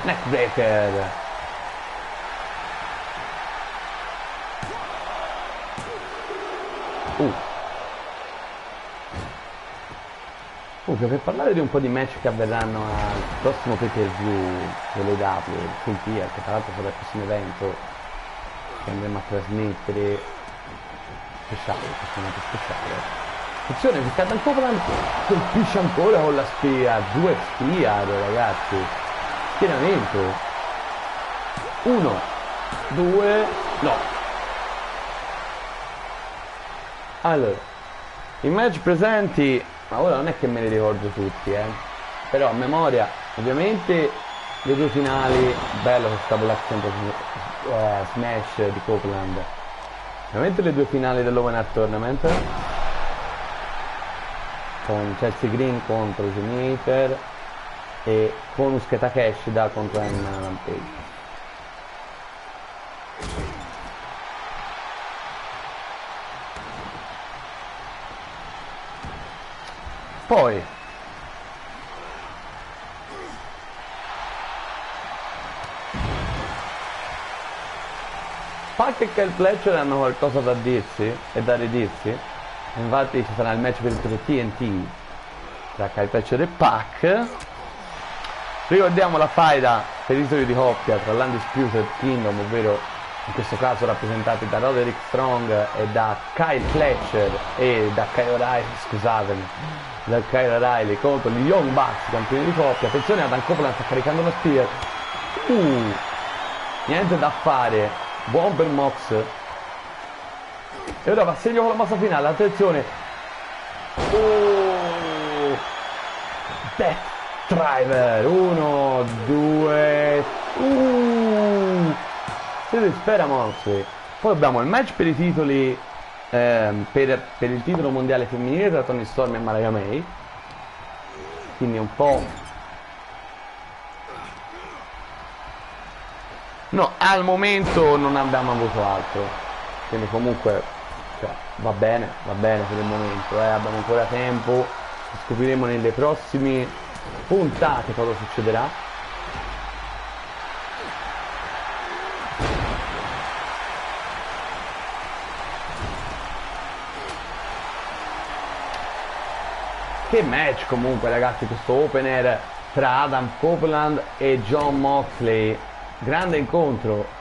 Neckbreaker. Per parlare di un po' di match che avverranno al prossimo pay per view dell'EW, Full Gear, che tra l'altro sarà il prossimo evento che andremo a trasmettere speciale. Attenzione, perché Adam Copeland colpisce ancora con la Spear, 2 Spear, ragazzi. Schieramento. 1, 2, no. Allora, i match presenti, ma ora non è che me li ricordo tutti, però a memoria, ovviamente le due finali, bello questa Black Chamber Smash di Copeland. Ovviamente le due finali dell'Open Tournament con Chelsea Green contro Jimmy Hater e Konusuke Takeshita contro Hangman Adam Page. Poi Pac e Kyle Fletcher hanno qualcosa da dirsi e da ridirsi. Infatti ci sarà il match per il titolo TNT tra Kyle Fletcher e Pac. Ricordiamo la faida per i titoli di coppia tra l'Undisputed Kingdom, ovvero in questo caso rappresentati da Roderick Strong e da Kyle Fletcher e da Kyle O'Reilly, scusatemi, da Kyle O'Reilly contro gli Young Bucks, campioni di coppia. Attenzione, Adam Copeland sta caricando la Spear. Niente da fare, buon per Mox. E ora va a segno con la mossa finale, attenzione. Death Driver, 1, 2, si dispera Moxley. Poi abbiamo il match per i titoli per il titolo mondiale femminile tra Toni Storm e Mariah May, quindi un po', no, al momento non abbiamo avuto altro, quindi comunque va bene per il momento, abbiamo ancora tempo, scopriremo nelle prossime puntate cosa succederà. Che match comunque, ragazzi, questo opener tra Adam Copeland e Jon Moxley, grande incontro.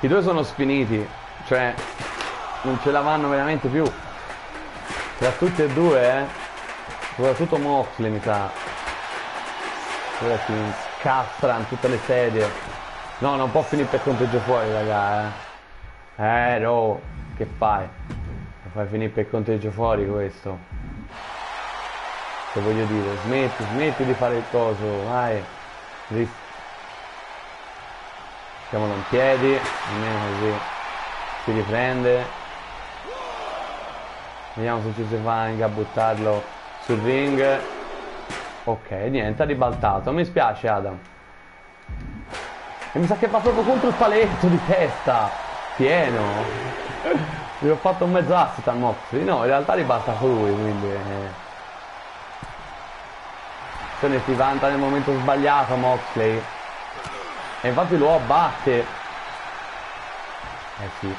I due sono sfiniti, cioè non ce la vanno veramente più. Tra tutti e due, soprattutto Moxley mi sa. Ora si incastra in tutte le sedie. No, non può finire per conteggio fuori, raga. No, che fai? Lo fai finire per conteggio fuori questo. Che voglio dire, smetti di fare il coso, vai. Mettiamolo in piedi, almeno così si riprende. Vediamo se ci si fa anche a buttarlo sul ring. Ok, niente, ha ribaltato. Mi spiace, Adam. E mi sa che va proprio contro il paletto di testa. Pieno. Gli ho fatto un mezzo assist al Moxley. No, in realtà ha ribaltato lui, quindi... Se ne si vanta nel momento sbagliato Moxley. E infatti lo abbatte. Sì.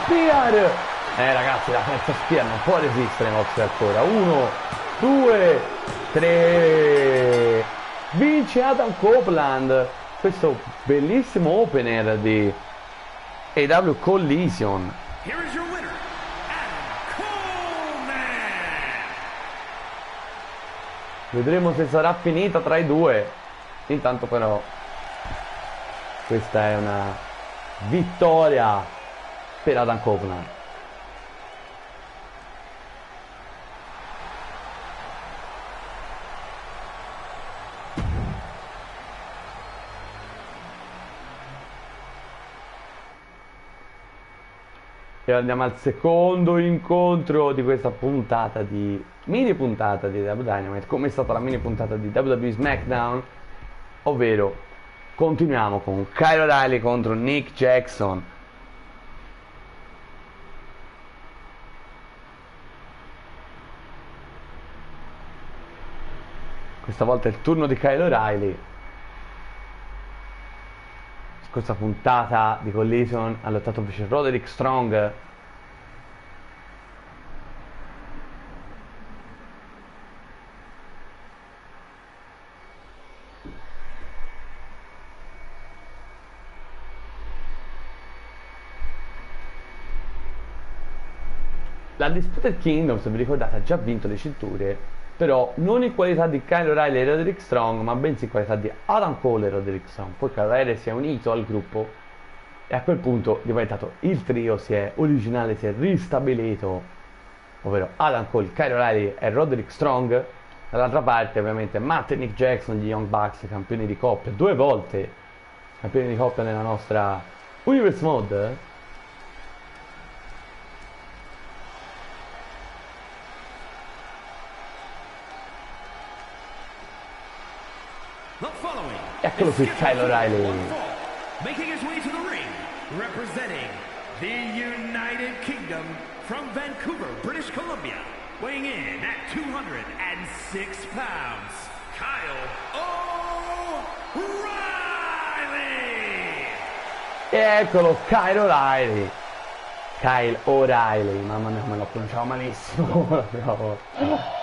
Spear! Ragazzi, la terza Spear non può resistere Moxley ancora. 1, 2, 3. Vince Adam Copeland. Questo bellissimo opener di AEW Collision. Here is your winner, Adam Coleman. Vedremo se sarà finita tra i due. Intanto però questa è una vittoria per Adam Copeland. E andiamo al secondo incontro di questa puntata di mini puntata di WWE Dynamite, come è stata la mini puntata di WWE SmackDown, ovvero continuiamo con Kyle O'Reilly contro Nick Jackson. Questa volta è il turno di Kyle O'Reilly. Scorsa puntata di Collision ha lottato invece Roderick Strong. La Disputed Kingdom, se vi ricordate, ha già vinto le cinture, però non in qualità di Kyle O'Reilly e Roderick Strong, ma bensì in qualità di Adam Cole e Roderick Strong. Poi Kyle O'Reilly si è unito al gruppo e a quel punto è diventato il trio, si è ristabilito, ovvero Adam Cole, Kyle O'Reilly e Roderick Strong. Dall'altra parte ovviamente Matt e Nick Jackson, gli Young Bucks, campioni di coppia, 2 volte campioni di coppia nella nostra Universe Mode. Eccolo qui Kyle O'Reilly. Making his way to the ring, representing the United Kingdom from Vancouver, British Columbia, weighing in at 206 pounds, Kyle O'Reilly. E eccolo Kyle O'Reilly. Kyle O'Reilly, mamma mia, me lo pronunciavo malissimo la prima volta.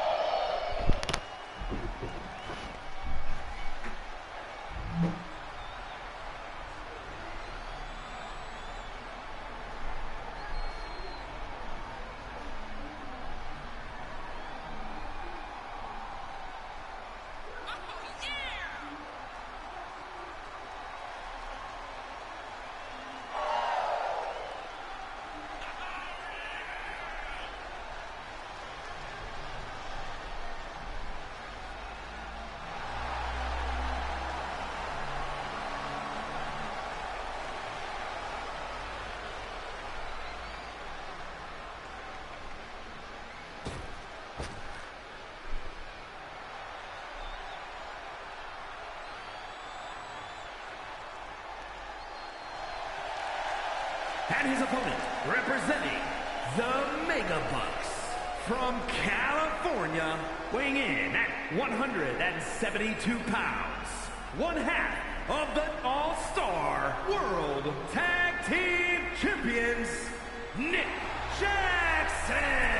And his opponent, representing the Mega Bucks from California, weighing in at 172 pounds, one half of the All-Star World Tag Team Champions, Nick Jackson.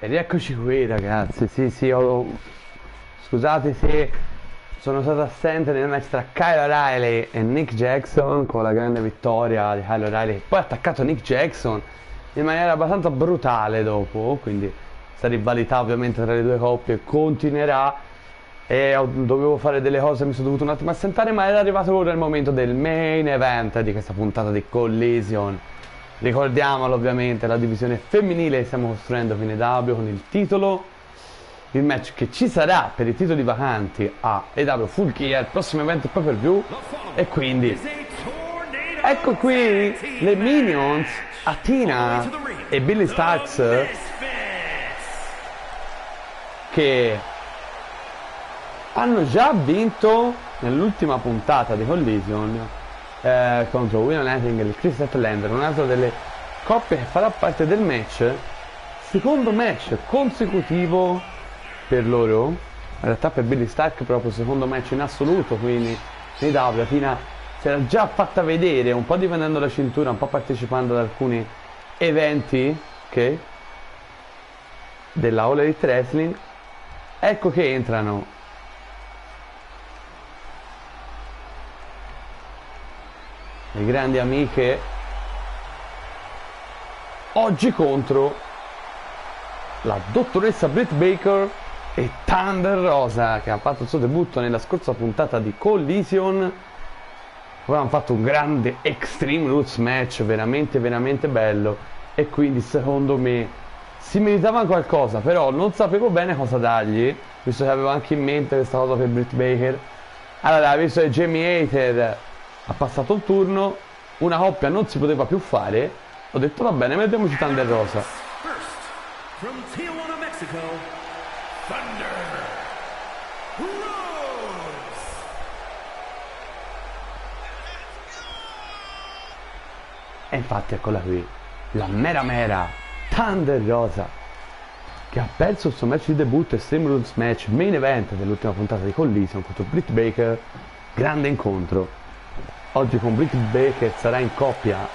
E rieccoci qui ragazzi, sì, scusate se sono stato assente nel match tra Kyle O'Reilly e Nick Jackson con la grande vittoria di Kyle O'Reilly che poi ha attaccato Nick Jackson in maniera abbastanza brutale dopo, quindi questa rivalità ovviamente tra le due coppie continuerà e dovevo fare delle cose, mi sono dovuto un attimo assentare, ma era arrivato ora il momento del main event di questa puntata di Collision. Ricordiamolo ovviamente, la divisione femminile stiamo costruendo fine W con il titolo, il match che ci sarà per i titoli vacanti a EW Full Gear, il prossimo evento pay per view, e quindi ecco qui le Minions, Athena e Billy Starks, che hanno già vinto nell'ultima puntata di Collision contro Willow Nightingale e Chris Statlander, un'altra delle coppie che farà parte del match, secondo match consecutivo per loro, in realtà per Billy Stark proprio secondo match in assoluto, quindi in AEW Athena si era già fatta vedere un po' difendendo la cintura, un po' partecipando ad alcuni eventi della All Elite Wrestling. Ecco che entrano le grandi amiche oggi contro la dottoressa Britt Baker e Thunder Rosa, che ha fatto il suo debutto nella scorsa puntata di Collision. Avevano fatto un grande Extreme Rules match veramente bello e quindi secondo me si meritava qualcosa, però non sapevo bene cosa dargli, visto che avevo anche in mente questa cosa per Britt Baker. Allora, visto che Jamie Hater ha passato il turno, una coppia non si poteva più fare, ho detto va bene, mettiamoci Thunder Rosa. First, from Tijuana, Mexico, Thunder Rose. E infatti eccola qui, la mera Thunder Rosa, che ha perso il suo match di debutto Extreme Rules match main event dell'ultima puntata di Collision contro Britt Baker. Grande incontro. Oggi con Britt Baker sarà in coppia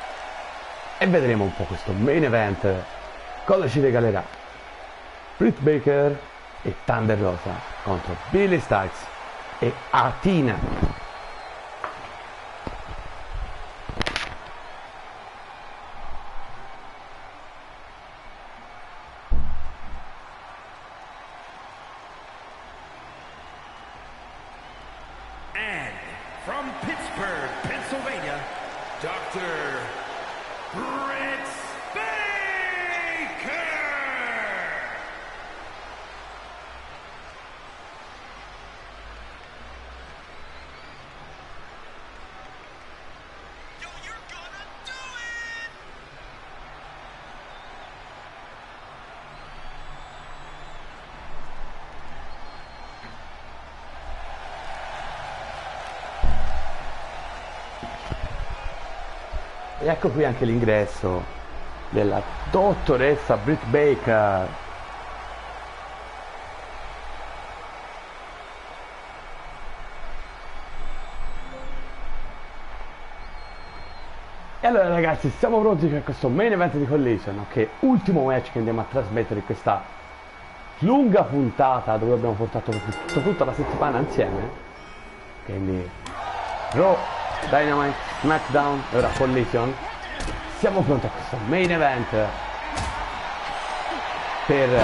e vedremo un po' questo main event cosa ci regalerà. Britt Baker e Thunder Rosa contro Billy Starks e Athena. And from Pittsburgh, Pennsylvania, Dr. Britt Baker. Yo, you're gonna do it! E ecco qui anche l'ingresso della dottoressa Britt Baker. E allora ragazzi, siamo pronti per questo main event di Collision, ok? Ultimo match che andiamo a trasmettere in questa lunga puntata dove abbiamo portato tutta la settimana insieme. Quindi Raw, Dynamite, SmackDown e ora Collision. Siamo pronti a questo main event per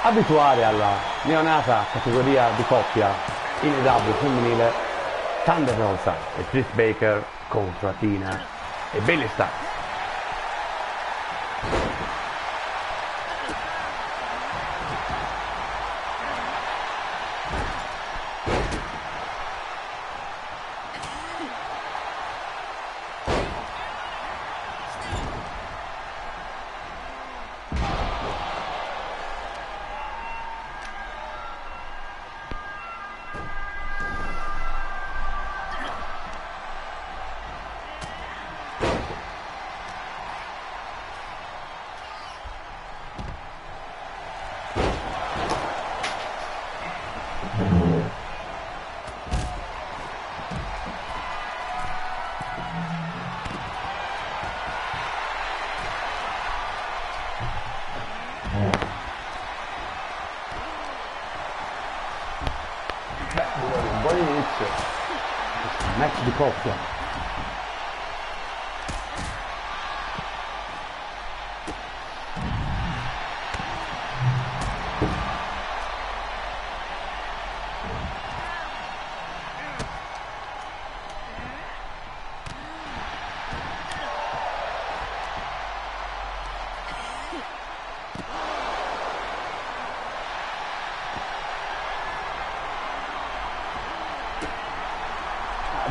abituare alla neonata categoria di coppia in EW femminile Thunder Rosa e Britt Baker contro Athena e Billy Starks. Un buon inizio. Match di coppia.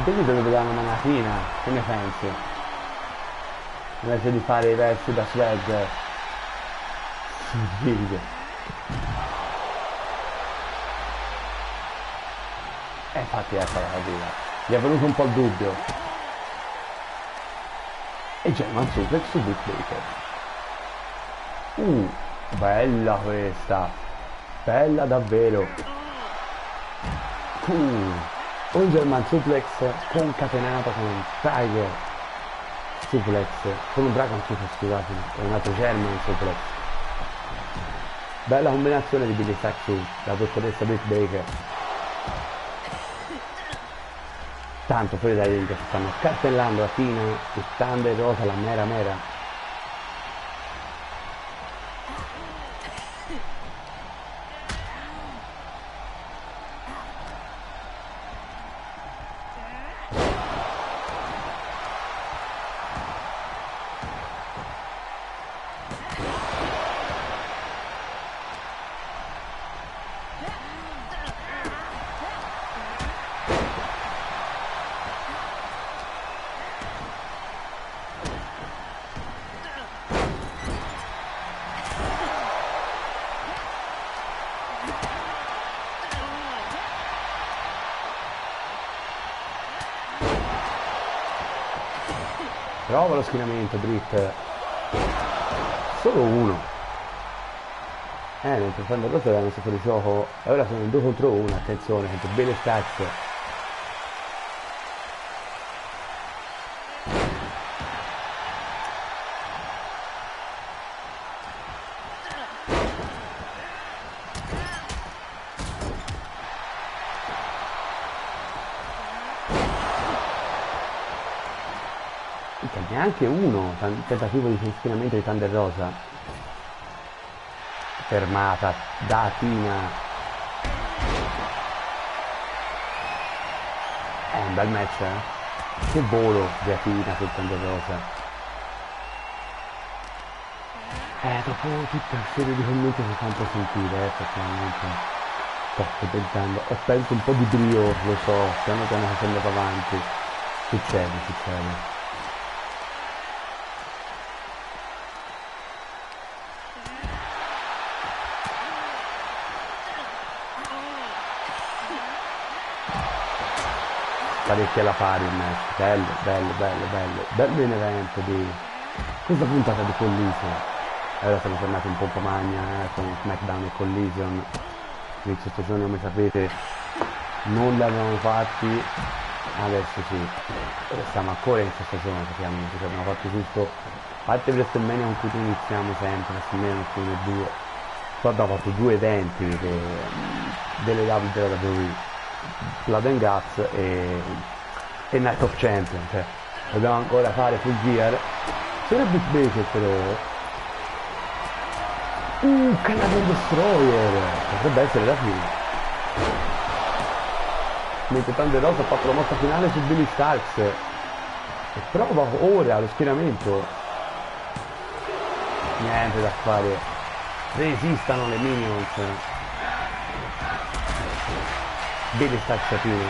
Quindi dovrebbe dare una manatina, che ne pensi? Invece di fare i versi da swag. Si ride. E infatti ecco la partita. Gli è venuto un po' il dubbio. E German Suplex su Britt Baker. Bella questa. Bella davvero. Un German Suplex concatenato con un Tiger Suplex, con un Dragon Suplex, scusate, e un altro German Suplex. Bella combinazione di Billie Starkz su la dottoressa Britt Baker. Tanto fuori dai ring si stanno cartellando la Tina, il Thunder Rosa, la Mera. Prova lo schienamento, Britt. Solo uno. Mentre Thunder Rosa era messo fuori gioco. E ora sono in 2 contro 1, attenzione, contro Billie Starkz. Neanche uno, tentativo di schienamento di Thunder Rosa. Fermata da Tina. È un bel match, eh? Che volo di Tina sul Thunder Rosa. Dopo tutta una serie di commenti si fa un po' sentire, effettivamente. Sto pensando, ho perso un po' di brio, lo so, piano piano facendo avanti. Succede. Parecchie alla pari il match, bello main event di questa puntata di Collision. E ora siamo tornati un po' magna con SmackDown e Collision. Quindi questi giorni, come sapete, non li avevamo fatti, adesso sì, siamo ancora in questa stagione, praticamente, abbiamo fatto tutto, a parte WrestleMania con cui iniziamo sempre, WrestleMania 1 e 2, poi abbiamo fatto 2 eventi delle W della WWE. Blood and Guts e Night of Champions, cioè dobbiamo ancora fare Full Gear. C'era Britt Baker però, Canadian Destroyer, potrebbe essere la fine. Mentre Thunder Rosa ha fatto la mossa finale su Billie Starkz e prova ora lo schieramento. Niente da fare, resistano le minions. Billie Starkz fine.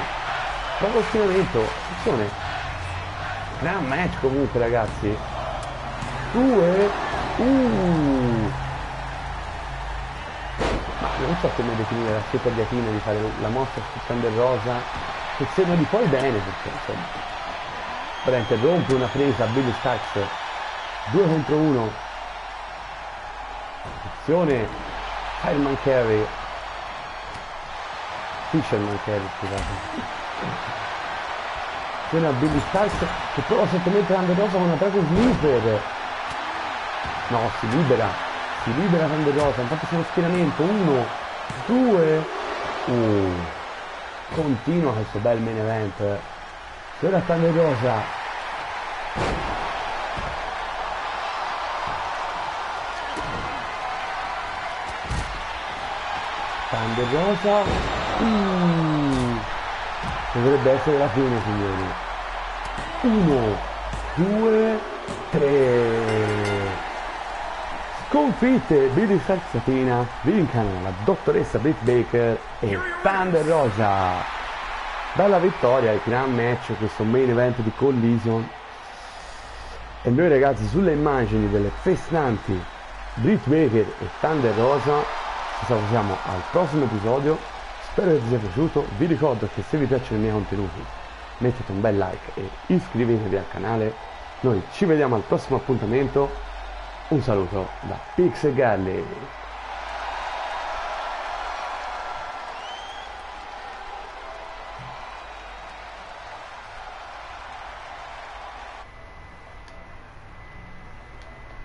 Proprio schienamento. Attenzione. Gran match comunque, ragazzi. 2. Ma non so come definire la scelta di Atina di fare la mossa su Thunder Rosa, che sembra di poi bene, perché insomma. Ora interrompe una presa a Billie Starkz. 2 contro 1. Attenzione. Fireman Carry. Fisherman Carry, scusate. C'è una Billie Starkz che prova a sottomettere Thunder Rosa con una Dragon Sleeper. No, si libera Thunder Rosa, infatti c'è uno schieramento. 1, 2. continua questo bel main event. Ora Thunder Rosa. Thunder Rosa. Dovrebbe essere la fine, signori. 1, 2, 3. Sconfitte Billie Starkz Satina, vincano la dottoressa Britt Baker e Thunder Rosa. Bella vittoria, il gran match, questo main event di Collision. E noi ragazzi, sulle immagini delle festanti Britt Baker e Thunder Rosa ci salutiamo al prossimo episodio. Spero che vi sia piaciuto. Vi ricordo che se vi piacciono i miei contenuti mettete un bel like e iscrivetevi al canale. Noi ci vediamo al prossimo appuntamento. Un saluto da Pixel Galli.